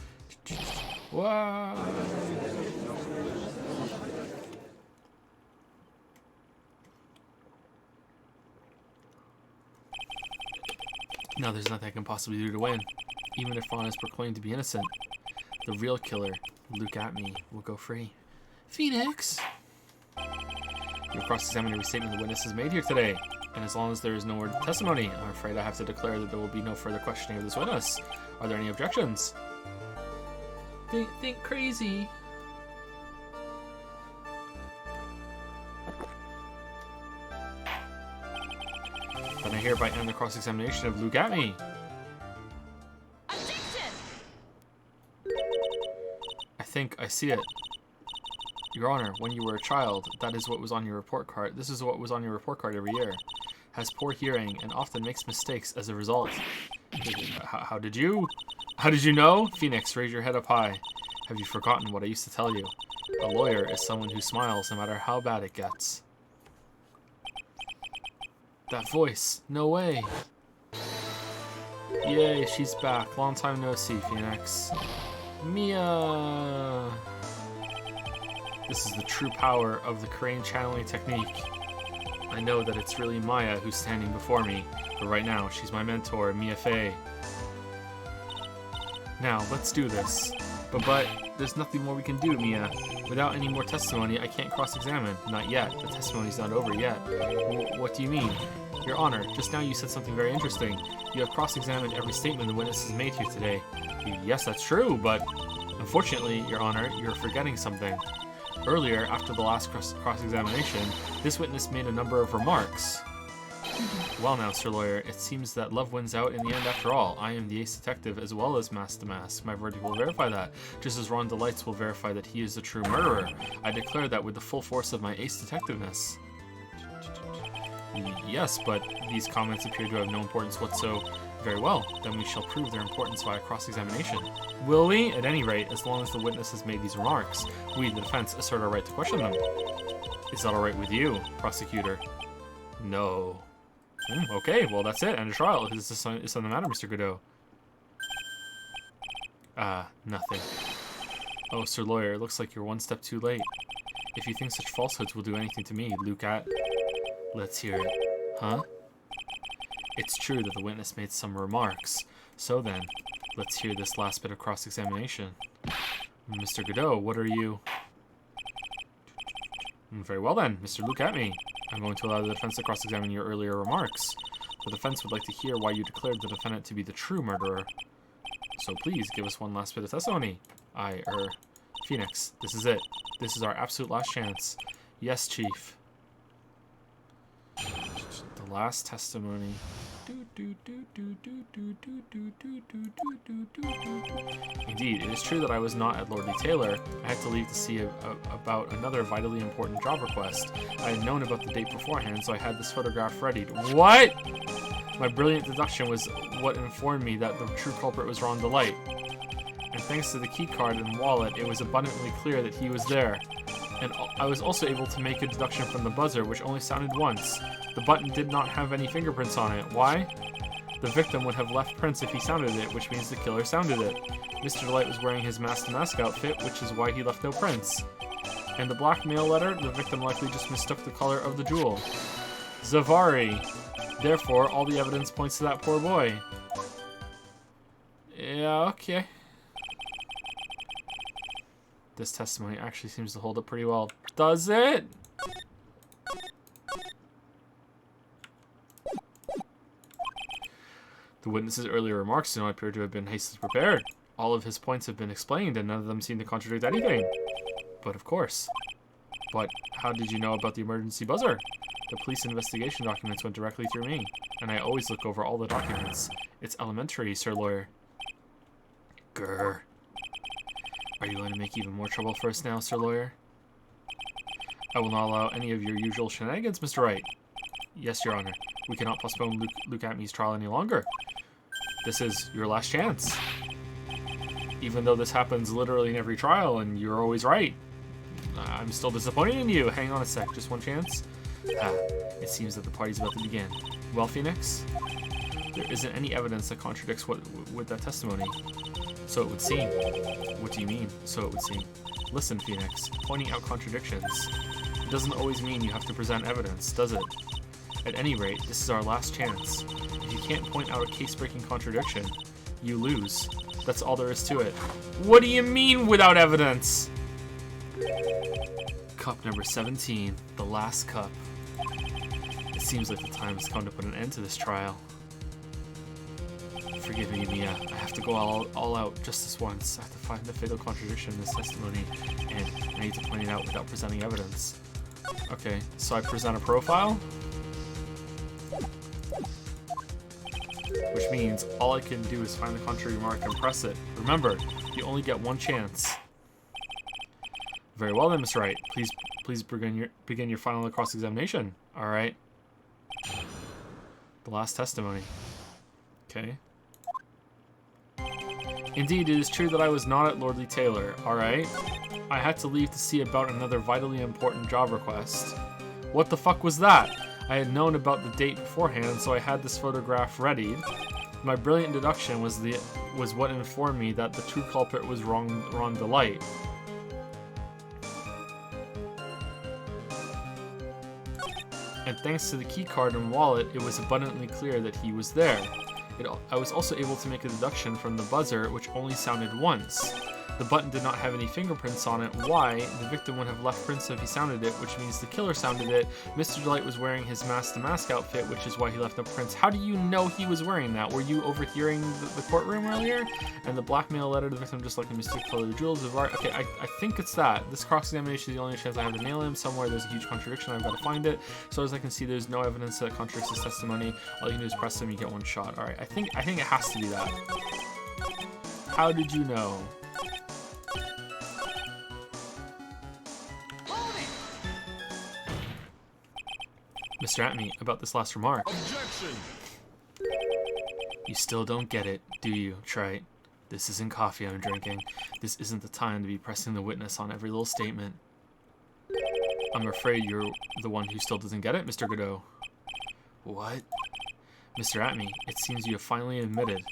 S1: Wow. Now there's nothing I can possibly do to win. Even if Ron is proclaimed to be innocent, the real killer, Luke Atmey, will go free. Phoenix! Your cross-examinatory statement the witness has made here today. And as long as there is no more testimony, I'm afraid I have to declare that there will be no further questioning of this witness. Are there any objections? Think crazy. Then I hereby end the cross-examination of Luke Atmey.
S3: Objection!
S1: I think I see it. Your Honor, when you were a child, that is what was on your report card. This is what was on your report card every year. Has poor hearing and often makes mistakes as a result. How did you know? Phoenix, raise your head up high. Have you forgotten what I used to tell you? A lawyer is someone who smiles no matter how bad it gets. That voice. No way. Yay, she's back. Long time no see, Phoenix. Mia. This is the true power of the crane channeling technique. I know that it's really Maya who's standing before me, but right now she's my mentor, Mia Fey. Now, let's do this. But there's nothing more we can do, Mia. Without any more testimony, I can't cross-examine. Not yet. The testimony's not over yet. What do you mean? Your Honor, just now you said something very interesting. You have cross-examined every statement the witness has made here today. Yes, that's true, but unfortunately, Your Honor, you're forgetting something. Earlier, after the last cross-examination, this witness made a number of remarks. Well now, Sir Lawyer, it seems that love wins out in the end after all. I am the ace detective as well as Mask the Mask. My verdict will verify that, just as Ron Delights will verify that he is the true murderer. I declare that with the full force of my ace detectiveness. Yes, but these comments appear to have no importance whatsoever. Very well, then we shall prove their importance via cross-examination. Will we? At any rate, as long as the witness has made these remarks, we, the defense, assert our right to question them. Is that alright with you, prosecutor? No. Okay, well that's it. End of trial. Is something the matter, Mr. Godot? Nothing. Oh, Sir Lawyer, it looks like you're one step too late. If you think such falsehoods will do anything to me, Lucat... Let's hear it. Huh? It's true that the witness made some remarks. So then, let's hear this last bit of cross-examination. Mr. Godot, what are you... Very well then, Mr. Look at me. I'm going to allow the defense to cross-examine your earlier remarks. The defense would like to hear why you declared the defendant to be the true murderer. So please, give us one last bit of testimony. Phoenix, this is it. This is our absolute last chance. Yes, Chief. The last testimony. Indeed, it is true that I was not at Lordly Taylor. I had to leave to see about another vitally important job request. I had known about the date beforehand, so I had this photograph readied. What? My brilliant deduction was what informed me that the true culprit was Ron Delight. And thanks to the keycard and wallet, it was abundantly clear that he was there. And I was also able to make a deduction from the buzzer, which only sounded once. The button did not have any fingerprints on it. Why? The victim would have left prints if he sounded it, which means the killer sounded it. Mr. Delight was wearing his mask-to-mask outfit, which is why he left no prints. And the blackmail letter, the victim likely just mistook the color of the jewel. Zavari. Therefore, all the evidence points to that poor boy. Yeah, okay. This testimony actually seems to hold up pretty well. Does it? The witness's earlier remarks do not appear to have been hastily prepared. All of his points have been explained, and none of them seem to contradict anything. But of course. But how did you know about the emergency buzzer? The police investigation documents went directly through me, and I always look over all the documents. It's elementary, Sir Lawyer. Grr. Are you going to make even more trouble for us now, Sir Lawyer? I will not allow any of your usual shenanigans, Mr. Wright. Yes, Your Honor. We cannot postpone Luke Atmey's trial any longer. This is your last chance. Even though this happens literally in every trial, and you're always right. I'm still disappointed in you. Hang on a sec, just one chance. It seems that the party's about to begin. Well, Phoenix? There isn't any evidence that contradicts with that testimony. So it would seem. What do you mean, so it would seem? Listen, Phoenix, pointing out contradictions. It doesn't always mean you have to present evidence, does it? At any rate, this is our last chance. If you can't point out a case-breaking contradiction, you lose. That's all there is to it. What do you mean without evidence? Cup number 17, the last cup. It seems like the time has come to put an end to this trial. Forgive me, Mia. I have to go all out just this once. I have to find the fatal contradiction in this testimony, and I need to point it out without presenting evidence. Okay, so I present a profile? Which means all I can do is find the contrary remark and press it. Remember, you only get one chance. Very well then, Mr. Wright. Please begin your final cross-examination. All right. The last testimony. Okay. Indeed, it is true that I was not at Lordly Taylor. All right. I had to leave to see about another vitally important job request. What the fuck was that? I had known about the date beforehand, so I had this photograph readied. My brilliant deduction was what informed me that the true culprit was Ron Delight. And thanks to the keycard and wallet, it was abundantly clear that he was there. I was also able to make a deduction from the buzzer, which only sounded once. The button did not have any fingerprints on it. Why? The victim would have left prints if he sounded it, which means the killer sounded it. Mr. Delight was wearing his mask-to-mask outfit, which is why he left no prints. How do you know he was wearing that? Were you overhearing the courtroom earlier? And the blackmail letter to the victim, just like the mystic color of the jewels of art. Okay, I think it's that. This cross-examination is the only chance I have to nail him. Somewhere there's a huge contradiction. I've got to find it. So as I can see, there's no evidence that contradicts his testimony. All you can do is press him, you get one shot. All right, I think it has to be that. How did you know? Mr. Atme, about this last remark.
S2: Objection!
S1: You still don't get it, do you, Trite? This isn't coffee I'm drinking. This isn't the time to be pressing the witness on every little statement. I'm afraid you're the one who still doesn't get it, Mr. Godot. What? Mr. Atme, it seems you have finally admitted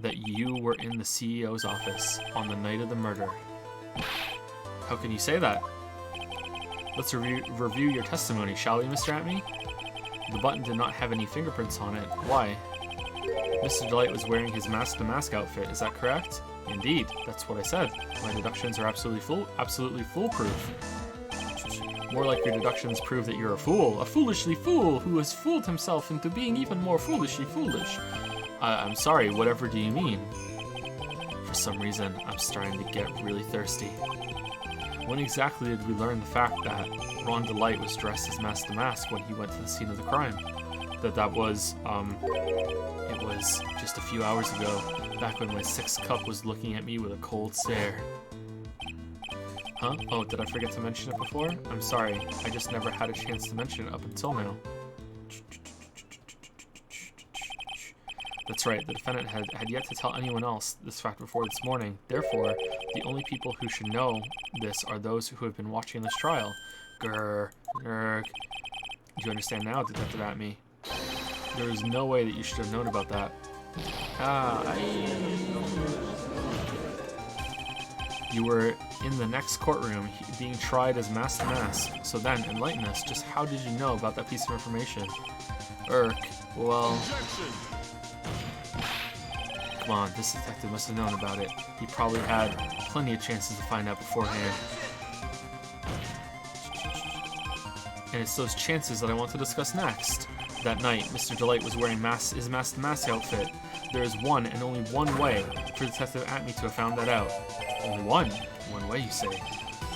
S1: that you were in the CEO's office on the night of the murder. How can you say that? Let's review your testimony, shall we, Mr. Atme? The button did not have any fingerprints on it. Why? Mr. Delight was wearing his mask-to-mask outfit, is that correct? Indeed, that's what I said. My deductions are absolutely foolproof. More like your deductions prove that you're a foolishly fool who has fooled himself into being even more foolishly foolish. I'm sorry, whatever do you mean? For some reason, I'm starting to get really thirsty. When exactly did we learn the fact that Ron Delight was dressed as mask-to-mask when he went to the scene of the crime? That was, it was just a few hours ago, back when my sixth cup was looking at me with a cold stare. Huh? Oh, did I forget to mention it before? I'm sorry, I just never had a chance to mention it up until now. That's right, the defendant had yet to tell anyone else this fact before this morning. Therefore, the only people who should know this are those who have been watching this trial. Grr, nerk. Do you understand now, Detective Atme? There is no way that you should have known about that. You were in the next courtroom being tried as mask-to-mask. So then, enlighten us, just how did you know about that piece of information? Well...
S2: Objection!
S1: Come on, this detective must have known about it. He probably had plenty of chances to find out beforehand. And it's those chances that I want to discuss next. That night, Mr. Delight was wearing his mask-to-mask outfit. There is one and only one way for Detective Atme to have found that out. Only one? One way, you say?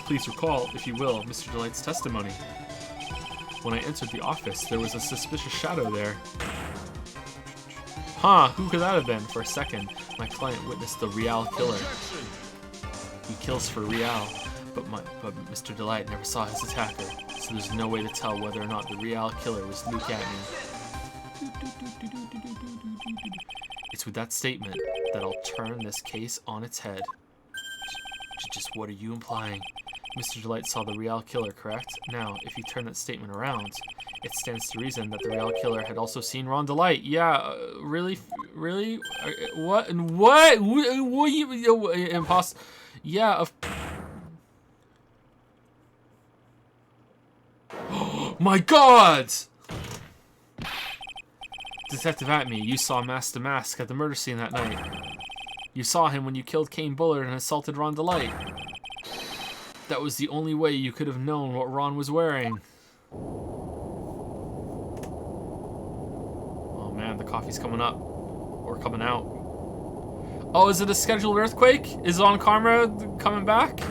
S1: Please recall, if you will, Mr. Delight's testimony. When I entered the office, there was a suspicious shadow there. Huh, who could that have been? For a second, my client witnessed the Real killer.
S2: Objection!
S1: He kills for Real, but Mr. Delight never saw his attacker, so there's no way to tell whether or not the Real killer was Luke Atme. It's with that statement that I'll turn this case on its head. Just what are you implying? Mr. Delight saw the Real killer, correct? Now, if you turn that statement around, it stands to reason that the Real killer had also seen Ron Delight. Yeah, really? Really? What? What? What? Impossible. Yeah, my God! Detective Atme, you saw Mask-to-Mask at the murder scene that night. You saw him when you killed Kane Bullard and assaulted Ron Delight. That was the only way you could have known what Ron was wearing. Oh man, the coffee's coming up. Or coming out. Oh, is it a scheduled earthquake? Is On Camera coming back?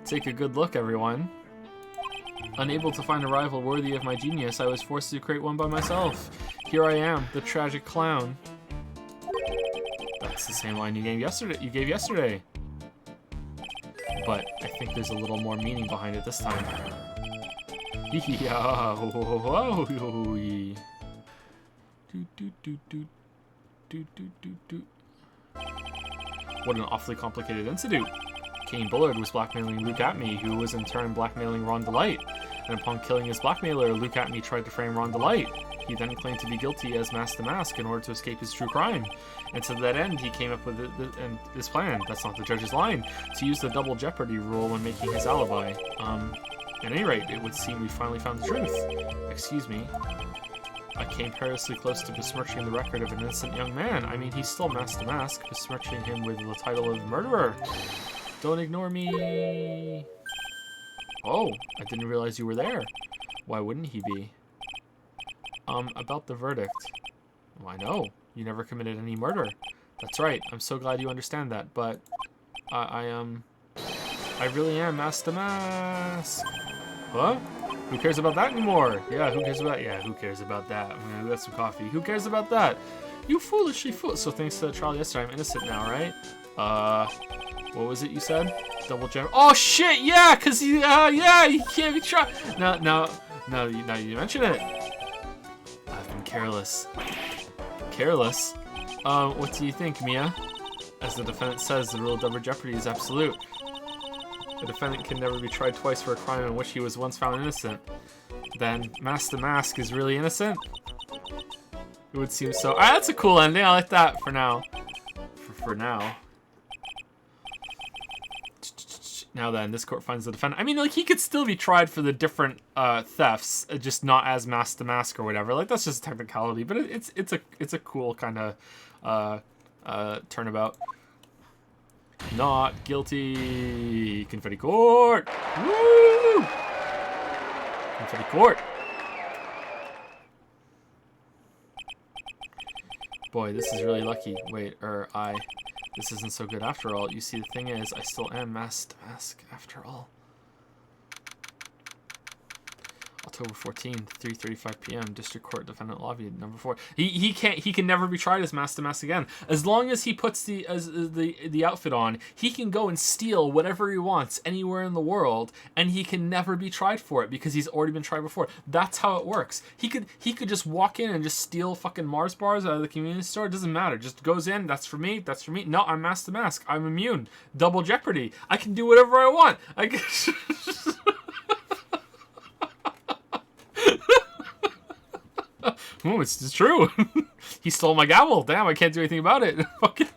S1: Take a good look, everyone. Unable to find a rival worthy of my genius, I was forced to create one by myself. Here I am, the tragic clown. That's the same line you gave yesterday. But I think there's a little more meaning behind it this time. What an awfully complicated incident. Kane Bullard was blackmailing Luke Atme, who was in turn blackmailing Ron Delight. And upon killing his blackmailer, Luke Atme tried to frame Ron Delight. He then claimed to be guilty as Mask-to-Mask in order to escape his true crime. And to that end, he came up with this plan. That's not the judge's line. To use the double jeopardy rule when making his alibi. At any rate, it would seem we finally found the truth. Excuse me. I came perilously close to besmirching the record of an innocent young man. I mean, he's still Master Mask, besmirching him with the title of murderer. Don't ignore me. Oh, I didn't realize you were there. Why wouldn't he be? About the verdict. Why, no. You never committed any murder. That's right. I'm so glad you understand that, but I really am Master Mask. Huh? Who cares about that anymore? Yeah, who cares about that? Yeah, who cares about that? I'm gonna get some coffee. Who cares about that? You foolishly fool. So thanks to the trial yesterday, I'm innocent now, right? What was it you said? Double jump. Oh shit! Yeah, cause he can't be tried. Now you mention it. I've been careless. Careless? What do you think, Mia? As the defendant says, the rule of double jeopardy is absolute. The defendant can never be tried twice for a crime in which he was once found innocent. Then, Master Mask is really innocent? It would seem so. Ah, that's a cool ending. I like that for now. For now. Now then, this court finds the defendant. I mean, like, he could still be tried for the different thefts, just not as Master Mask or whatever. Like, that's just a technicality, but it's a cool kind of turnabout. Not guilty. Confetti court. Woo! Confetti court. Boy, this is really lucky. Wait, this isn't so good after all. You see, the thing is, I still am Master Mask after all. October 14th, 3:35 p.m. District Court Defendant Lobby number 4. He can never be tried as Master Mask again. As long as he puts the outfit on, he can go and steal whatever he wants anywhere in the world, and he can never be tried for it because he's already been tried before. That's how it works. He could just walk in and just steal fucking Mars bars out of the convenience store. It doesn't matter. Just goes in. That's for me. That's for me. No, I'm Master Mask. I'm immune. Double jeopardy. I can do whatever I want. I can. Oh, it's true. He stole my gavel. Damn, I can't do anything about it. Fucking.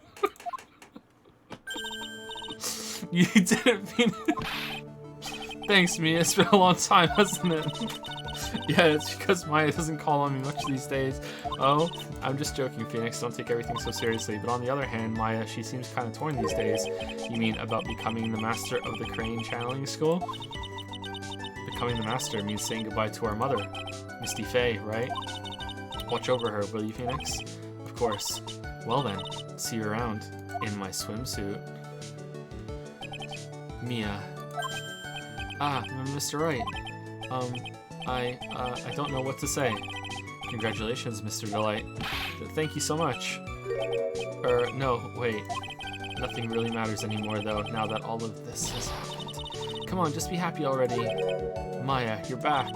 S1: You didn't mean it. Thanks, Mia. It's been a long time, hasn't it? Yeah, it's because Maya doesn't call on me much these days. Oh, I'm just joking, Phoenix. Don't take everything so seriously. But on the other hand, Maya, she seems kind of torn these days. You mean about becoming the master of the Crane Channeling School? Becoming the master means saying goodbye to our mother, Misty Faye, right? Watch over her, will you, Phoenix? Of course. Well then, see you around in my swimsuit. Mia. Ah, Mr. Wright. I don't know what to say. Congratulations, Mr. Delight. Thank you so much. No, wait. Nothing really matters anymore, though, now that all of this has happened. Come on, just be happy already. Maya, you're back.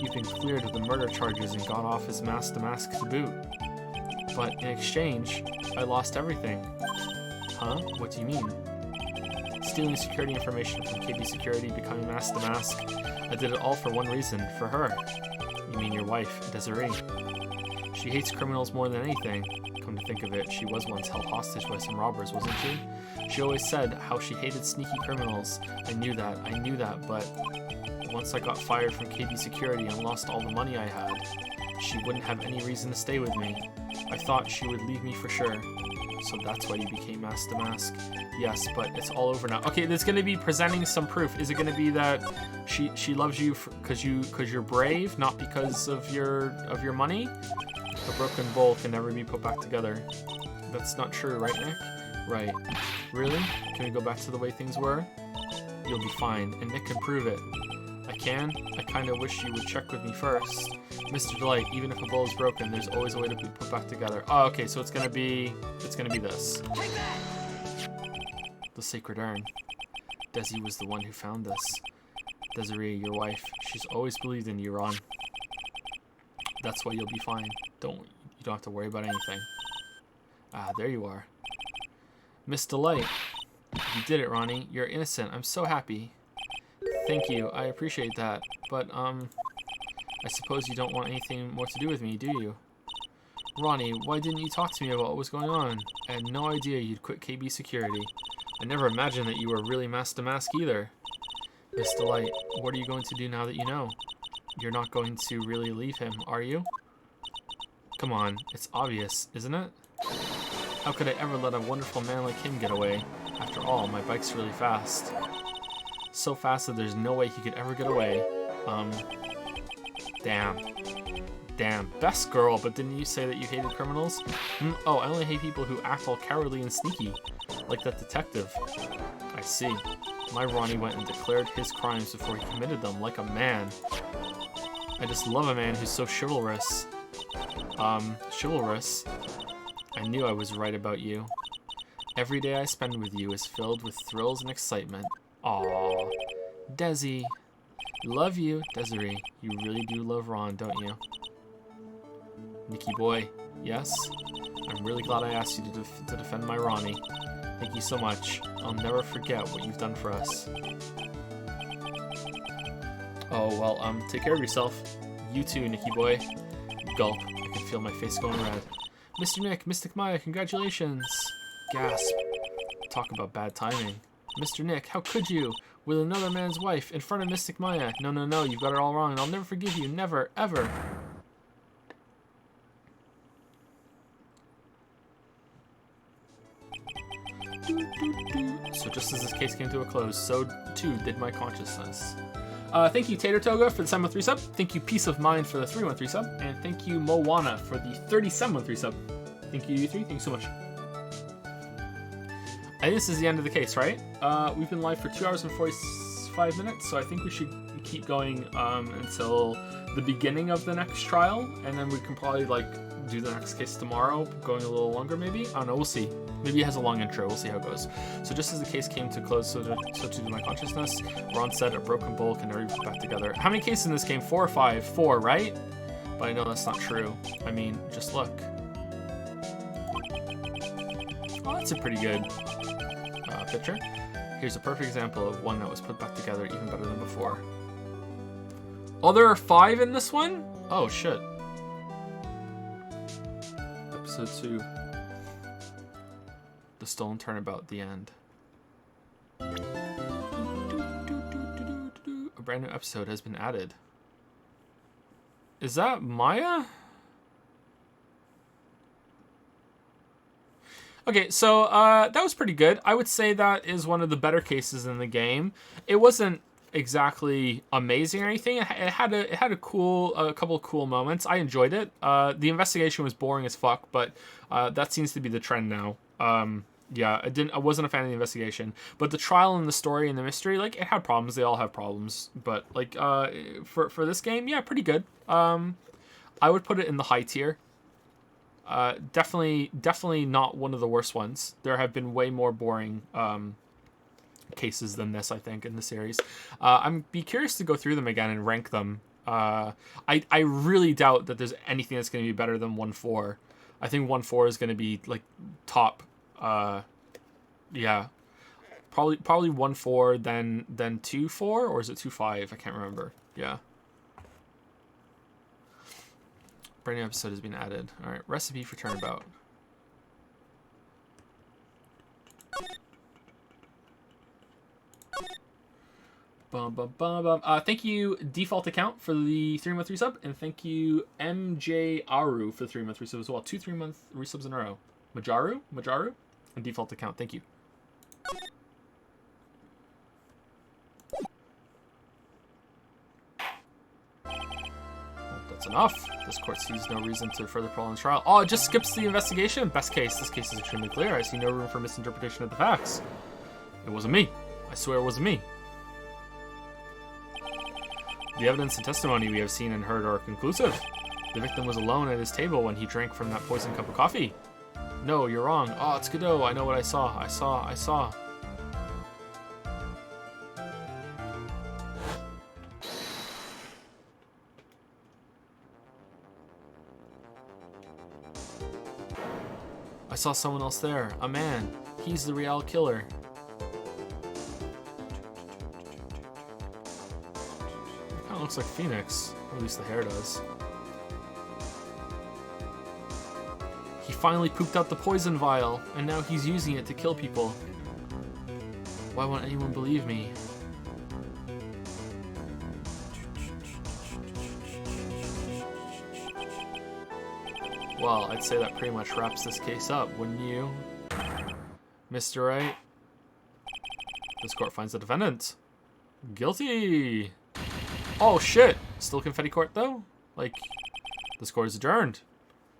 S1: You've been cleared of the murder charges and gone off as Master Mask to boot. But in exchange, I lost everything. Huh? What do you mean? Stealing security information from KB Security, becoming Master Mask. I did it all for one reason, for her. You mean your wife, Desiree. She hates criminals more than anything. Come to think of it, she was once held hostage by some robbers, wasn't she? She always said how she hated sneaky criminals. I knew that, but once I got fired from KB Security and lost all the money I had, she wouldn't have any reason to stay with me. I thought she would leave me for sure. So that's why you became Master Mask. Yes, but it's all over now. Okay, there's gonna be presenting some proof. Is it gonna be that she loves you because you're brave, not because of your money? A broken bowl can never be put back together. That's not true, right, Nick? Right. Really? Can we go back to the way things were? You'll be fine, and Nick can prove it. I can? I kinda wish you would check with me first. Mr. Delight, even if a bowl is broken, there's always a way to be put back together. Oh, okay, so it's gonna be this. The Sacred Urn. Desi was the one who found this. Desiree, your wife, she's always believed in you, Ron. That's why you'll be fine. You don't have to worry about anything. Ah, there you are. Miss Delight. You did it, Ronnie. You're innocent. I'm so happy. Thank you. I appreciate that. But, I suppose you don't want anything more to do with me, do you? Ronnie, why didn't you talk to me about what was going on? I had no idea you'd quit KB Security. I never imagined that you were really Master Mask either. Miss Delight, what are you going to do now that you know? You're not going to really leave him, are you? Come on, it's obvious, isn't it? How could I ever let a wonderful man like him get away? After all, my bike's really fast. So fast that there's no way he could ever get away. Damn. Damn. Best girl, but didn't you say that you hated criminals? Oh, I only hate people who act all cowardly and sneaky. Like that detective. I see. My Ronnie went and declared his crimes before he committed them, like a man. I just love a man who's so chivalrous. Chivalrous? I knew I was right about you. Every day I spend with you is filled with thrills and excitement. Aww. Desi. Love you, Desiree. You really do love Ron, don't you? Nicky boy. Yes? I'm really glad I asked you to defend my Ronnie. Thank you so much. I'll never forget what you've done for us. Oh, well, take care of yourself. You too, Nicky boy. Gulp. I can feel my face going red. Mr. Nick, Mystic Maya, congratulations. Gasp. Talk about bad timing. Mr. Nick, how could you? With another man's wife, in front of Mystic Maya. No, no, no, you've got it all wrong, and I'll never forgive you. Never, ever. So just as this case came to a close, so too did my consciousness. Thank you, Tater Toga, for the 713 sub. Thank you, Peace of Mind, for the 313 sub. And thank you, Moana, for the 3713 sub. Thank you, you three. Thank you so much. I think this is the end of the case, right? We've been live for 2 hours and 45 minutes, so I think we should keep going until the beginning of the next trial, and then we can probably, like, do the next case tomorrow, going a little longer, maybe? I don't know, we'll see. Maybe it has a long intro, we'll see how it goes. So just as the case came to close, so to my consciousness, Ron said a broken bowl can never be put back together. How many cases in this game? 4 or 5? 4, right? But I know that's not true. I mean, just look. Oh, that's a pretty good picture. Here's a perfect example of one that was put back together even better than before. Oh, there are 5 in this one? Oh, shit. Episode 2. The Stolen Turnabout, the end. A brand new episode has been added. Is that Maya? Okay, so that was pretty good. I would say that is one of the better cases in the game. It wasn't exactly amazing or anything. It had a couple of cool moments. I enjoyed it. The investigation was boring as fuck, but that seems to be the trend now. Yeah, I wasn't a fan of the investigation, but the trial and the story and the mystery, like, it had problems. They all have problems, but like for this game, yeah, pretty good. I would put it in the high tier. Definitely not one of the worst ones. There have been way more boring cases than this, I think, in the series. I'm be curious to go through them again and rank them. I really doubt that there's anything that's going to be better than 1-4. I think 1-4 is going to be like top. Yeah, probably 1-4, then 2-4, or is it 2-5? I can't remember. Yeah. Brand new episode has been added. All right, recipe for turnabout. Bum, bum, bum, bum. Thank you, Default Account, for the 3-month resub, and thank you, MJ Aru, for the 3-month resub as well. 2 3-month resubs in a row. Majaru, and Default Account. Thank you. That's enough. This court sees no reason to further prolong the trial. Oh, it just skips the investigation. Best case. This case is extremely clear. I see no room for misinterpretation of the facts. It wasn't me. I swear it wasn't me. The evidence and testimony we have seen and heard are conclusive. The victim was alone at his table when he drank from that poisoned cup of coffee. No, you're wrong. Oh, it's Godot. I know what I saw. I saw. I saw someone else there. A man. He's the real killer. Kind of looks like Phoenix. Or at least the hair does. He finally pooped out the poison vial, and now he's using it to kill people. Why won't anyone believe me? Well, I'd say that pretty much wraps this case up, wouldn't you, Mr. Wright? This court finds the defendant guilty. Oh shit! Still confetti court though? Like, this court is adjourned.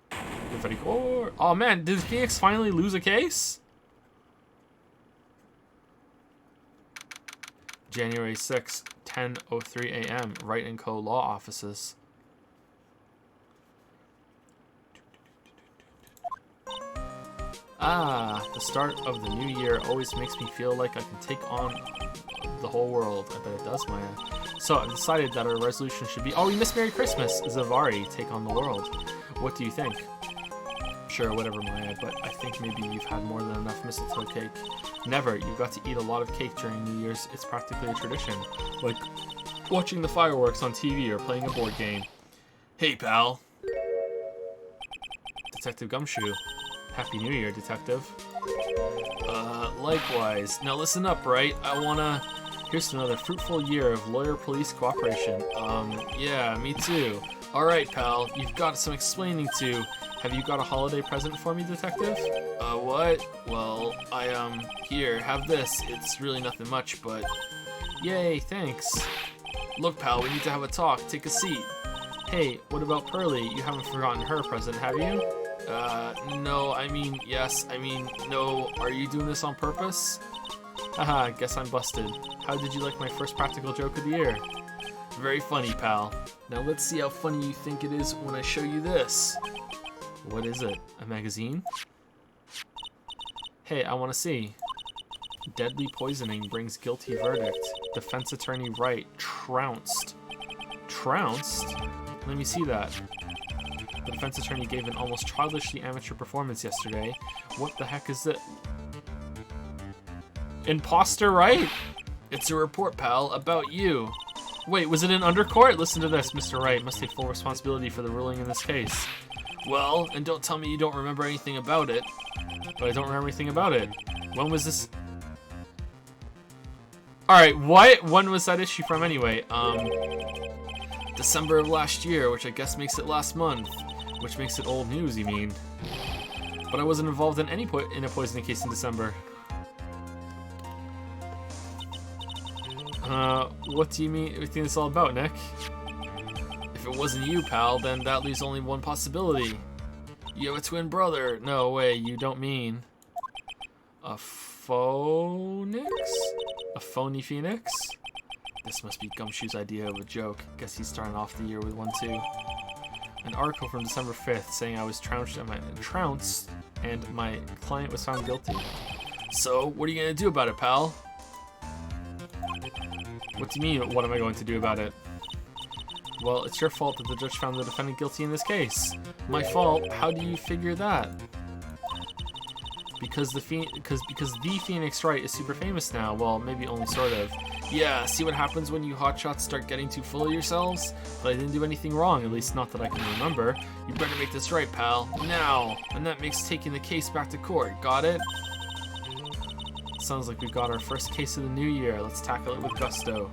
S1: Confetti court. Oh man, did Phoenix finally lose a case? January 6, 10:03 a.m. Wright & Co. Law Offices. Ah, the start of the new year always makes me feel like I can take on the whole world. I bet it does, Maya. So I've decided that our resolution should be, oh, we missed Merry Christmas. Zavari, take on the world. What do you think? Sure, whatever, Maya, but I think maybe you've had more than enough mistletoe cake. Never. You've got to eat a lot of cake during New Year's. It's practically a tradition. Like watching the fireworks on TV or playing a board game. Hey, pal. Detective Gumshoe. Happy New Year, Detective. Likewise. Now listen up, right? Here's another fruitful year of lawyer-police cooperation. Yeah, me too. Alright, pal, you've got some explaining to. Have you got a holiday present for me, Detective? What? Well, here, have this. It's really nothing much, but... Yay, thanks. Look, pal, we need to have a talk. Take a seat. Hey, what about Pearly? You haven't forgotten her present, have you? No, yes, no. Are you doing this on purpose? Haha, guess I'm busted. How did you like my first practical joke of the year? Very funny, pal. Now let's see how funny you think it is when I show you this. What is it? A magazine? Hey, I want to see. Deadly poisoning brings guilty verdict. Defense attorney Wright trounced. Trounced? Let me see that. The defense attorney gave an almost childishly amateur performance yesterday. What the heck is it? Imposter Wright? It's a report, pal, about you. Wait, was it in undercourt? Listen to this. Mr. Wright must take full responsibility for the ruling in this case. Well, and don't tell me you don't remember anything about it. But I don't remember anything about it. When was this? Alright, what? When was that issue from anyway? December of last year, which I guess makes it last month. Which makes it old news, you mean? But I wasn't involved in in a poisoning case in December. What do you mean? What do you think it's all about, Nick? If it wasn't you, pal, then that leaves only one possibility. You have a twin brother. No way, you don't mean... A phonix? A phony phoenix? This must be Gumshoe's idea of a joke. Guess he's starting off the year with one too. An article from December 5th saying I was trounced and my client was found guilty. So, what are you gonna do about it, pal? What do you mean, what am I going to do about it? Well, it's your fault that the judge found the defendant guilty in this case. My fault? How do you figure that? Because the Phoenix Wright is super famous now. Well, maybe only sort of. Yeah, see what happens when you hotshots start getting too full of yourselves? But I didn't do anything wrong, at least not that I can remember. You better make this right, pal. Now! And that makes taking the case back to court. Got it? Sounds like we've got our first case of the new year. Let's tackle it with gusto.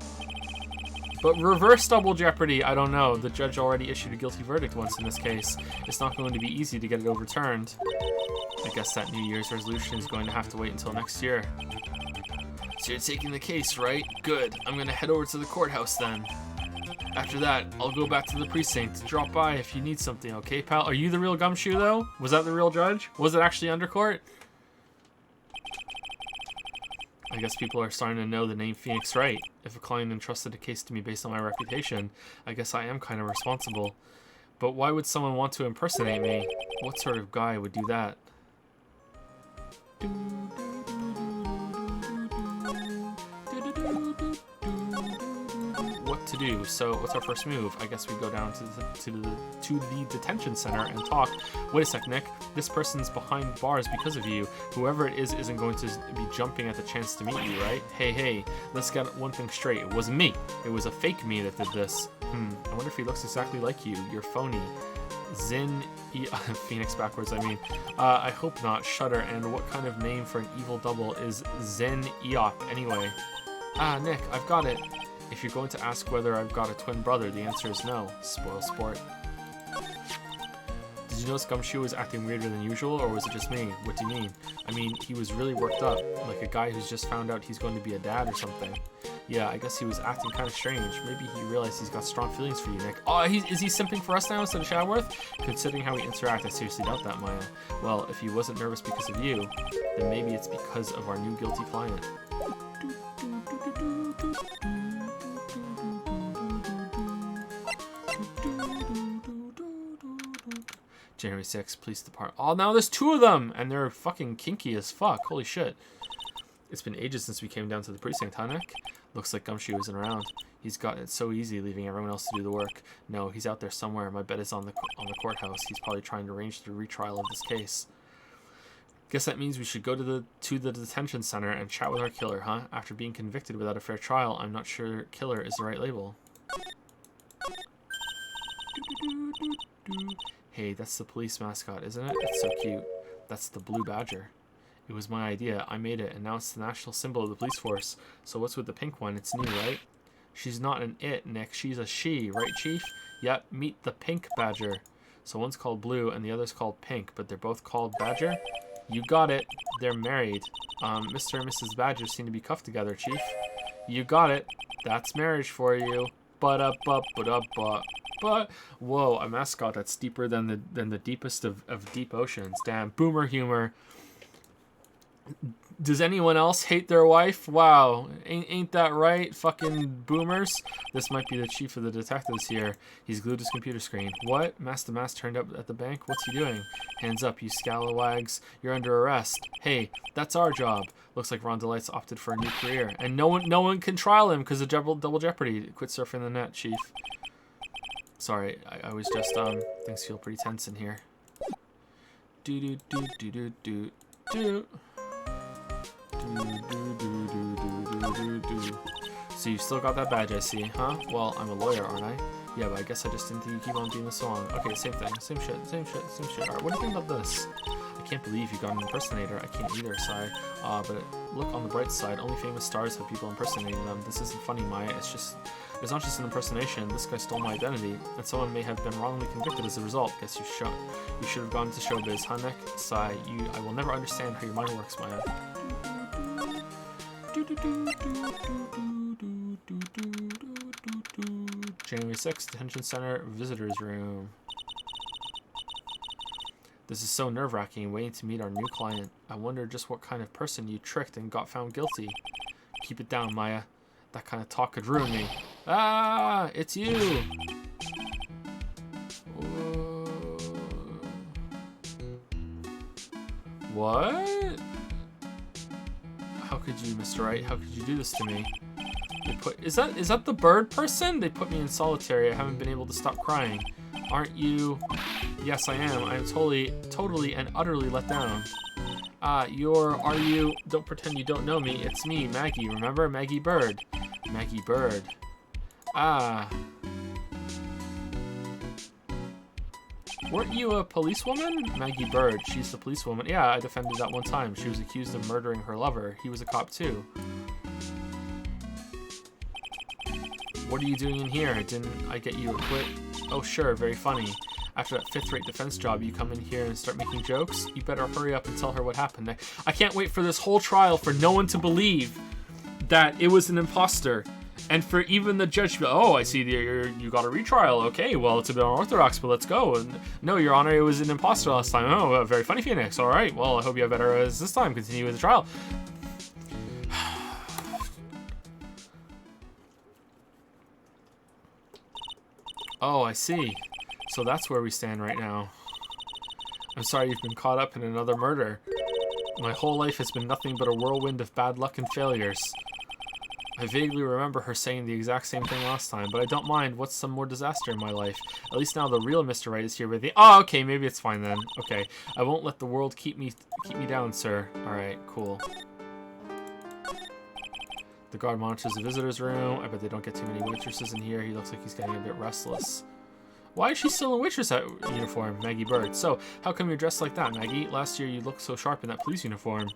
S1: But reverse double jeopardy, I don't know. The judge already issued a guilty verdict once in this case. It's not going to be easy to get it overturned. I guess that New Year's resolution is going to have to wait until next year. So you're taking the case, right? Good. I'm going to head over to the courthouse then. After that, I'll go back to the precinct. Drop by if you need something, okay, pal? Are you the real Gumshoe, though? Was that the real judge? Was it actually undercourt? I guess people are starting to know the name Phoenix Wright. If a client entrusted a case to me based on my reputation, I guess I am kind of responsible. But why would someone want to impersonate me? What sort of guy would do that? What to do? So what's our first move? I guess we go down to the detention center and talk. Wait a sec, Nick. This person's behind bars because of you. Whoever it is isn't going to be jumping at the chance to meet you, right? Hey, let's get one thing straight. It wasn't me. It was a fake me that did this. I wonder if he looks exactly like you. You're phony. Phoenix backwards, I mean. I hope not. Shudder. And what kind of name for an evil double is Zen Eop anyway? Ah, Nick, I've got it. If you're going to ask whether I've got a twin brother, the answer is no. Spoil sport. Did you notice Gumshoe was acting weirder than usual, or was it just me? What do you mean? I mean, he was really worked up, like a guy who's just found out he's going to be a dad or something. Yeah, I guess he was acting kind of strange. Maybe he realized he's got strong feelings for you, Nick. Oh, is he simping for us now instead of Shadworth? Considering how we interact, I seriously doubt that, Maya. Well, if he wasn't nervous because of you, then maybe it's because of our new guilty client. January 6th, police department. Oh, now there's 2 of them, and they're fucking kinky as fuck. Holy shit. It's been ages since we came down to the precinct, huh, Nick? Looks like Gumshoe isn't around. He's got it so easy leaving everyone else to do the work. No, he's out there somewhere. My bet is on the courthouse. He's probably trying to arrange the retrial of this case. Guess that means we should go to the detention center and chat with our killer, huh? After being convicted without a fair trial, I'm not sure killer is the right label. Hey, that's the police mascot, isn't it? It's so cute. That's the blue badger. It was my idea. I made it, and now it's the national symbol of the police force. So what's with the pink one? It's new, right? She's not an it, Nick. She's a she, right, Chief? Yep, meet the pink badger. So one's called Blue, and the other's called Pink, but they're both called Badger? You got it. They're married. Mr. and Mrs. Badger seem to be cuffed together, Chief. You got it. That's marriage for you. But whoa, a mascot that's deeper than the deepest of deep oceans. Damn, boomer humor. Does anyone else hate their wife? Wow, ain't that right? Fucking boomers. This might be the chief of the detectives here. He's glued to his computer screen. What? Master Mass turned up at the bank? What's he doing? Hands up, you scalawags. You're under arrest. Hey, that's our job. Looks like Ron Delight's opted for a new career, and no one can trial him because of double jeopardy. Quit surfing the net, Chief. Sorry, I was just things feel pretty tense in here. Do. So you still got that badge, I see, huh? Well, I'm a lawyer, aren't I? Yeah, but I guess I just didn't think you keep on being so long. Okay, same thing, same shit. Alright, what do you think about this? I can't believe you got an impersonator. I can't either, sigh. But look on the bright side, only famous stars have people impersonating them. This isn't funny, Maya. It's not just an impersonation. This guy stole my identity, and someone may have been wrongly convicted as a result. Guess you should have gone to showbiz, huh, Nick? Sigh. I will never understand how your mind works, Maya. January 6th, Detention Center, Visitors Room. This is so nerve-wracking, waiting to meet our new client. I wonder just what kind of person you tricked and got found guilty. Keep it down, Maya. That kind of talk could ruin me. Ah, it's you! What? How could you, Mr. Wright? How could you do this to me? Is that the bird person? They put me in solitary. I haven't been able to stop crying. Aren't you? Yes, I am. I am totally and utterly let down. Are you? Don't pretend you don't know me. It's me, Maggie. Remember? Maggie Bird. Maggie Bird. Ah. Weren't you a policewoman? Maggie Bird. She's the policewoman. Yeah, I defended that one time. She was accused of murdering her lover. He was a cop too. What are you doing in here? Didn't I get you a quit? Oh sure, very funny. After that fifth-rate defense job, you come in here and start making jokes? You better hurry up and tell her what happened. I can't wait for this whole trial for no one to believe that it was an imposter. And for even the judge to be, oh, I see you got a retrial. Okay, well, it's a bit unorthodox, but let's go. And no, Your Honor, it was an imposter last time. Oh, very funny, Phoenix. All right, well, I hope you have better as this time. Continue with the trial. Oh, I see. So that's where we stand right now. I'm sorry you've been caught up in another murder. My whole life has been nothing but a whirlwind of bad luck and failures. I vaguely remember her saying the exact same thing last time, but I don't mind. What's some more disaster in my life? At least now the real Mr. Right is here with me. Oh, okay, maybe it's fine then. Okay, I won't let the world keep me down, sir. All right, cool. The guard monitors the visitor's room. I bet they don't get too many waitresses in here. He looks like he's getting a bit restless. Why is she still in waitress uniform? Maggie Bird. So, how come you're dressed like that, Maggie? Last year you looked so sharp in that police uniform.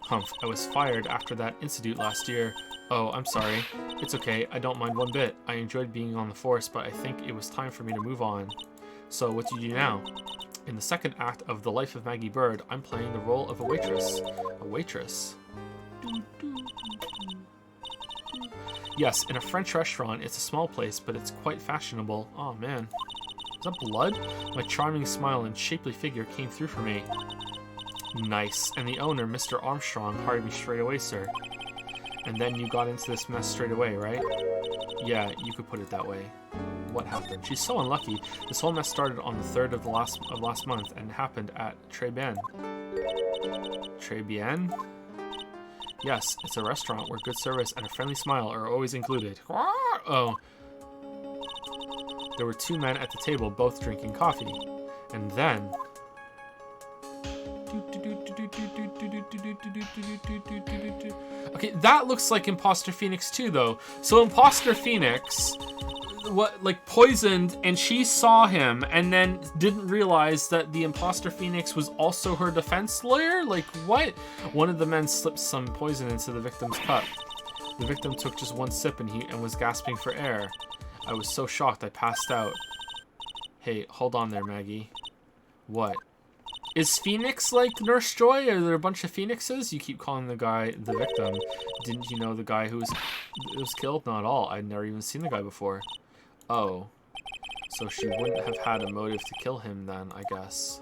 S1: Humph, I was fired after that institute last year. Oh, I'm sorry. It's okay, I don't mind one bit. I enjoyed being on the force, but I think it was time for me to move on. So, what do you do now? In the second act of The Life of Maggie Bird, I'm playing the role of a waitress. A waitress? Yes, in a French restaurant. It's a small place, but it's quite fashionable. Oh, man. Is that blood? My charming smile and shapely figure came through for me. Nice. And the owner, Mr. Armstrong, hired me straight away, sir. And then you got into this mess straight away, right? Yeah, you could put it that way. What happened? She's so unlucky. This whole mess started on the 3rd of last month and happened at Très Bien. Très Bien? Yes, it's a restaurant where good service and a friendly smile are always included. Oh. There were 2 men at the table, both drinking coffee. And then... Okay, that looks like Imposter Phoenix too, though. So Imposter Phoenix, poisoned, and she saw him, and then didn't realize that the Imposter Phoenix was also her defense lawyer? Like, what? One of the men slipped some poison into the victim's cup. The victim took just 1 sip and was gasping for air. I was so shocked I passed out. Hey, hold on there, Maggie. What? Is Phoenix like Nurse Joy? Are there a bunch of Phoenixes? You keep calling the guy the victim. Didn't you know the guy who was killed? Not at all. I'd never even seen the guy before. Oh. So she wouldn't have had a motive to kill him then, I guess.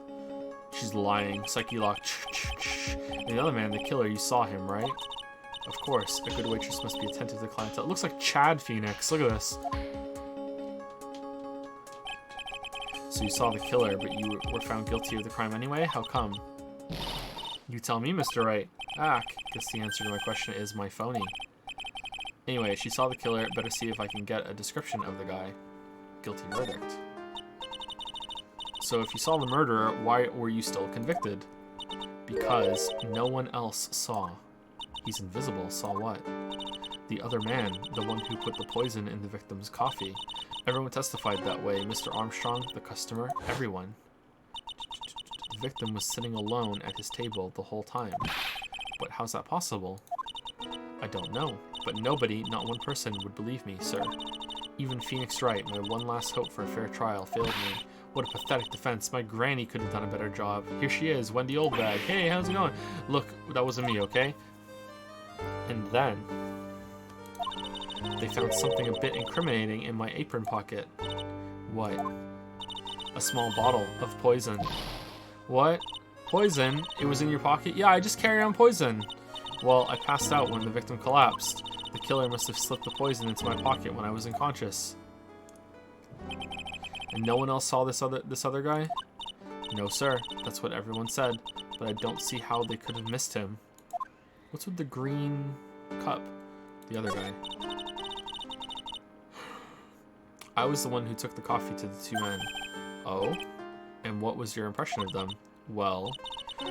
S1: She's lying. Psyche lock. And the other man, the killer, you saw him, right? Of course. A good waitress must be attentive to clientele. It looks like Chad Phoenix. Look at this. So you saw the killer, but you were found guilty of the crime anyway? How come? You tell me, Mr. Wright. Guess the answer to my question is my phony. Anyway, she saw the killer. Better see if I can get a description of the guy. Guilty verdict. So if you saw the murderer, why were you still convicted? Because no one else saw. He's invisible. Saw what? The other man, the one who put the poison in the victim's coffee. Everyone testified that way. Mr. Armstrong, the customer, everyone. The victim was sitting alone at his table the whole time. But how's that possible? I don't know. But nobody, not one person, would believe me, sir. Even Phoenix Wright, my one last hope for a fair trial, failed me. What a pathetic defense. My granny could have done a better job. Here she is, Wendy Oldbag. Hey, how's it going? Look, that wasn't me, okay? And then... they found something a bit incriminating in my apron pocket. What? A small bottle of poison. What? Poison? It was in your pocket? Yeah, I just carry on poison. Well, I passed out when the victim collapsed. The killer must have slipped the poison into my pocket when I was unconscious. And no one else saw this other guy? No, sir. That's what everyone said. But I don't see how they could have missed him. What's with the green cup? The other guy. I was the one who took the coffee to the 2 men. Oh? And what was your impression of them? Well,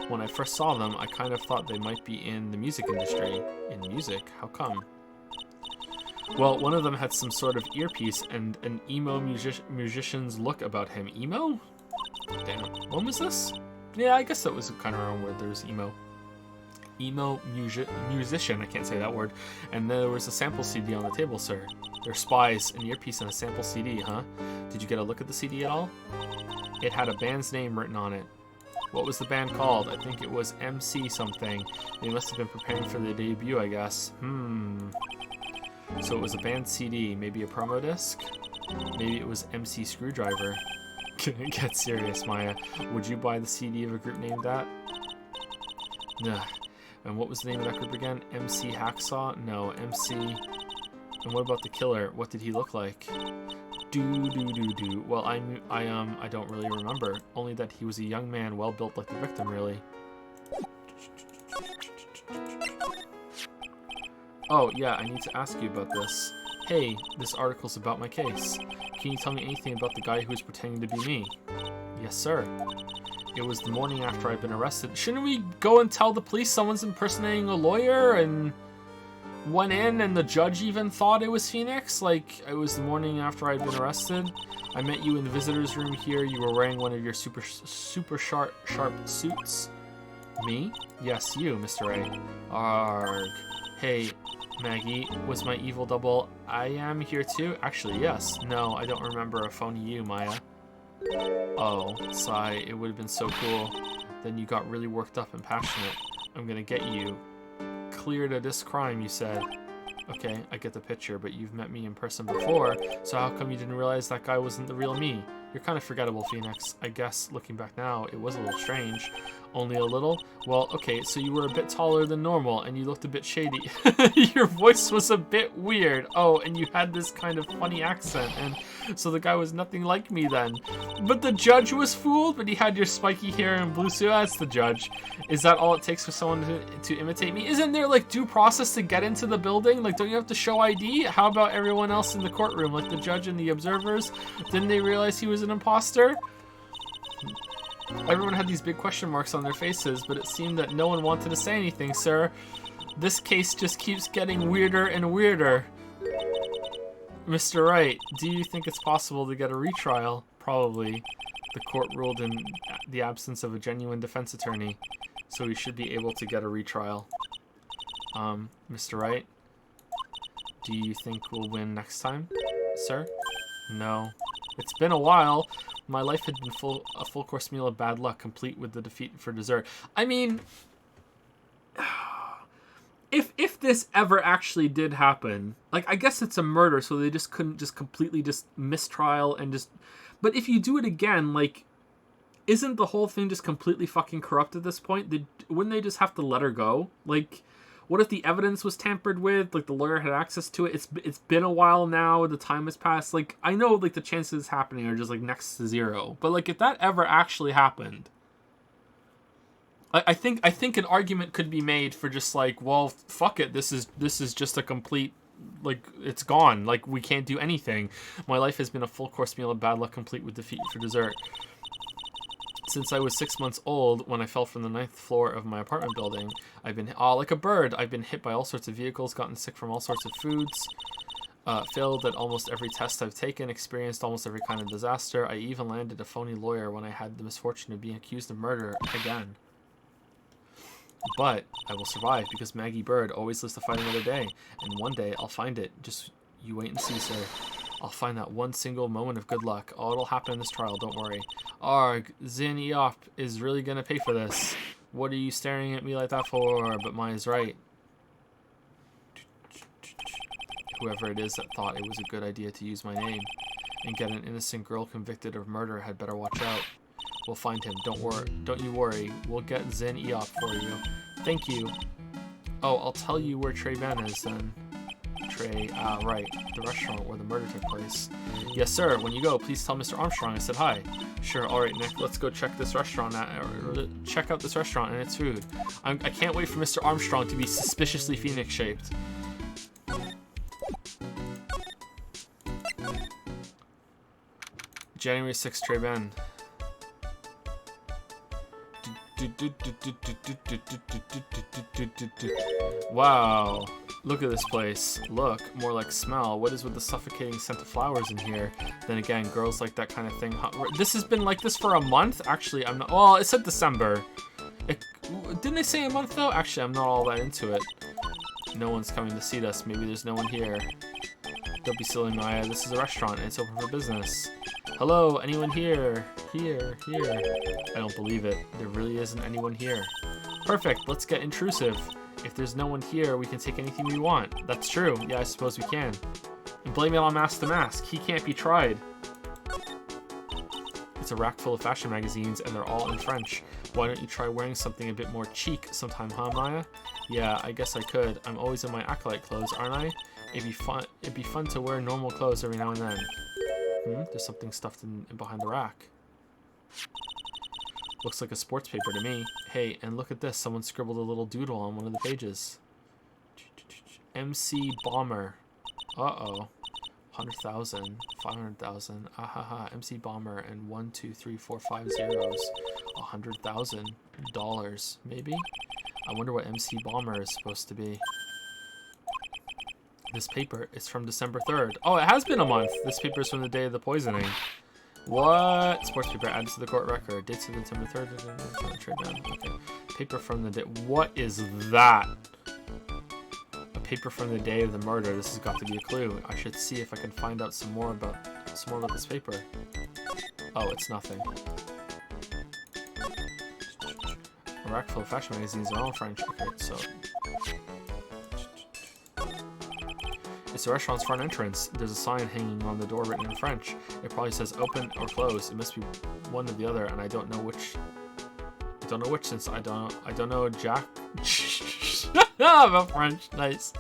S1: when I first saw them, I kind of thought they might be in the music industry. In music? How come? Well, one of them had some sort of earpiece and an emo musician's look about him. Emo? Damn. When was this? Yeah, I guess that was kind of around where there was emo. Emo musician, I can't say that word. And there was a sample CD on the table, sir. They're spies, an earpiece, and a sample CD, huh? Did you get a look at the CD at all? It had a band's name written on it. What was the band called? I think it was MC something. They must have been preparing for their debut, I guess. So it was a band CD, maybe a promo disc? Maybe it was MC Screwdriver. Get serious, Maya. Would you buy the CD of a group named that? Nah. And what was the name of that group again? MC Hacksaw? No, MC... And what about the killer? What did he look like? Well, I don't really remember. Only that he was a young man, well built like the victim, really. Oh, yeah, I need to ask you about this. Hey, this article's about my case. Can you tell me anything about the guy who was pretending to be me? Yes, sir. It was the morning after I'd been arrested. Shouldn't we go and tell the police someone's impersonating a lawyer and went in and the judge even thought it was Phoenix? Like, it was the morning after I'd been arrested. I met you in the visitor's room here. You were wearing one of your super sharp suits. Me? Yes, you, Mr. A. Arg. Hey, Maggie, was my evil double I am here too? Actually, yes. No, I don't remember a phony you, Maya. Oh, sigh, it would have been so cool. Then you got really worked up and passionate. I'm gonna get you. Cleared of this crime, you said. Okay, I get the picture, but you've met me in person before, so how come you didn't realize that guy wasn't the real me? You're kind of forgettable, Phoenix. I guess, looking back now, it was a little strange. Only a little? Well, okay, so you were a bit taller than normal, and you looked a bit shady. Your voice was a bit weird. Oh, and you had this kind of funny accent, and so the guy was nothing like me then. But the judge was fooled, but he had your spiky hair and blue suit. That's the judge. Is that all it takes for someone to imitate me? Isn't there, like, due process to get into the building? Like, don't you have to show ID? How about everyone else in the courtroom, like the judge and the observers? Didn't they realize he was an imposter? Everyone had these big question marks on their faces, but it seemed that no one wanted to say anything, sir. This case just keeps getting weirder and weirder. Mr. Wright, do you think it's possible to get a retrial? Probably. The court ruled in the absence of a genuine defense attorney, so we should be able to get a retrial. Mr. Wright, do you think we'll win next time, sir? No. It's been a while. My life had been a full course meal of bad luck, complete with the defeat for dessert. I mean, if this ever actually did happen, like, I guess it's a murder, so they just couldn't just completely just mistrial and just... But if you do it again, like, isn't the whole thing just completely fucking corrupt at this point? Wouldn't they just have to let her go? Like, what if the evidence was tampered with? Like, the lawyer had access to it. It's been a while now. The time has passed. Like, I know, like, the chances of happening are just, like, next to zero. But, like, if that ever actually happened, I think an argument could be made for just, like, well, fuck it. This is just a complete, like, it's gone. Like, we can't do anything. My life has been a full course meal of bad luck, complete with defeat for dessert. Since I was 6 months old, when I fell from the 9th floor of my apartment building, I've been, like a bird, I've been hit by all sorts of vehicles, gotten sick from all sorts of foods, failed at almost every test I've taken, experienced almost every kind of disaster. I even landed a phony lawyer when I had the misfortune of being accused of murder again. But I will survive because Maggie Bird always lives to fight another day, and one day I'll find it. Just you wait and see, sir. I'll find that one single moment of good luck. Oh, it'll happen in this trial, don't worry. Arg, Zin Eop is really gonna pay for this. What are you staring at me like that for? But mine's right. Whoever it is that thought it was a good idea to use my name and get an innocent girl convicted of murder had better watch out. We'll find him. Don't you worry. We'll get Zin Eop for you. Thank you. Oh, I'll tell you where Trey Ben is then. Trey, right, the restaurant where the murder took place. Yes, sir. When you go, please tell Mr. Armstrong I said hi. Sure. All right, Nick. Let's go check this restaurant out. Check out this restaurant and its food. I can't wait for Mr. Armstrong to be suspiciously phoenix-shaped. January 6th, Trey Ben. Wow. Look at this place. Look, more like smell. What is with the suffocating scent of flowers in here? Then again, girls like that kind of thing. This has been like this for a month? Actually, I'm not... Well, it said December. Didn't they say a month, though? Actually, I'm not all that into it. No one's coming to see us. Maybe there's no one here. Don't be silly, Maya. This is a restaurant, and it's open for business. Hello, anyone here? Here. I don't believe it. There really isn't anyone here. Perfect. Let's get intrusive. If there's no one here, we can take anything we want. That's true. Yeah, I suppose we can. And blame it on Mask the Mask. He can't be tried. It's a rack full of fashion magazines, and they're all in French. Why don't you try wearing something a bit more chic sometime, huh, Maya? Yeah, I guess I could. I'm always in my acolyte clothes, aren't I? It'd be fun to wear normal clothes every now and then. There's something stuffed in behind the rack. Looks like a sports paper to me. Hey, and look at this. Someone scribbled a little doodle on one of the pages. MC Bomber. Uh-oh. 100,000. 500,000. Ahaha. MC Bomber and 1, 2, 3, 4, 5 zeros. $100,000. Maybe? I wonder what MC Bomber is supposed to be. This paper is from December 3rd. Oh, it has been a month. This paper is from the day of the poisoning. What? Sports paper added to the court record. Dates of December 3rd. Okay. Paper from the day. What is that? A paper from the day of the murder. This has got to be a clue. I should see if I can find out some more about this paper. Oh, it's nothing. A rack full of fashion magazines are all in French. Okay, so... It's the restaurant's front entrance. There's a sign hanging on the door written in French. It probably says open or close. It must be one or the other, and I don't know which. I don't know which since I don't know Jack about French. Nice.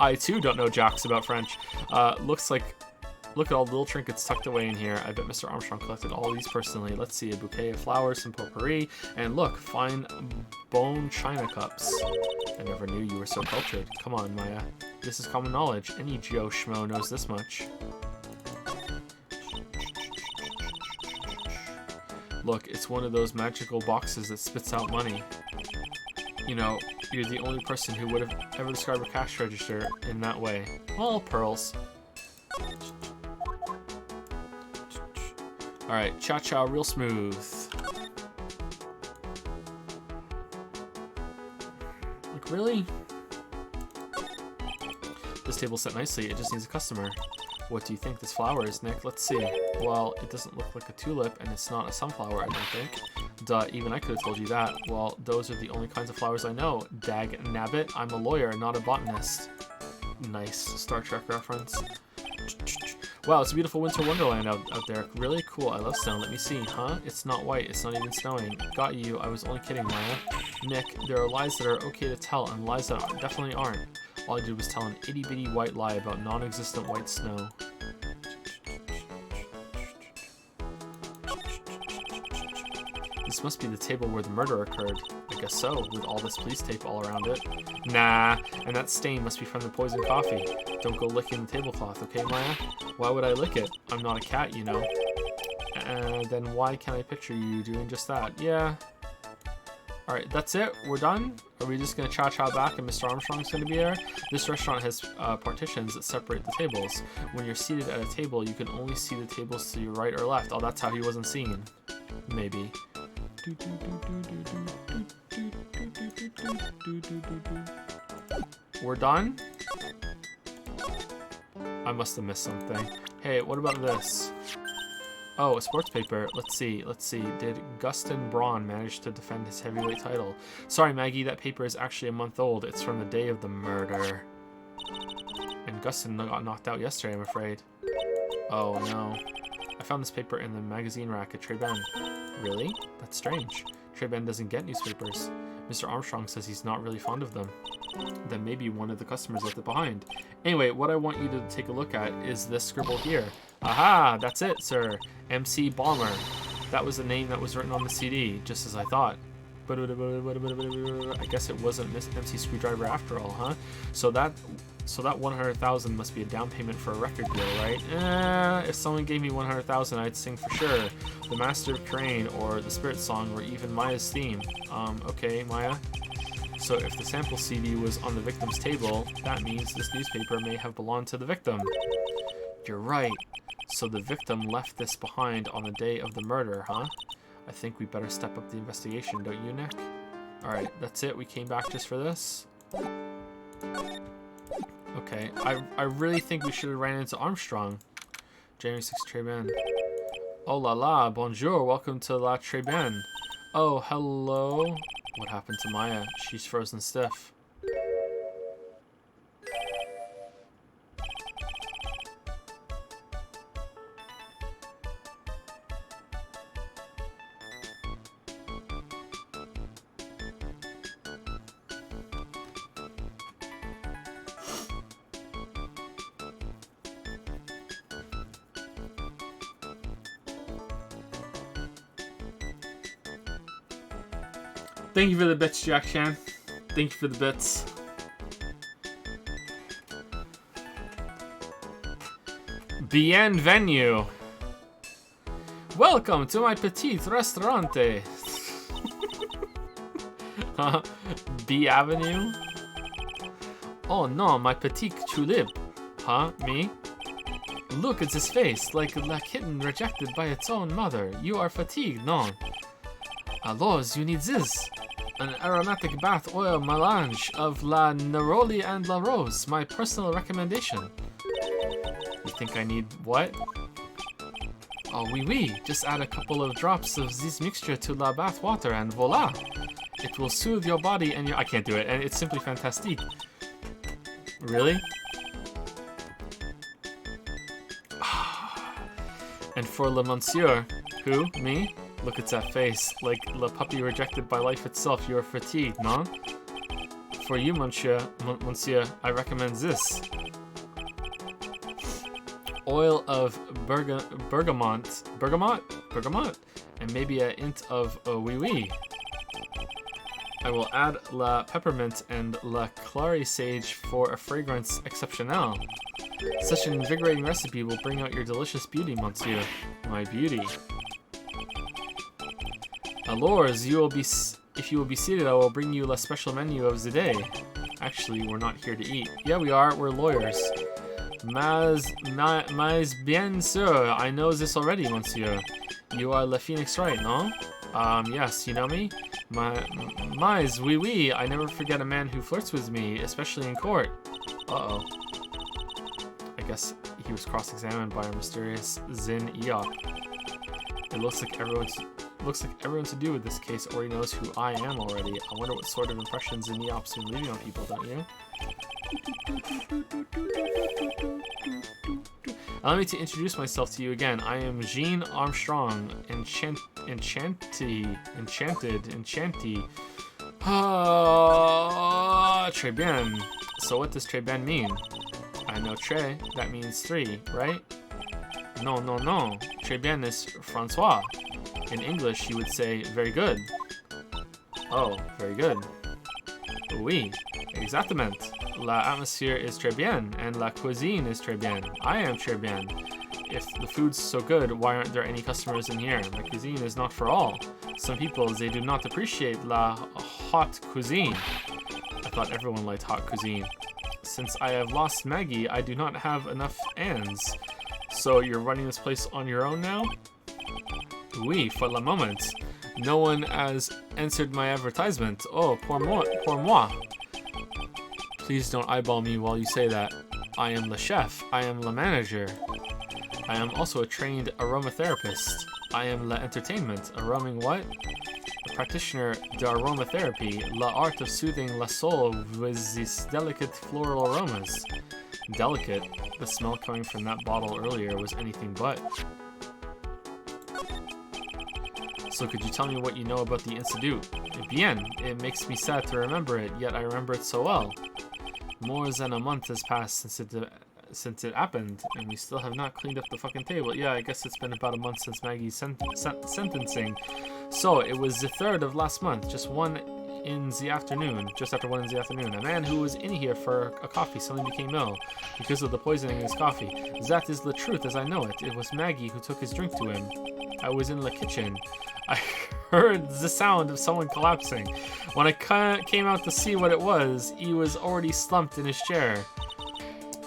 S1: I too don't know Jacks about French. Look at all the little trinkets tucked away in here. I bet Mr. Armstrong collected all these personally. Let's see, a bouquet of flowers, some potpourri, and look, fine bone china cups. I never knew you were so cultured. Come on, Maya. This is common knowledge. Any Joe Schmo knows this much. Look, it's one of those magical boxes that spits out money. You know, you're the only person who would have ever described a cash register in that way. Well, pearls. Alright, cha-cha real smooth. Like, really? This table's set nicely, it just needs a customer. What do you think this flower is, Nick? Let's see. Well, it doesn't look like a tulip, and it's not a sunflower, I don't think. Duh, even I could have told you that. Well, those are the only kinds of flowers I know. Dag nabbit, I'm a lawyer, not a botanist. Nice Star Trek reference. Wow, it's a beautiful winter wonderland out there. Really cool. I love snow. Let me see. Huh? It's not white. It's not even snowing. Got you. I was only kidding, Maya. Nick, there are lies that are okay to tell and lies that definitely aren't. All I did was tell an itty-bitty white lie about non-existent white snow. This must be the table where the murder occurred. I guess so, with all this police tape all around it. Nah, and that stain must be from the poisoned coffee. Don't go licking the tablecloth, okay, Maya? Why would I lick it? I'm not a cat, you know. Then why can't I picture you doing just that? Yeah. Alright, that's it. We're done. Are we just going to cha-cha back and Mr. Armstrong's going to be there? This restaurant has partitions that separate the tables. When you're seated at a table, you can only see the tables to your right or left. Oh, that's how he wasn't seen. Maybe. We're done? I must have missed something. Hey, what about this? Oh, a sports paper. Let's see. Did Gustin Braun manage to defend his heavyweight title? Sorry, Maggie, that paper is actually a month old. It's from the day of the murder. And Gustin got knocked out yesterday, I'm afraid. Oh, no. I found this paper in the magazine rack at Treben. Really? That's strange. Treben doesn't get newspapers. Mr. Armstrong says he's not really fond of them. Then maybe one of the customers left it behind. Anyway, what I want you to take a look at is this scribble here. Aha! That's it, sir. MC Bomber. That was the name that was written on the CD, just as I thought. I guess it wasn't MC Screwdriver after all, huh? So that 100,000 must be a down payment for a record deal, right? If someone gave me 100,000, I'd sing for sure. The Master of Crane or the Spirit Song or even Maya's theme. Okay, Maya. So if the sample CD was on the victim's table, that means this newspaper may have belonged to the victim. You're right. So the victim left this behind on the day of the murder, huh? I think we better step up the investigation, don't you, Nick? Alright, that's it. We came back just for this. Okay, I really think we should have ran into Armstrong. January 6 Treben. Oh la la, bonjour, welcome to La Treben. Oh, hello. What happened to Maya? She's frozen stiff. Thank you for the bits, Jack Chan. Thank you for the bits. Bienvenue. Welcome to my petit restaurante. B Avenue? Oh no, my petit tulip. Huh? Me? Look at his face, like a kitten rejected by its own mother. You are fatigued, no? Alors, you need this. An aromatic bath oil melange of La Neroli and La Rose, my personal recommendation. You think I need what?
S3: Oh, oui, oui. Just add a couple of drops of this mixture to la bath water and voila. It will soothe your body and your... I can't do it. And it's simply fantastique. Really? And for le monsieur, who? Me? Look at that face. Like le puppy rejected by life itself. You're fatigued, no? For you, monsieur, I recommend this. Oil of bergamot, and maybe a hint of oui oui. I will add la peppermint and la clary sage for a fragrance exceptionnel. Such an invigorating recipe will bring out your delicious beauty, monsieur. My beauty. Alors, if you will be seated, I will bring you la special menu of the day. Actually, we're not here to eat. Yeah, we are. We're lawyers. Mais bien sûr, I know this already, monsieur. You are Le Phoenix Wright, no? Yes, you know me? Mais, oui, oui, I never forget a man who flirts with me, especially in court. Uh-oh. I guess he was cross-examined by a mysterious Zin Eop. It looks like everyone to do with this case already knows who I am already. I wonder what sort of impressions Zin Eop's been leaving on people, don't you? Allow me to introduce myself to you again. I am Jean Armstrong, enchanty. Très bien. So what does très bien mean? I know très, that means 3, right? No. Très bien is Francois. In English, you would say very good. Oh, very good. Oui, exactement. La atmosphere is très bien, and la cuisine is très bien. I am très bien. If the food's so good, why aren't there any customers in here? My cuisine is not for all. Some people, they do not appreciate la hot cuisine. I thought everyone liked hot cuisine. Since I have lost Maggie, I do not have enough hands. So you're running this place on your own now? Oui, for le moment. No one has answered my advertisement. Oh, pour moi. Please don't eyeball me while you say that. I am the chef. I am the manager. I am also a trained aromatherapist. I am la entertainment. A roaming what? A practitioner de aromatherapy. La art of soothing la soul with these delicate floral aromas. Delicate? The smell coming from that bottle earlier was anything but. So could you tell me what you know about the Institute? Bien. It makes me sad to remember it, yet I remember it so well. More than a month has passed since it happened, and we still have not cleaned up the fucking table. Yeah, I guess it's been about a month since Maggie's sentencing. So, it was the 3rd of last month, just after 1 in the afternoon. A man who was in here for a coffee suddenly became ill because of the poisoning in his coffee. That is the truth as I know it. It was Maggie who took his drink to him. I was in the kitchen. I heard the sound of someone collapsing. When I came out to see what it was, he was already slumped in his chair.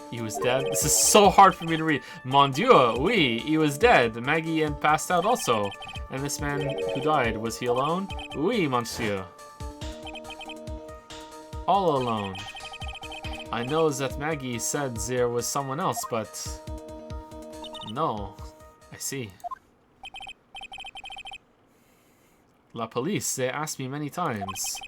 S3: He was dead? This is so hard for me to read. Mon Dieu, oui, he was dead. Maggie had passed out also. And this man who died, was he alone? Oui, monsieur. All alone. I know that Maggie said there was someone else, but... No. I see. La police, they asked me many times.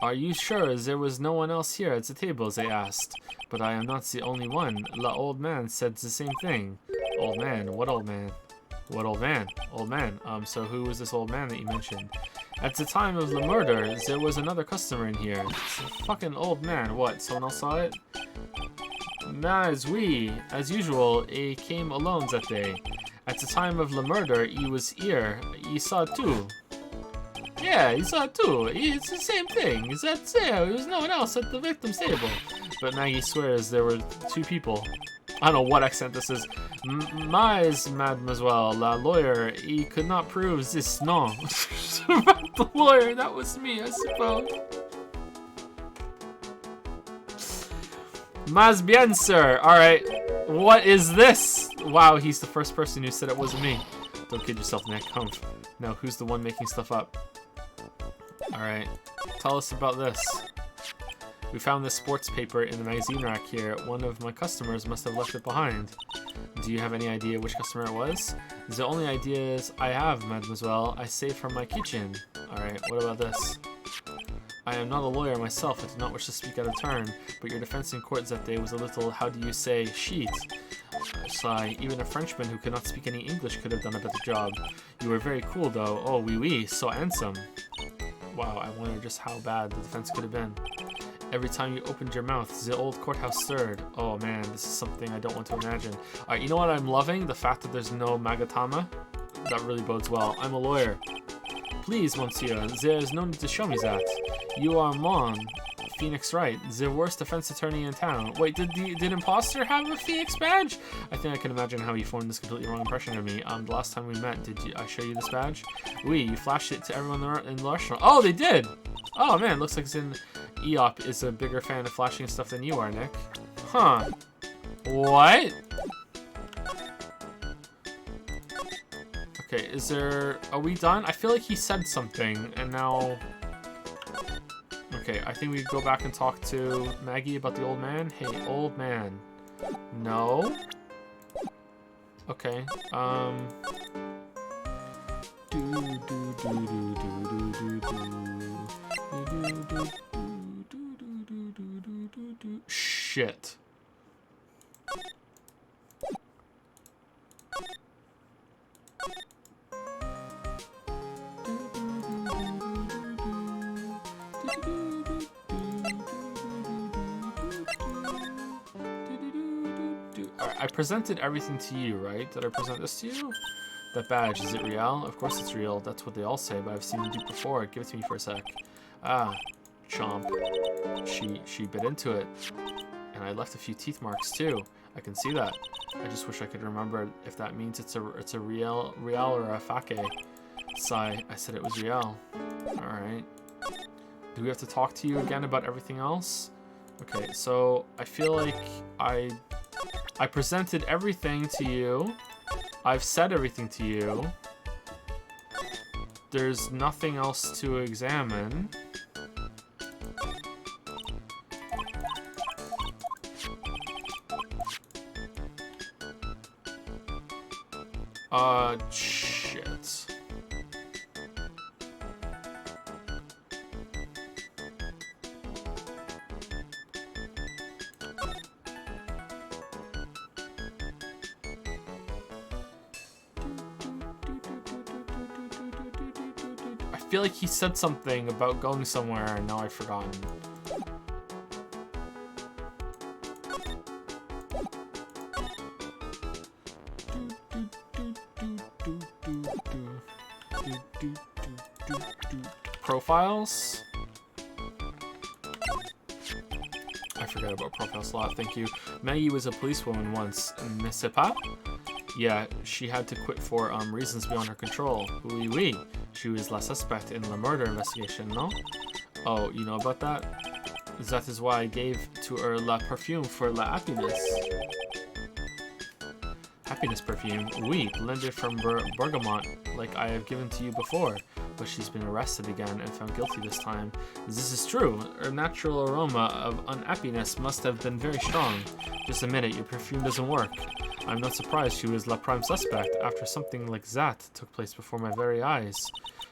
S3: Are you sure there was no one else here at the table, they asked. But I am not the only one. La old man said the same thing. Old man? What old man? What old man? Old man. So who was this old man that you mentioned? At the time of the murder, there was another customer in here. It's a fucking old man. What, someone else saw it? Mas oui. As usual, he came alone that day. At the time of the murder, he was here. He saw it too. Yeah, he saw it too. It's the same thing. Is that there? There was no one else at the victim's table. But Maggie swears there were 2 people. I don't know what accent this is. Mais, mademoiselle, la lawyer, he could not prove this. No. The lawyer, that was me, I suppose. Mas bien, sir. Alright. What is this? Wow, he's the first person who said it wasn't me. Don't kid yourself, Nick. Humph. No, who's the one making stuff up? Alright. Tell us about this. We found this sports paper in the magazine rack here. One of my customers must have left it behind. Do you have any idea which customer it was? The only ideas I have, mademoiselle, I saved from my kitchen. Alright, what about this? I am not a lawyer myself, I do not wish to speak out of turn, but your defense in court that day was a little, how do you say, sheet. Sigh, even a Frenchman who could not speak any English could have done a better job. You were very cool though, oh oui oui, so handsome. Wow, I wonder just how bad the defense could have been. Every time you opened your mouth, the old courthouse stirred. Oh man, this is something I don't want to imagine. Alright, you know what I'm loving? The fact that there's no Magatama. That really bodes well. I'm a lawyer. Please, monsieur, there is no need to show me that. You are Mon, Phoenix Wright, the worst defense attorney in town. Wait, did Imposter have a Phoenix badge? I think I can imagine how he formed this completely wrong impression of me. The last time we met, I show you this badge? Oui, you flashed it to everyone in the restaurant. Oh, they did! Oh man, looks like Eop is a bigger fan of flashing stuff than you are, Nick. Huh. What? Okay, are we done? I feel like he said something, and now... Okay, I think we go back and talk to Maggie about the old man. Hey, old man. No? Okay, Shit. I presented everything to you, right? Did I present this to you? That badge, is it real? Of course it's real. That's what they all say, but I've seen them do before. Give it to me for a sec. Ah, chomp. She bit into it. And I left a few teeth marks too. I can see that. I just wish I could remember if that means it's a real or a fake. Sigh, I said it was real. Alright. Do we have to talk to you again about everything else? Okay, so I feel like I presented everything to you. I've said everything to you. There's nothing else to examine. Shit. I feel like he said something about going somewhere and now I've forgotten. Profiles? I forgot about profiles a lot, thank you. Maggie was a policewoman once, n'est-ce pas? Yeah, she had to quit for reasons beyond her control. Oui, oui. She was la suspect in the murder investigation, no? Oh, you know about that? That is why I gave to her la perfume for la happiness. Happiness perfume? Oui, blended from bergamot, like I have given to you before. But she's been arrested again and found guilty this time. This is true. Her natural aroma of unhappiness must have been very strong. Just a minute, your perfume doesn't work. I'm not surprised she was la prime suspect after something like that took place before my very eyes.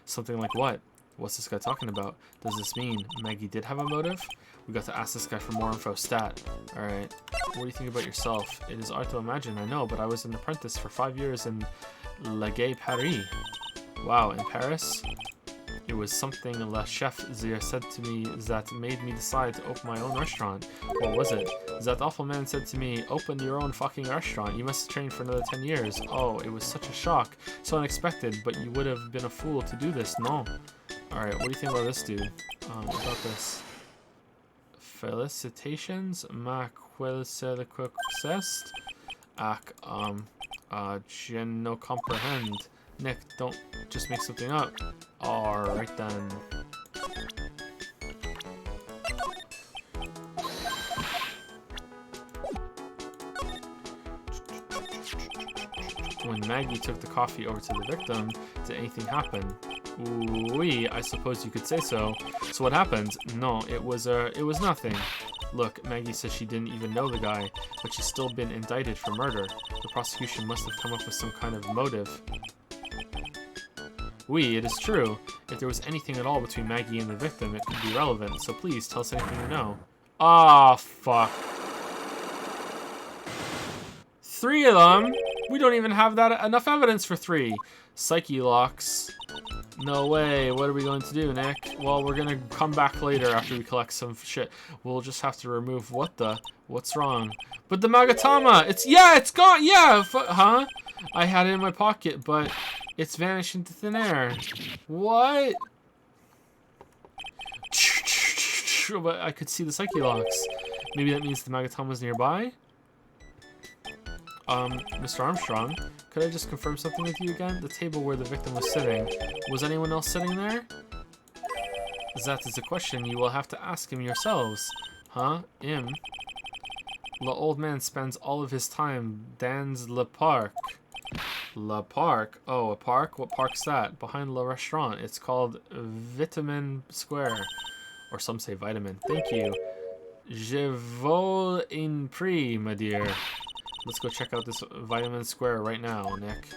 S3: Something like what? What's this guy talking about? Does this mean Maggie did have a motive? We got to ask this guy for more info. Stat. Alright. What do you think about yourself? It is hard to imagine, I know, but I was an apprentice for 5 years in La Gay Paris. Wow, in Paris? It was something La Chef there said to me that made me decide to open my own restaurant. What was it? That awful man said to me, open your own fucking restaurant. You must train for another 10 years. Oh, it was such a shock. So unexpected, but you would have been a fool to do this, no? Alright, what do you think about this dude? What about this? Felicitations, ma quel c'est success? Ac, je no comprehend. Nick, don't just make something up. Alright then. When Maggie took the coffee over to the victim, did anything happen? Oui, I suppose you could say so. So what happened? No, it was nothing. Look, Maggie says she didn't even know the guy, but she's still been indicted for murder. The prosecution must have come up with some kind of motive. Oui, it is true. If there was anything at all between Maggie and the victim, it could be relevant, so please tell us anything you know. Ah, fuck. 3 of them? We don't even have that enough evidence for 3. Psyche locks. No way. What are we going to do, Nick? Well, we're gonna come back later after we collect some shit. We'll just have to remove what's wrong? But the Magatama, it's gone. Yeah, huh? I had it in my pocket, but it's vanished into thin air. What? But I could see the Psyche locks. Maybe that means the Magatama's nearby? Mr. Armstrong, could I just confirm something with you again? The table where the victim was sitting, was anyone else sitting there? That is a question you will have to ask him yourselves. Huh? Him? The old man spends all of his time dans le parc. Le Parc? Oh, a park? What park's that? Behind Le Restaurant. It's called Vitamin Square. Or some say Vitamin. Thank you. Je vole in prix, my dear. Let's go check out this Vitamin Square right now, Nick.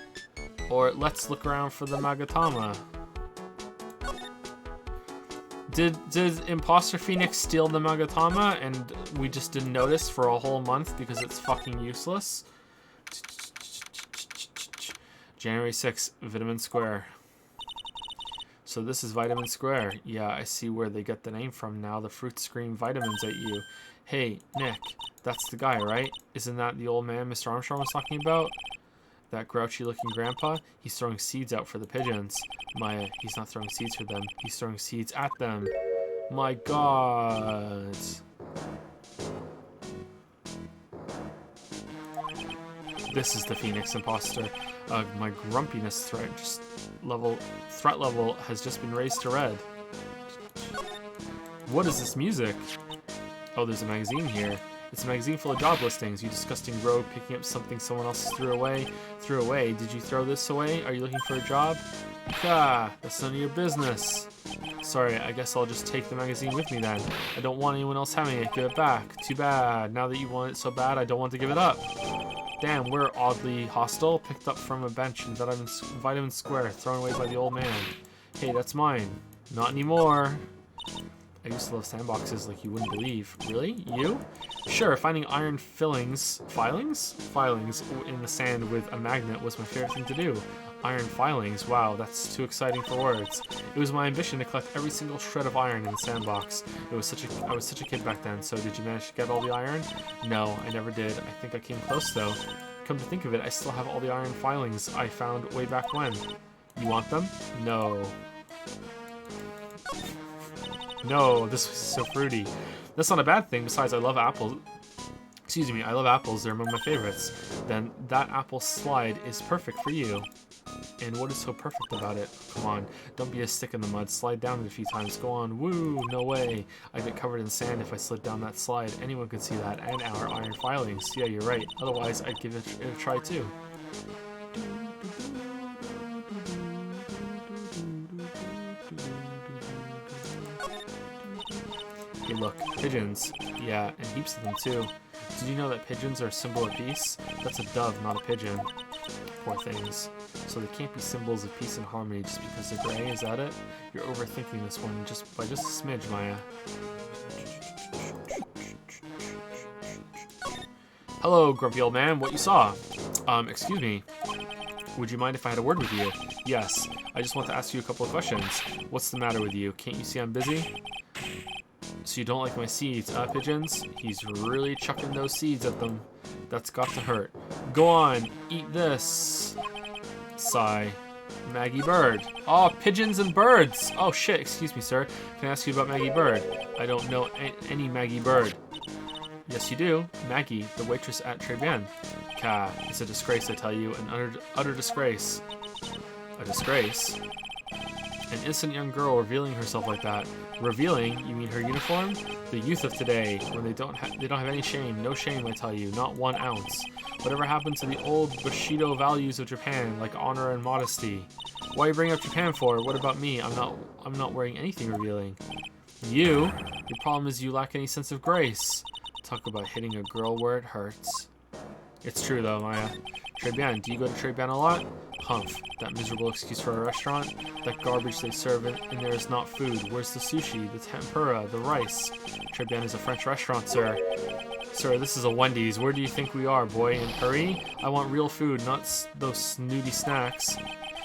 S3: Or let's look around for the Magatama. Did Imposter Phoenix steal the Magatama and we just didn't notice for a whole month because it's fucking useless? January 6th, Vitamin Square. So this is Vitamin Square. Yeah, I see where they get the name from now. The fruits scream vitamins at you. Hey, Nick, that's the guy, right? Isn't that the old man Mr. Armstrong was talking about? That grouchy-looking grandpa? He's throwing seeds out for the pigeons. Maya, he's not throwing seeds for them. He's throwing seeds at them. My God. This is the Phoenix Imposter. My grumpiness threat level has just been raised to red. What is this music? Oh, there's a magazine here. It's a magazine full of job listings. You disgusting rogue picking up something someone else threw away. Did you throw this away? Are you looking for a job? Gah, that's none of your business. Sorry, I guess I'll just take the magazine with me then. I don't want anyone else having it. Give it back. Too bad. Now that you want it so bad, I don't want to give it up. Damn, we're oddly hostile. Picked up from a bench in Vitamin Square, thrown away by the old man. Hey, that's mine. Not anymore. I used to love sandboxes like you wouldn't believe. Really? You? Sure, finding iron filings in the sand with a magnet was my favorite thing to do. Iron filings, wow, that's too exciting for words. It was my ambition to collect every single shred of iron in the sandbox. I was such a kid back then, so did you manage to get all the iron? No, I never did. I think I came close though. Come to think of it, I still have all the iron filings I found way back when. You want them? No. No, this was so fruity. That's not a bad thing, besides I love apples. Excuse me, I love apples, they're among my favorites. Then that apple slide is perfect for you. And what is so perfect about it? Come on, don't be a stick in the mud, slide down it a few times, go on, woo, no way. I'd get covered in sand if I slid down that slide, anyone could see that, and our iron filings. Yeah, you're right, otherwise I'd give it a try too. Hey look, pigeons. Yeah, and heaps of them too. Did you know that pigeons are a symbol of peace? That's a dove, not a pigeon. Poor things. So they can't be symbols of peace and harmony just because they're gray, is that it? You're overthinking this one by just a smidge, Maya. Hello, grumpy old man, what you saw? Excuse me. Would you mind if I had a word with you? Yes, I just want to ask you a couple of questions. What's the matter with you? Can't you see I'm busy? So you don't like my seeds, pigeons? He's really chucking those seeds at them. That's got to hurt. Go on, eat this. Sigh. Maggie Bird. Oh, pigeons and birds. Oh shit, excuse me, sir. Can I ask you about Maggie Bird? I don't know any Maggie Bird. Yes, you do. Maggie, the waitress at Très Bien. Ka, it's a disgrace, I tell you. An utter disgrace. A disgrace? An innocent young girl revealing herself like that. Revealing? You mean her uniform? The youth of today, when they don't have any shame. No shame, I tell you. Not 1 ounce. Whatever happened to the old Bushido values of Japan, like honor and modesty? Why you bring up Japan for? What about me? I'm not wearing anything revealing. You? Your problem is you lack any sense of grace. Talk about hitting a girl where it hurts. It's true though, Maya. Trebian, do you go to Trebian a lot? Humph, that miserable excuse for a restaurant. That garbage they serve in there is not food. Where's the sushi, the tempura, the rice? Trebian is a French restaurant, sir. Sir, this is a Wendy's. Where do you think we are, boy? In Paris? I want real food, not those snooty snacks.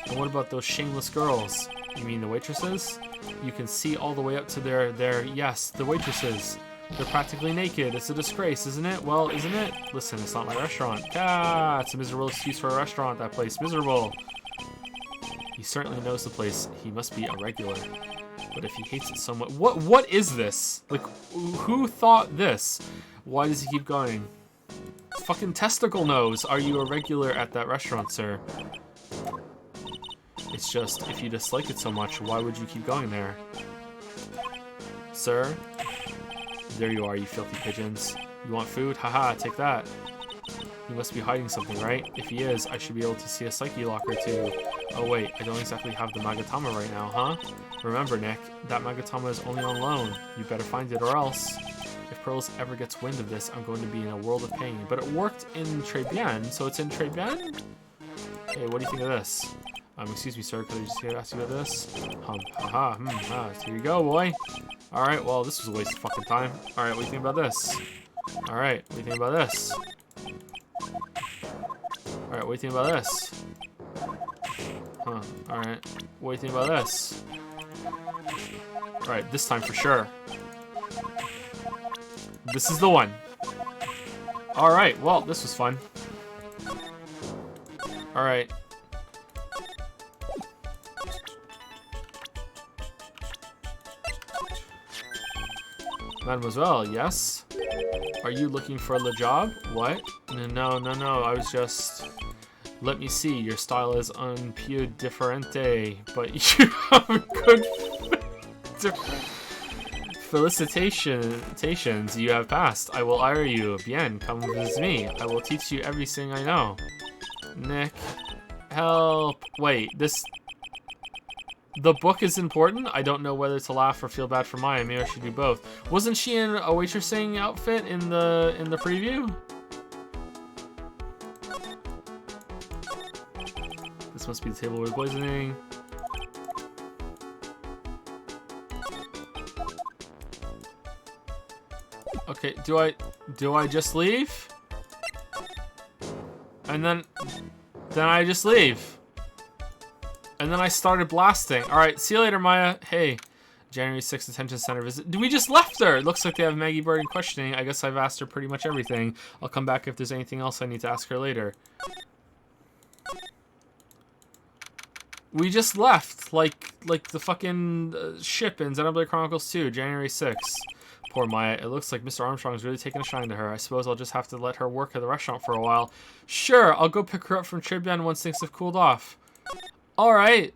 S3: And what about those shameless girls? You mean the waitresses? You can see all the way up to yes, the waitresses. They're practically naked. It's a disgrace, isn't it? Well, isn't it? Listen, it's not my restaurant. Ah, it's a miserable excuse for a restaurant, that place. Miserable. He certainly knows the place. He must be a regular. But if he hates it so much... What is this? Like, who thought this? Why does he keep going? Fucking testicle nose. Are you a regular at that restaurant, sir? It's just, if you dislike it so much, why would you keep going there? Sir? There you are, you filthy pigeons. You want food? Haha, take that. He must be hiding something, right? If he is, I should be able to see a psyche locker too. Oh wait, I don't exactly have the Magatama right now, huh? Remember, Nick, that Magatama is only on loan. You better find it or else. If Pearls ever gets wind of this, I'm going to be in a world of pain. But it worked in Trebian, so it's in Trebian? Hey, what do you think of this? Excuse me, sir, could I just ask you about this? Here you go, boy. Alright, well, this was a waste of fucking time. Alright, what do you think about this? Alright, what do you think about this? Alright, what do you think about this? Alright, what do you think about this? Alright, this time for sure. This is the one. Alright, well, this was fun. Alright. Mademoiselle, yes? Are you looking for a job? What? No, I was just... Let me see, your style is un più differente, but you have a good... Felicitations, you have passed. I will hire you. Bien, come visit me. I will teach you everything I know. Nick, help. Wait, this... The book is important? I don't know whether to laugh or feel bad for Maya. Maybe I should do both. Wasn't she in a waitressing outfit in the preview? This must be the table with poisoning. Okay, do I just leave? And then I just leave. And then I started blasting. Alright, see you later, Maya. Hey, January 6th detention center visit. We just left her. It looks like they have Maggie Bird in questioning. I guess I've asked her pretty much everything. I'll come back if there's anything else I need to ask her later. We just left. Like the fucking ship in Xenoblade Chronicles 2, January 6th. Poor Maya. It looks like Mr. Armstrong's really taking a shine to her. I suppose I'll just have to let her work at the restaurant for a while. Sure, I'll go pick her up from Trebian once things have cooled off. Alright.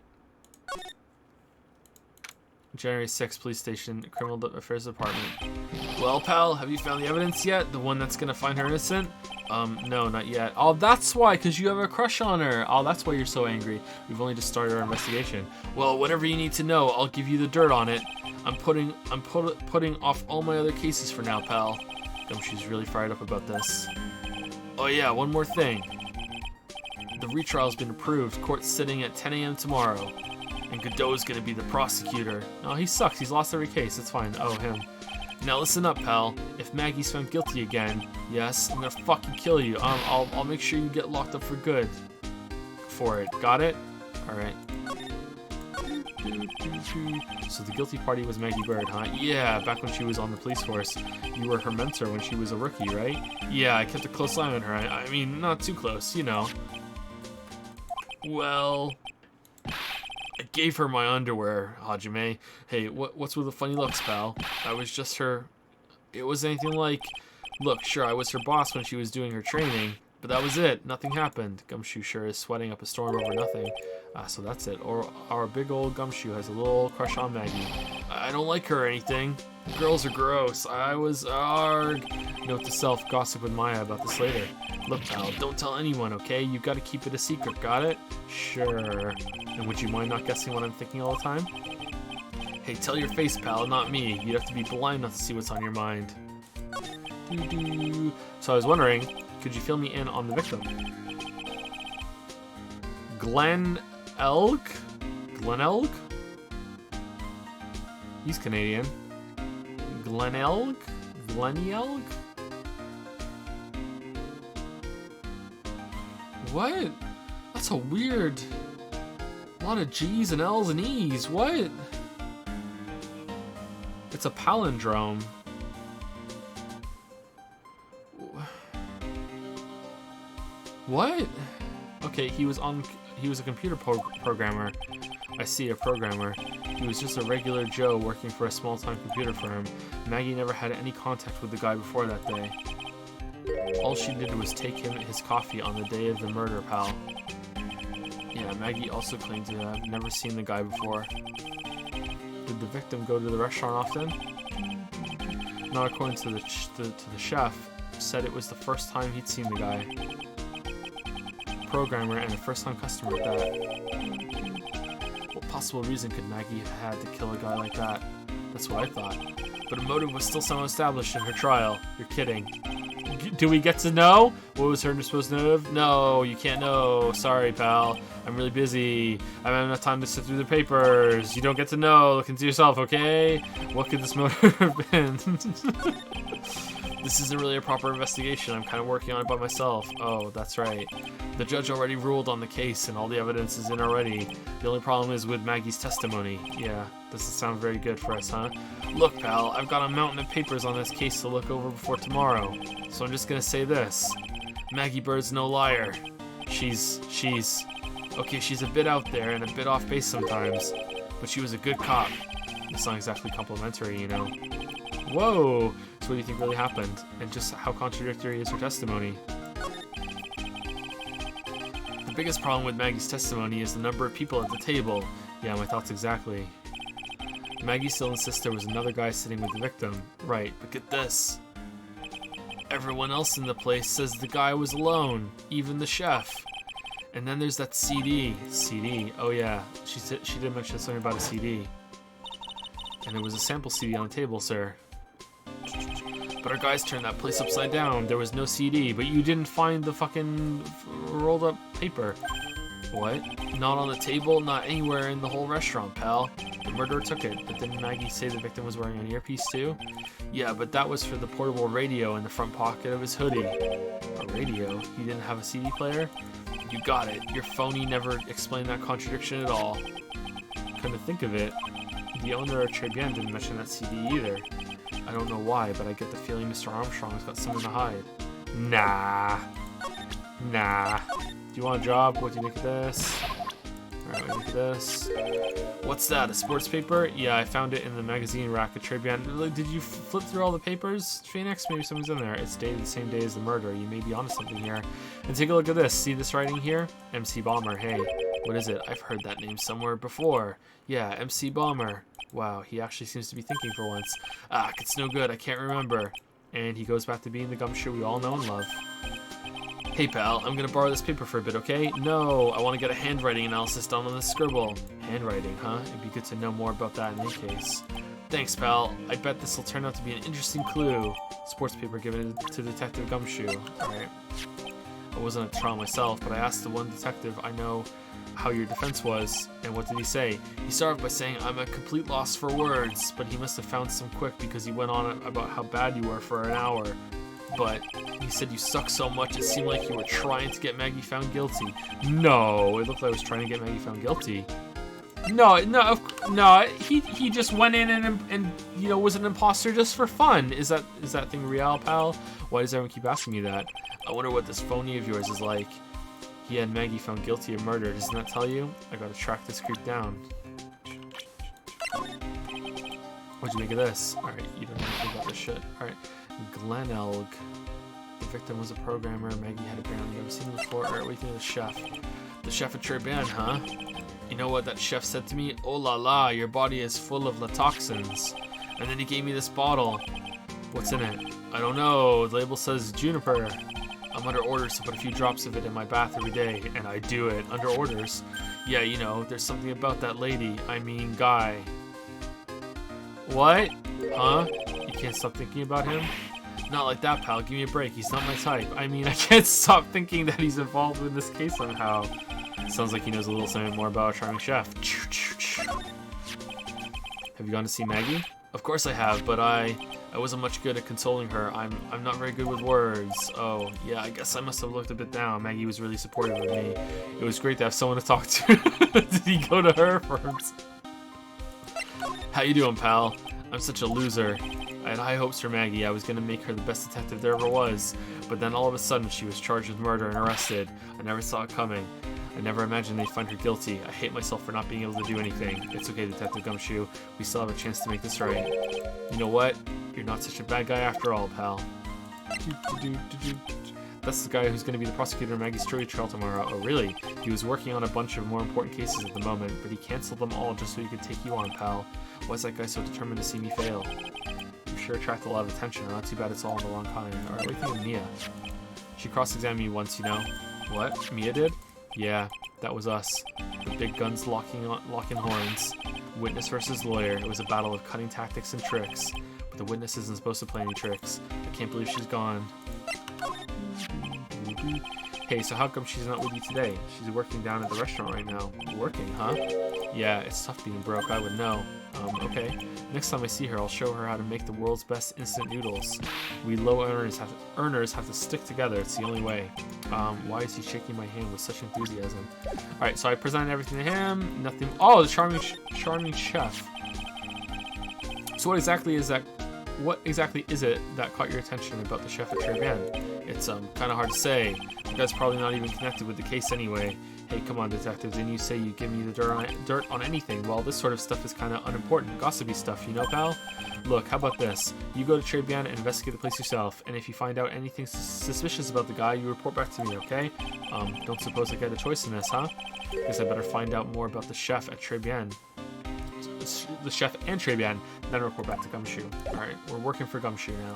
S3: January 6th, Police Station, Criminal Affairs Department. Well, pal, have you found the evidence yet? The one that's gonna find her innocent? No, not yet. Oh, that's why, because you have a crush on her. Oh, that's why you're so angry. We've only just started our investigation. Well, whatever you need to know, I'll give you the dirt on it. I'm putting off all my other cases for now, pal. Gumshoe's really fired up about this. Oh yeah, one more thing. The retrial's been approved. Court's sitting at 10 a.m. tomorrow. And Godot's gonna be the prosecutor. No, he sucks. He's lost every case. It's fine. Oh, him. Now listen up, pal. If Maggie's found guilty again, yes, I'm gonna fucking kill you. I'll make sure you get locked up for good. For it. Got it? Alright. So the guilty party was Maggie Bird, huh? Yeah, back when she was on the police force. You were her mentor when she was a rookie, right? Yeah, I kept a close eye on her. I mean, not too close, you know. Well, I gave her my underwear, Hajime. Hey, what's with the funny looks, pal? I was just her... It was anything like... Look, sure, I was her boss when she was doing her training, but that was it. Nothing happened. Gumshoe sure is sweating up a storm over nothing. So that's it. Or our big old Gumshoe has a little crush on Maggie. I don't like her or anything. Girls are gross. I was arg. Note to self, gossip with Maya about this later. Look, pal, don't tell anyone, okay? You've got to keep it a secret, got it? Sure. And would you mind not guessing what I'm thinking all the time? Hey, tell your face, pal, not me. You'd have to be blind not to see what's on your mind. So I was wondering, could you fill me in on the victim? Glenn Elk? Glenn Elk? He's Canadian. Glenn Elk? Glenny Elk? What? That's a weird... A lot of G's and L's and E's. What? It's a palindrome. What? Okay, he was a computer programmer. I see, a programmer. He was just a regular Joe working for a small-time computer firm. Maggie never had any contact with the guy before that day. All she did was take him his coffee on the day of the murder, pal. Yeah, Maggie also claimed to have never seen the guy before. Did the victim go to the restaurant often? Not according to the chef. Said it was the first time he'd seen the guy. Programmer and a first-time customer at that. What possible reason could Maggie have had to kill a guy like that? That's what I thought. But a motive was still somehow established in her trial. You're kidding. Do we get to know? What was her supposed to know? No, you can't know. Sorry, pal. I'm really busy. I don't have enough time to sit through the papers. You don't get to know. Look into yourself, okay? What could this motive have been? This isn't really a proper investigation. I'm kind of working on it by myself. Oh, that's right. The judge already ruled on the case and all the evidence is in already. The only problem is with Maggie's testimony. Yeah, doesn't sound very good for us, huh? Look, pal, I've got a mountain of papers on this case to look over before tomorrow. So I'm just gonna say this. Maggie Bird's no liar. She's a bit out there and a bit off base sometimes, but she was a good cop. It's not exactly complimentary, you know. Whoa! So what do you think really happened? And just how contradictory is her testimony? The biggest problem with Maggie's testimony is the number of people at the table. Yeah, my thoughts exactly. Maggie still insists there was another guy sitting with the victim. Right, but get this. Everyone else in the place says the guy was alone, even the chef. And then there's that CD. CD, oh yeah, she did mention something about a CD. And there was a sample CD on the table, sir. But our guys turned that place upside down. There was no CD, but you didn't find the fucking rolled up paper. What? Not on the table? Not anywhere in the whole restaurant, pal. The murderer took it, but didn't Maggie say the victim was wearing an earpiece too? Yeah, but that was for the portable radio in the front pocket of his hoodie. A radio? He didn't have a CD player? You got it. Your phony never explained that contradiction at all. Couldn't think of it. The owner of Très Bien didn't mention that CD either. I don't know why, but I get the feeling Mr. Armstrong's got something to hide. Nah. Do you want a job? What do you think of this? Alright, what do you think of this? What's that, a sports paper? Yeah, I found it in the magazine rack at Très Bien. Did you flip through all the papers, Phoenix? Maybe something's in there. It's dated the same day as the murder. You may be onto something here. And take a look at this. See this writing here? MC Bomber. Hey, what is it? I've heard that name somewhere before. Yeah, MC Bomber. Wow, he actually seems to be thinking for once. It's no good. I can't remember. And he goes back to being the gumshoe we all know and love. Hey pal, I'm gonna borrow this paper for a bit, okay? No, I want to get a handwriting analysis done on this scribble. Handwriting, huh? It'd be good to know more about that in any case. Thanks, pal. I bet this will turn out to be an interesting clue. Sports paper given to Detective Gumshoe. Alright. I wasn't a trial myself, but I asked the one detective I know how your defense was, and what did he say? He started off by saying, I'm a complete loss for words, but he must have found some quick because he went on about how bad you were for an hour. But he said you suck so much it seemed like you were trying to get Maggie found guilty. No, it looked like I was trying to get Maggie found guilty. No, he just went in and you know, was an imposter just for fun. Is that thing real, pal? Why does everyone keep asking me that? I wonder what this phony of yours is like. He had Maggie found guilty of murder. Doesn't that tell you? I gotta track this creep down. What'd you make of this? Alright, you don't know anything about this shit. Alright. Glenn Elg. The victim was a programmer. Maggie had apparently never seen him before. Alright, what do you think of the chef? The chef at Très Bien, huh? You know what that chef said to me? Oh la la, your body is full of toxins. And then he gave me this bottle. What's in it? I don't know. The label says juniper. I'm under orders to put a few drops of it in my bath every day, and I do it. Under orders. Yeah, you know, there's something about that lady. I mean, guy. What? Huh? You can't stop thinking about him? Not like that, pal. Give me a break. He's not my type. I mean, I can't stop thinking that he's involved in this case somehow. Sounds like he knows a little something more about our charming chef. Have you gone to see Maggie? Of course I have, but I wasn't much good at consoling her. I'm not very good with words. Oh, yeah, I guess I must have looked a bit down. Maggie was really supportive of me. It was great to have someone to talk to. Did he go to her first? How you doing, pal? I'm such a loser. I had high hopes for Maggie. I was gonna make her the best detective there ever was. But then all of a sudden she was charged with murder and arrested. I never saw it coming. I never imagined they'd find her guilty. I hate myself for not being able to do anything. It's okay, Detective Gumshoe. We still have a chance to make this right. You know what? You're not such a bad guy after all, pal. That's the guy who's going to be the prosecutor of Maggie's jury trial tomorrow. Oh, really? He was working on a bunch of more important cases at the moment, but he canceled them all just so he could take you on, pal. Why's that guy so determined to see me fail? You sure attract a lot of attention. Not too bad it's all in the wrong kind. Alright, what do you think of Mia? She cross-examined me once, you know. What? Mia did? Yeah, that was us. The big guns locking horns. Witness versus lawyer. It was a battle of cunning tactics and tricks. But the witness isn't supposed to play any tricks. I can't believe she's gone. Hey, so how come she's not with you today? She's working down at the restaurant right now. Working, huh? Yeah, it's tough being broke, I would know. Okay. Next time I see her, I'll show her how to make the world's best instant noodles. We low earners have to stick together. It's the only way. Why is he shaking my hand with such enthusiasm? Alright, so I presented everything to him. Nothing. Oh, the charming chef. So what exactly is that? What exactly is it that caught your attention about the chef at Très Bien? It's kind of hard to say. You guys probably not even connected with the case anyway. Hey, come on, detective, didn't you say you'd give me the dirt on anything? Well, this sort of stuff is kind of unimportant, gossipy stuff, you know, pal? Look, how about this? You go to Très Bien and investigate the place yourself, and if you find out anything suspicious about the guy, you report back to me, okay? Don't suppose I get a choice in this, huh? Guess I better find out more about the chef at Très Bien. The chef and Très Bien, then report back to Gumshoe. Alright, we're working for Gumshoe now.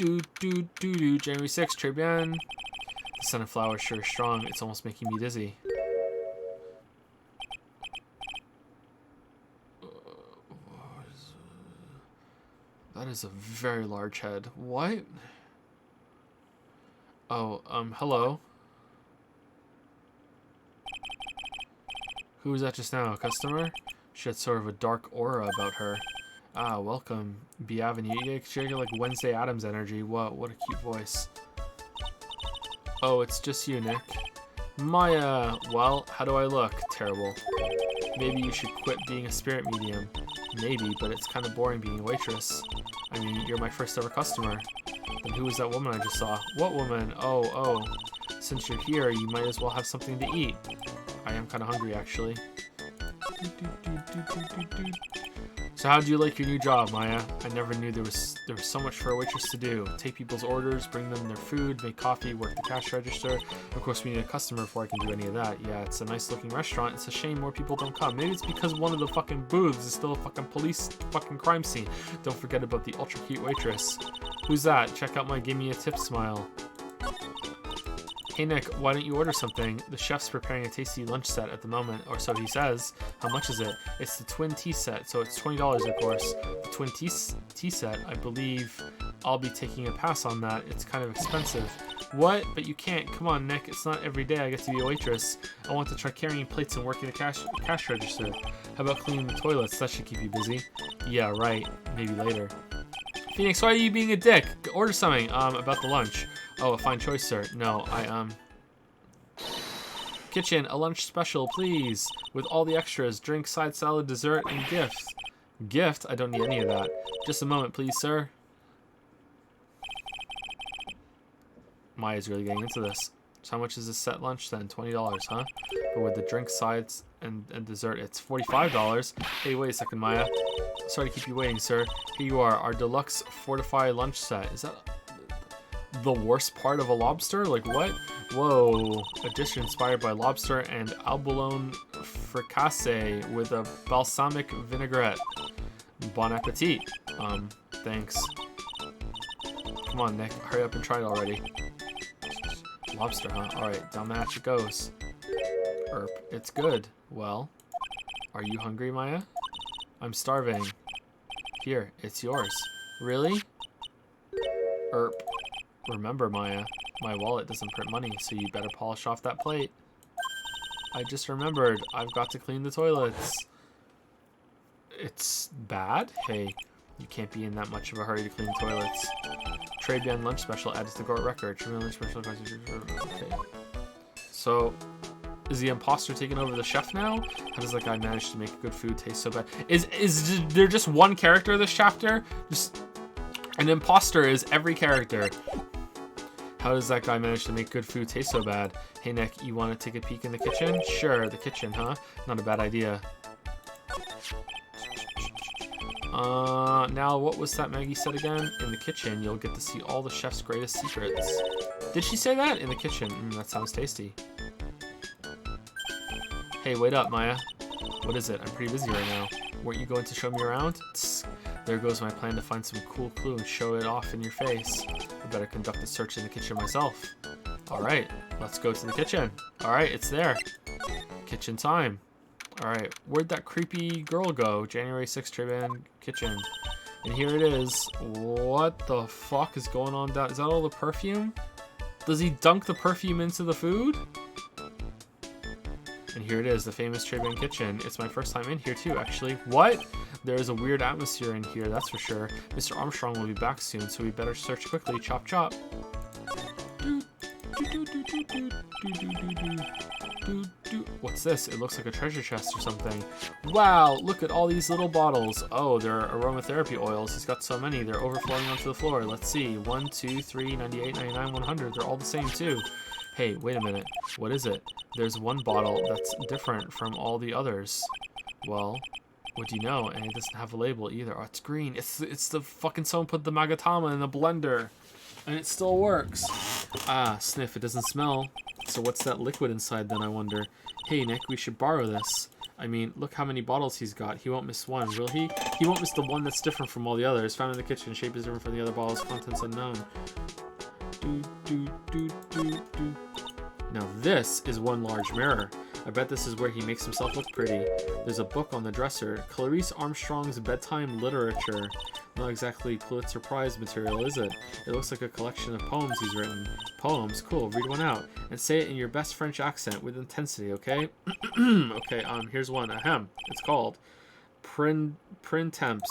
S3: January 6th, Très Bien. The scent of flowers sure is strong. It's almost making me dizzy. That is a very large head. What? Oh, hello. Who was that just now? A customer? She had sort of a dark aura about her. Ah, welcome. B Avenue. You get like Wednesday Addams energy. What a cute voice. Oh, it's just you, Nick. Maya. Well, how do I look? Terrible. Maybe you should quit being a spirit medium. Maybe, but it's kind of boring being a waitress. I mean, you're my first ever customer. Then who was that woman I just saw? What woman? Oh. Since you're here, you might as well have something to eat. I am kind of hungry, actually. So how do you like your new job, Maya? I never knew there was so much for a waitress to do. Take people's orders, bring them their food, make coffee, work the cash register. Of course, we need a customer before I can do any of that. Yeah, it's a nice looking restaurant. It's a shame more people don't come. Maybe it's because one of the fucking booths is still a fucking police fucking crime scene. Don't forget about the ultra cute waitress. Who's that? Check out my give me a tip smile. Hey Nick, why don't you order something? The chef's preparing a tasty lunch set at the moment, or so he says. How much is it? It's the twin tea set, so it's $20 of course. The twin tea set, I believe I'll be taking a pass on that. It's kind of expensive. What? But you can't. Come on, Nick. It's not every day I get to be a waitress. I want to try carrying plates and working the cash register. How about cleaning the toilets? That should keep you busy. Yeah, right. Maybe later. Phoenix, why are you being a dick? Order something. About the lunch. Oh, a fine choice, sir. No, Kitchen, a lunch special, please. With all the extras. Drink, side salad, dessert, and gift. Gift? I don't need any of that. Just a moment, please, sir. Maya's really getting into this. So how much is this set lunch then? $20, huh? But with the drink, sides, and dessert, it's $45. Hey, wait a second, Maya. Sorry to keep you waiting, sir. Here you are, our deluxe Fortify lunch set. Is that the worst part of a lobster? Like what? Whoa. A dish inspired by lobster and abalone fricassee with a balsamic vinaigrette. Bon appetit. Thanks. Come on, Nick. Hurry up and try it already. Lobster, huh? Alright, down the hatch it goes. Erp, it's good. Well, are you hungry, Maya? I'm starving. Here, it's yours. Really? Erp. Remember, Maya, my wallet doesn't print money, so you better polish off that plate. I just remembered, I've got to clean the toilets. It's bad? Hey, you can't be in that much of a hurry to clean the toilets. Trade Bien lunch special added to the court record. Trade Bien lunch special. Okay. So, is the imposter taking over the chef now? How does that guy manage to make good food taste so bad? Is there just one character this chapter? Just an imposter is every character. How does that guy manage to make good food taste so bad? Hey Nick, you want to take a peek in the kitchen? Sure, the kitchen, huh? Not a bad idea. Now what was that Maggie said again? In the kitchen, you'll get to see all the chef's greatest secrets. Did she say that? In the kitchen. That sounds tasty. Hey, wait up, Maya. What is it? I'm pretty busy right now. Weren't you going to show me around? Tsk. There goes my plan to find some cool clue and show it off in your face. I better conduct a search in the kitchen myself. Alright, let's go to the kitchen. Alright, it's there. Kitchen time. Alright, where'd that creepy girl go? January 6th, Trade Bien kitchen. And here it is. What the fuck is going on down? Is that all the perfume? Does he dunk the perfume into the food? And here it is, the famous Trade Bien kitchen. It's my first time in here too, actually. What? There's a weird atmosphere in here, that's for sure. Mr. Armstrong will be back soon, so we better search quickly. Chop chop. What's this? It looks like a treasure chest or something. Wow, look at all these little bottles. Oh, they're aromatherapy oils. He's got so many, they're overflowing onto the floor. Let's see. 1, 2, 3, 98, 99, 100. They're all the same too. Hey, wait a minute. What is it? There's one bottle that's different from all the others. Well, what do you know? And it doesn't have a label either. Oh, it's green. It's the fucking someone put the Magatama in the blender. And it still works. Ah, sniff. It doesn't smell. So what's that liquid inside then, I wonder? Hey, Nick, we should borrow this. I mean, look how many bottles he's got. He won't miss one, will he? He won't miss the one that's different from all the others. Found in the kitchen. Shape is different from the other bottles. Contents unknown. Now this is one large mirror. I bet this is where he makes himself look pretty. There's a book on the dresser. Clarice Armstrong's Bedtime Literature. Not exactly Pulitzer Prize material, is it? It looks like a collection of poems he's written. Poems? Cool, read one out. And say it in your best French accent with intensity, okay? Okay, here's one. Ahem. It's called Printemps.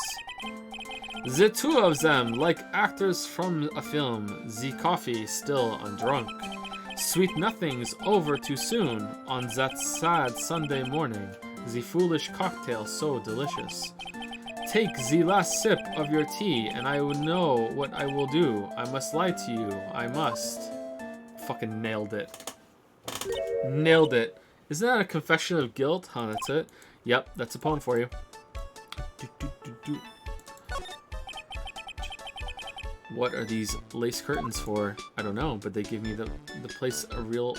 S3: The two of them, like actors from a film. The coffee still undrunk. Sweet nothings over too soon on that sad Sunday morning. The foolish cocktail so delicious. Take the last sip of your tea and I will know what I will do. I must lie to you. I must. Fucking nailed it. Nailed it. Isn't that a confession of guilt? Huh, that's it. Yep, that's a poem for you. What are these lace curtains for? I don't know, but they give me the place a real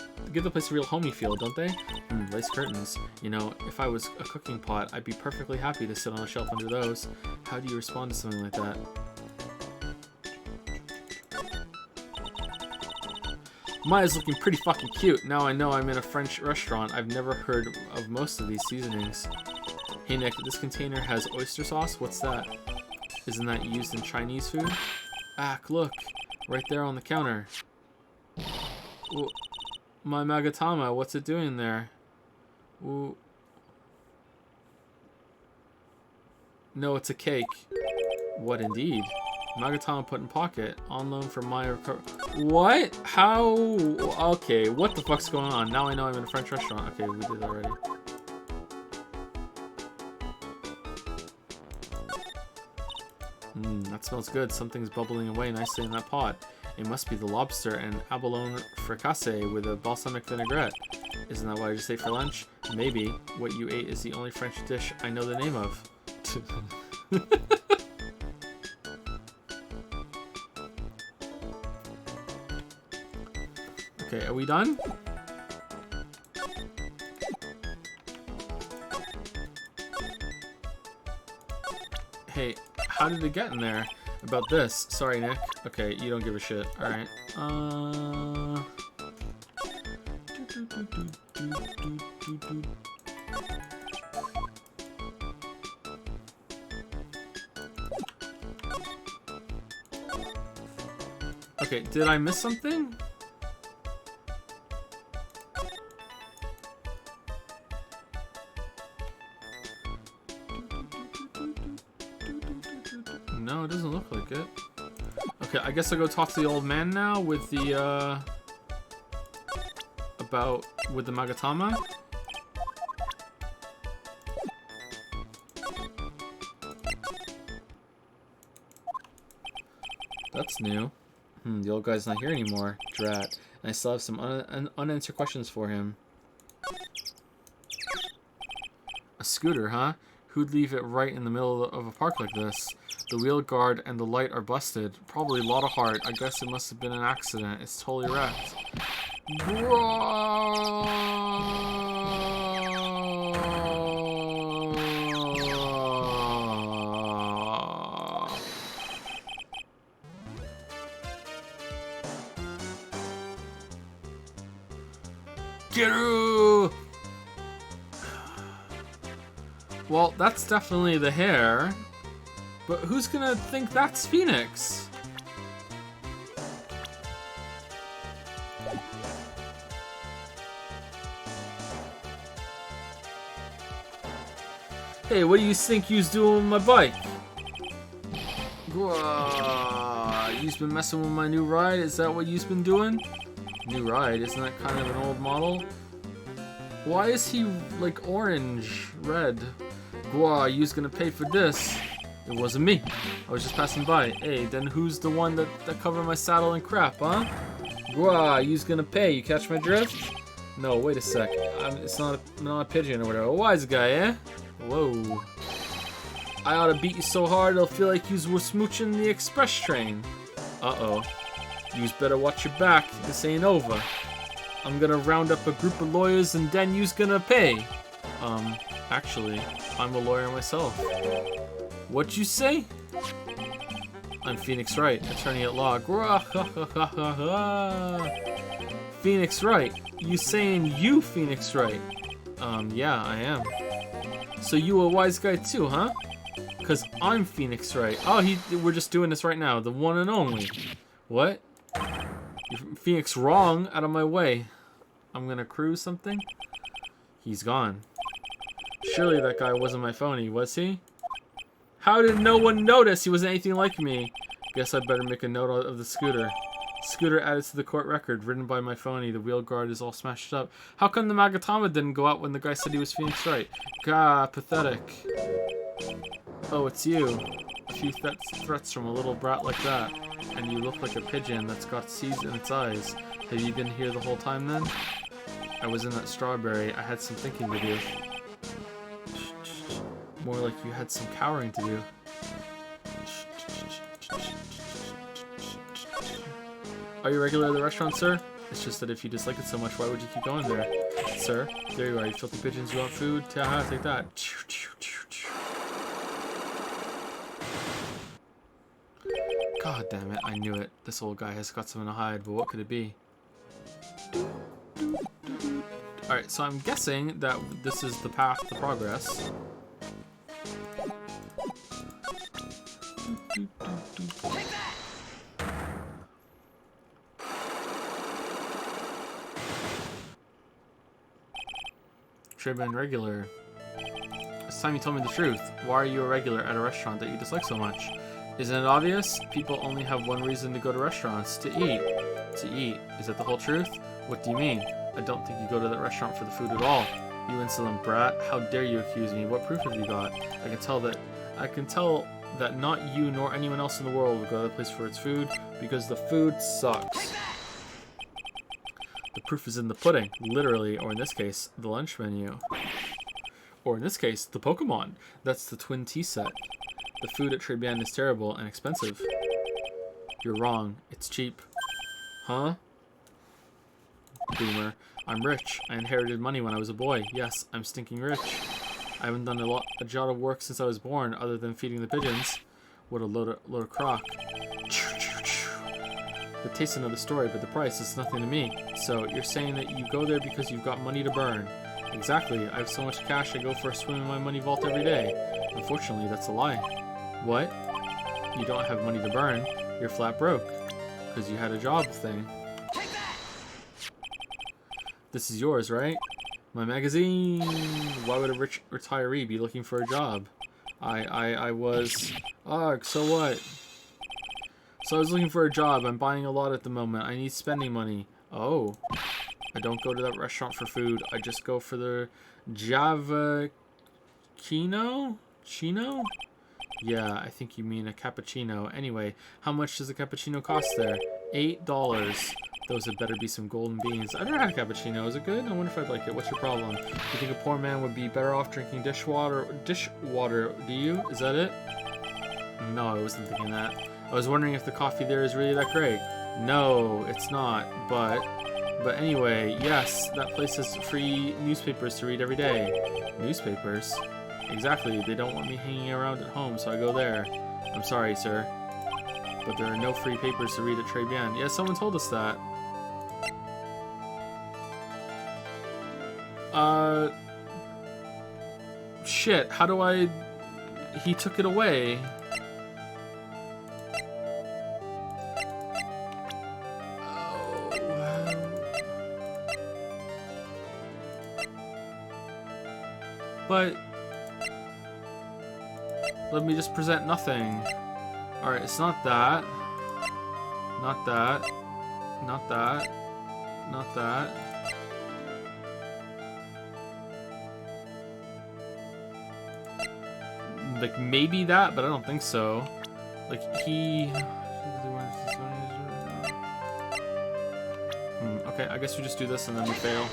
S3: homey feel, don't they? Lace curtains. You know, if I was a cooking pot, I'd be perfectly happy to sit on a shelf under those. How do you respond to something like that? Maya's looking pretty fucking cute. Now I know I'm in a French restaurant. I've never heard of most of these seasonings. Hey Nick, this container has oyster sauce. What's that? Isn't that used in Chinese food? Look, right there on the counter. Ooh, my Magatama, what's it doing there? Ooh. No, it's a cake. What indeed? Magatama put in pocket. On loan for Maya. What? How? Okay, what the fuck's going on? Now I know I'm in a French restaurant. Okay, we did that already. That smells good. Something's bubbling away nicely in that pot. It must be the lobster and abalone fricassee with a balsamic vinaigrette. Isn't that what I just ate for lunch? Maybe. What you ate is the only French dish I know the name of. Okay, are we done? Hey, how did it get in there? About this. Sorry, Nick. Okay, you don't give a shit. Alright. Okay, did I miss something? No, it doesn't look like it. Okay, I guess I'll go talk to the old man now with the, with the Magatama. That's new. The old guy's not here anymore. Drat. And I still have some unanswered questions for him. A scooter, huh? Who'd leave it right in the middle of a park like this? The wheel guard and the light are busted. Probably a lot of heart. I guess it must have been an accident. It's totally wrecked. Kiru! Well, that's definitely the hair. But who's gonna think that's Phoenix? Hey, what do you think you's doing with my bike? You've been messing with my new ride? Is that what you've been doing? New ride? Isn't that kind of an old model? Why is he like orange, red? You's gonna pay for this. It wasn't me. I was just passing by. Hey, then who's the one that covered my saddle in crap, huh? You's gonna pay. You catch my drift? No, wait a sec. It's not a pigeon or whatever. A wise guy, eh? Whoa. I ought to beat you so hard it'll feel like yous were smooching the express train. Uh-oh. Yous better watch your back. This ain't over. I'm gonna round up a group of lawyers and then yous gonna pay. Actually, I'm a lawyer myself. What'd you say? I'm Phoenix Wright, attorney at law. Phoenix Wright? You saying you Phoenix Wright? Yeah, I am. So you a wise guy too, huh? Cause I'm Phoenix Wright. Oh, we're just doing this right now. The one and only. What? You're Phoenix wrong. Out of my way. I'm gonna cruise something? He's gone. Surely that guy wasn't my phony, was he? How did no one notice he wasn't anything like me? Guess I'd better make a note of the scooter. Scooter added to the court record, ridden by my phony. The wheel guard is all smashed up. How come the Magatama didn't go out when the guy said he was Phoenix Wright? Gah, pathetic. Oh, it's you. A few threats from a little brat like that. And you look like a pigeon that's got seeds in its eyes. Have you been here the whole time then? I was in that strawberry. I had some thinking to do. More like you had some cowering to do. Are you regular at the restaurant, sir? It's just that if you dislike it so much, why would you keep going there? Sir, there you are, you filthy pigeons, you want food? Haha, take that. God damn it, I knew it. This old guy has got something to hide, but what could it be? Alright, so I'm guessing that this is the path to progress. Tribune regular. This time you told me the truth. Why are you a regular at a restaurant that you dislike so much? Isn't it obvious? People only have one reason to go to restaurants. To eat. To eat. Is that the whole truth? What do you mean? I don't think you go to that restaurant for the food at all. You insolent brat. How dare you accuse me? What proof have you got? I can tell that not you nor anyone else in the world will go to that place for its food because the food sucks. The proof is in the pudding, literally, or in this case, the lunch menu. Or in this case, the Pokemon. That's the twin tea set. The food at Trebian is terrible and expensive. You're wrong. It's cheap. Huh? Boomer. I'm rich. I inherited money when I was a boy. Yes, I'm stinking rich. I haven't done a job of work since I was born, other than feeding the pigeons. What a load of crock. The taste another story, but the price is nothing to me. So, you're saying that you go there because you've got money to burn. Exactly. I have so much cash I go for a swim in my money vault every day. Unfortunately, that's a lie. What? You don't have money to burn. You're flat broke. Because you had a job thing. This is yours, right? My magazine! Why would a rich retiree be looking for a job? I was... Ugh, so what? So I was looking for a job. I'm buying a lot at the moment. I need spending money. Oh. I don't go to that restaurant for food. I just go for the Java... Chino? Yeah, I think you mean a cappuccino. Anyway, how much does a cappuccino cost there? $8. Those had better be some golden beans. I've never had a cappuccino. Is it good? I wonder if I'd like it. What's your problem? You think a poor man would be better off drinking dishwater, do you? Is that it? No, I wasn't thinking that. I was wondering if the coffee there is really that great. No, it's not, but anyway, yes, that place has free newspapers to read every day. Newspapers? Exactly, they don't want me hanging around at home, so I go there. I'm sorry, sir, but there are no free papers to read at Très Bien. Yeah, someone told us that. Shit, how do I... He took it away. But let me just present nothing. Alright, it's not that. Not that. Not that. Not that. Like, maybe that, but I don't think so. Like, he... Okay, I guess we just do this and then we fail.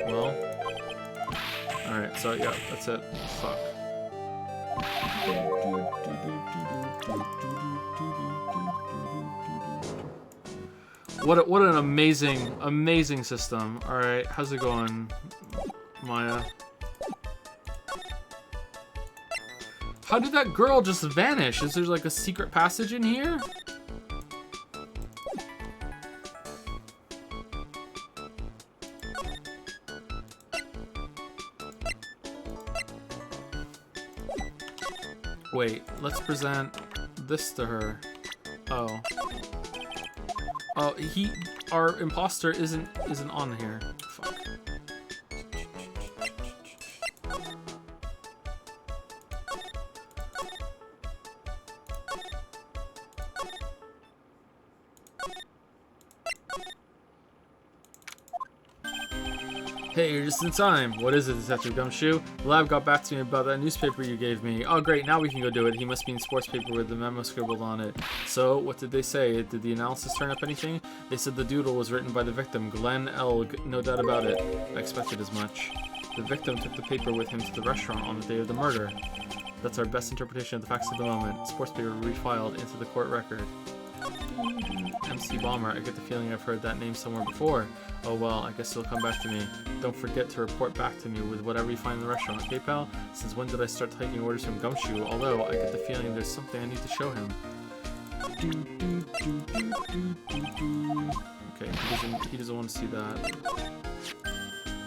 S3: Well... Alright, so yeah, that's it. Fuck. What an amazing system. Alright, how's it going, Maya? How did that girl just vanish? Is there like a secret passage in here? Wait, let's present this to her. Oh. Oh, our imposter isn't on here. Fuck. Hey, you're just in time. What is it, Detective Gumshoe? The lab got back to me about that newspaper you gave me. Oh, great, now we can go do it. He must be in sports paper with the memo scribbled on it. So, what did they say? Did the analysis turn up anything? They said the doodle was written by the victim, Glenn Elg. No doubt about it. I expected as much. The victim took the paper with him to the restaurant on the day of the murder. That's our best interpretation of the facts of the moment. Sports paper refiled into the court record. MC Bomber, I get the feeling I've heard that name somewhere before. Oh well, I guess he'll come back to me. Don't forget to report back to me with whatever you find in the restaurant, okay pal? Since when did I start taking orders from Gumshoe? Although, I get the feeling there's something I need to show him. Okay, he doesn't want to see that.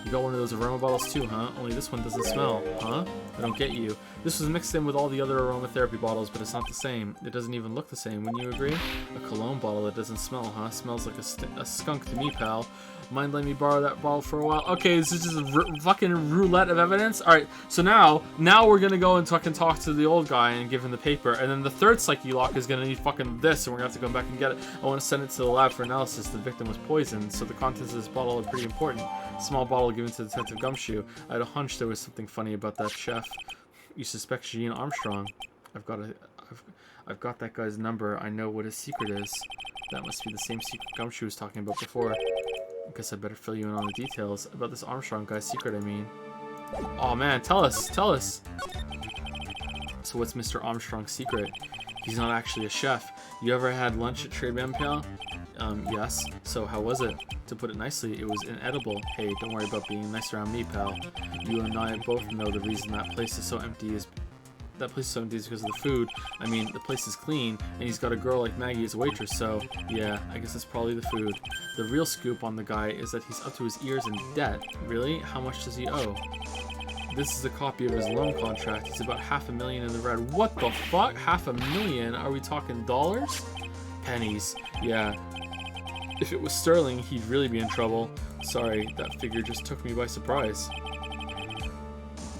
S3: You got one of those aroma bottles too, huh? Only this one doesn't smell, huh? I don't get you. This was mixed in with all the other aromatherapy bottles, but it's not the same. It doesn't even look the same, wouldn't you agree? A cologne bottle that doesn't smell, huh? Smells like a skunk to me, pal. Mind letting me borrow that bottle for a while? Okay, this is just a fucking roulette of evidence. Alright, so now we're gonna go and fucking talk to the old guy and give him the paper, and then the third psyche lock is gonna need fucking this, and we're gonna have to go back and get it. I want to send it to the lab for analysis. The victim was poisoned, so the contents of this bottle are pretty important. Small bottle given to Detective Gumshoe. I had a hunch there was something funny about that chef. You suspect Jean Armstrong? I've got that guy's number. I know what his secret is. That must be the same secret Gumshoe was talking about before. I guess I better fill you in on the details about this Armstrong guy's secret, I mean. Oh man, tell us! So what's Mr. Armstrong's secret? He's not actually a chef. You ever had lunch at Très Bien, pal? Yes. So how was it? To put it nicely, it was inedible. Hey, don't worry about being nice around me, pal. You and I both know the reason that place is so empty is that place is 7 days because of the food. I mean, the place is clean, and he's got a girl like Maggie as a waitress, so yeah, I guess it's probably the food. The real scoop on the guy is that he's up to his ears in debt. Really? How much does he owe? This is a copy of his loan contract. It's about $500,000 in the red. What the fuck? $500,000? Are we talking dollars? Pennies. Yeah. If it was sterling, he'd really be in trouble. Sorry, that figure just took me by surprise.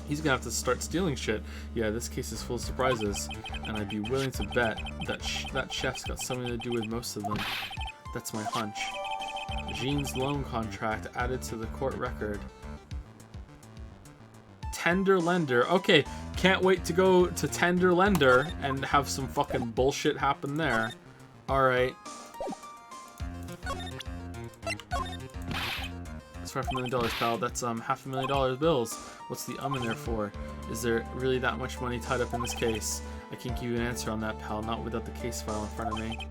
S3: He's gonna have to start stealing shit. Yeah, this case is full of surprises, and I'd be willing to bet that that chef's got something to do with most of them. That's my hunch. Jean's loan contract added to the court record. Tender lender. Okay, can't wait to go to tender lender and have some fucking bullshit happen there. Alright. That's $500,000, pal. That's $500,000 bills. What's the in there for? Is there really that much money tied up in this case? I can't give you an answer on that, pal, not without the case file in front of me.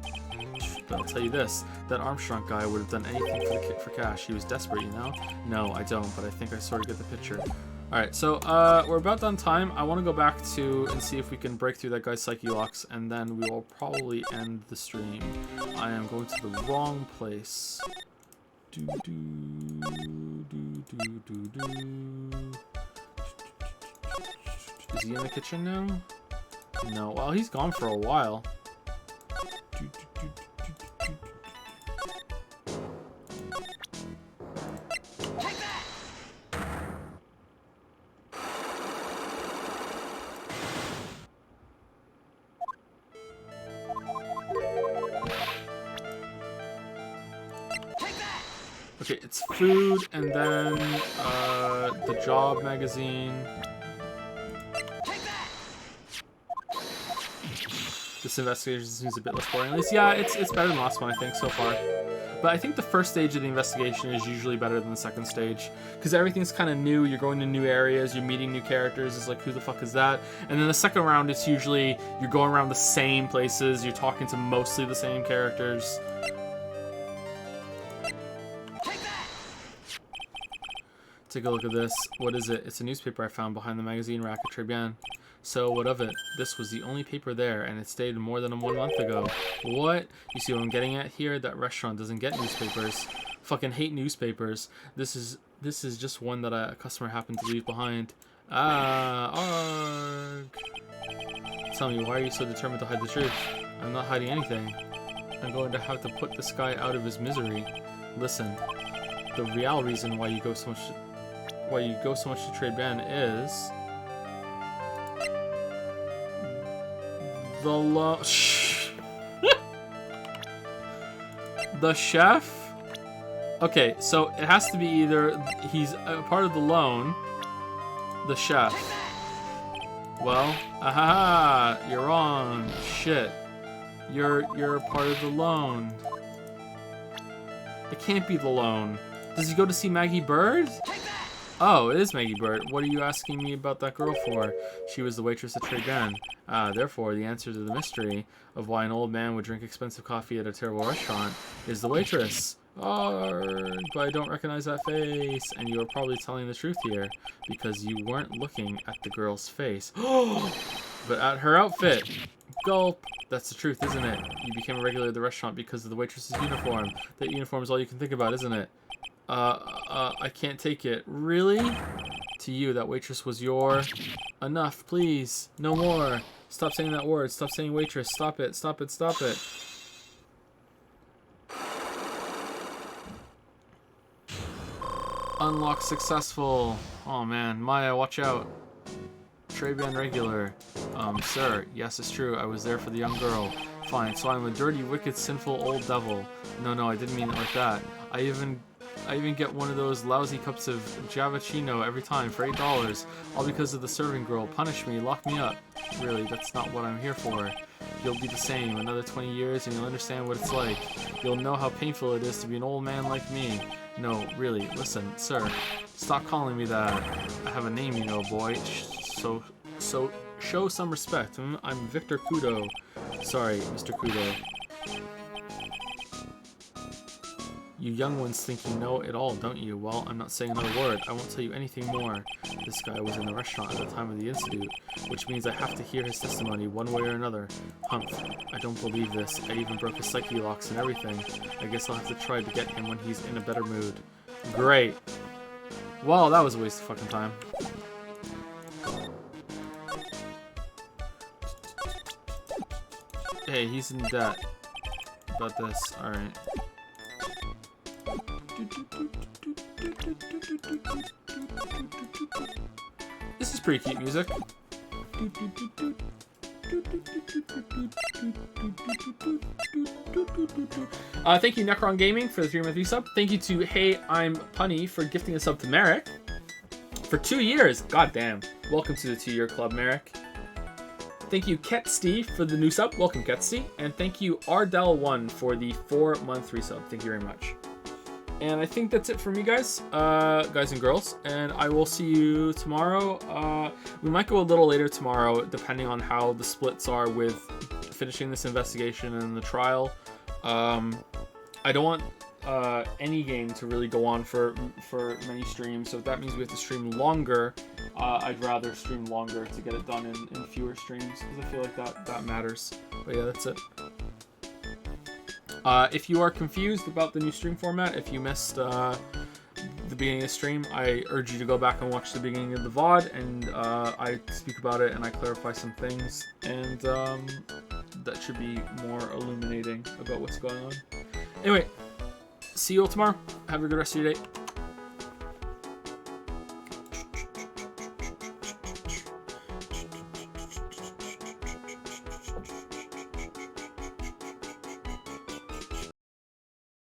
S3: But I'll tell you this, that Armstrong guy would have done anything for cash. He was desperate, you know? No, I don't, but I think I sort of get the picture. Alright, so we're about done time. I want to go back to and see if we can break through that guy's psyche locks, and then we will probably end the stream. I am going to the wrong place. Is he in the kitchen now? No. Well, he's gone for a while. Okay, it's food, and then the job magazine. This investigation seems a bit less boring. At least, yeah, it's better than the last one, I think, so far. But I think the first stage of the investigation is usually better than the second stage, because everything's kind of new. You're going to new areas, you're meeting new characters. It's like, who the fuck is that? And then the second round, it's usually you're going around the same places. You're talking to mostly the same characters. Take a look at this. What is it? It's a newspaper I found behind the magazine rack at Très Bien. So, what of it? This was the only paper there, and it stayed more than 1 month ago. What? You see what I'm getting at here? That restaurant doesn't get newspapers. Fucking hate newspapers. This is just one that a customer happened to leave behind. Arg. Tell me, why are you so determined to hide the truth? I'm not hiding anything. I'm going to have to put this guy out of his misery. Listen, the real reason why you go so much to Très Bien is the chef. Okay, so it has to be either he's a part of the loan, the chef. Well, aha, you're wrong. Shit, you're a part of the loan. It can't be the loan. Does he go to see Maggie Bird? Oh, it is Maggie Bird. What are you asking me about that girl for? She was the waitress at Très Bien. Therefore, the answer to the mystery of why an old man would drink expensive coffee at a terrible restaurant is the waitress. Arrgh, but I don't recognize that face. And you are probably telling the truth here, because you weren't looking at the girl's face. But at her outfit. Gulp. That's the truth, isn't it? You became a regular at the restaurant because of the waitress's uniform. That uniform is all you can think about, isn't it? I can't take it. Really? To you, that waitress was your... Enough, please. No more. Stop saying that word. Stop saying waitress. Stop it. Stop it. Stop it. Unlock successful. Oh man, Maya, watch out. Très Bien regular. Sir, yes, it's true. I was there for the young girl. Fine, so I'm a dirty, wicked, sinful old devil. No, I didn't mean it like that. I even get one of those lousy cups of Javachino every time for $8, all because of the serving girl. Punish me, lock me up. Really, that's not what I'm here for. You'll be the same, another 20 years and you'll understand what it's like. You'll know how painful it is to be an old man like me. No, really, listen, sir, stop calling me that. I have a name, you know, boy. So show some respect. I'm Victor Kudo. Sorry, Mr. Kudo. You young ones think you know it all, don't you? Well, I'm not saying another word. I won't tell you anything more. This guy was in the restaurant at the time of the incident, which means I have to hear his testimony one way or another. Humph. I don't believe this. I even broke his psyche locks and everything. I guess I'll have to try to get him when he's in a better mood. Great. Well, that was a waste of fucking time. Hey, he's in debt. About this. Alright. This is pretty cute music. Thank you, Necron Gaming, for the 3-month resub. Thank you to Hey I'm Punny for gifting a sub to Merrick for 2 years. God damn. Welcome to the 2-year club, Merrick. Thank you, Ketsty, for the new sub. Welcome, Ketsty. And thank you, Ardell1, for the 4-month resub. Thank you very much. And I think that's it for me, guys and girls. And I will see you tomorrow. We might go a little later tomorrow, depending on how the splits are with finishing this investigation and the trial. I don't want any game to really go on for many streams. So if that means we have to stream longer, I'd rather stream longer to get it done in fewer streams, because I feel like that matters. But yeah, that's it. If you are confused about the new stream format, if you missed the beginning of the stream, I urge you to go back and watch the beginning of the VOD, and I speak about it and I clarify some things, and that should be more illuminating about what's going on. Anyway, see you all tomorrow. Have a good rest of your day.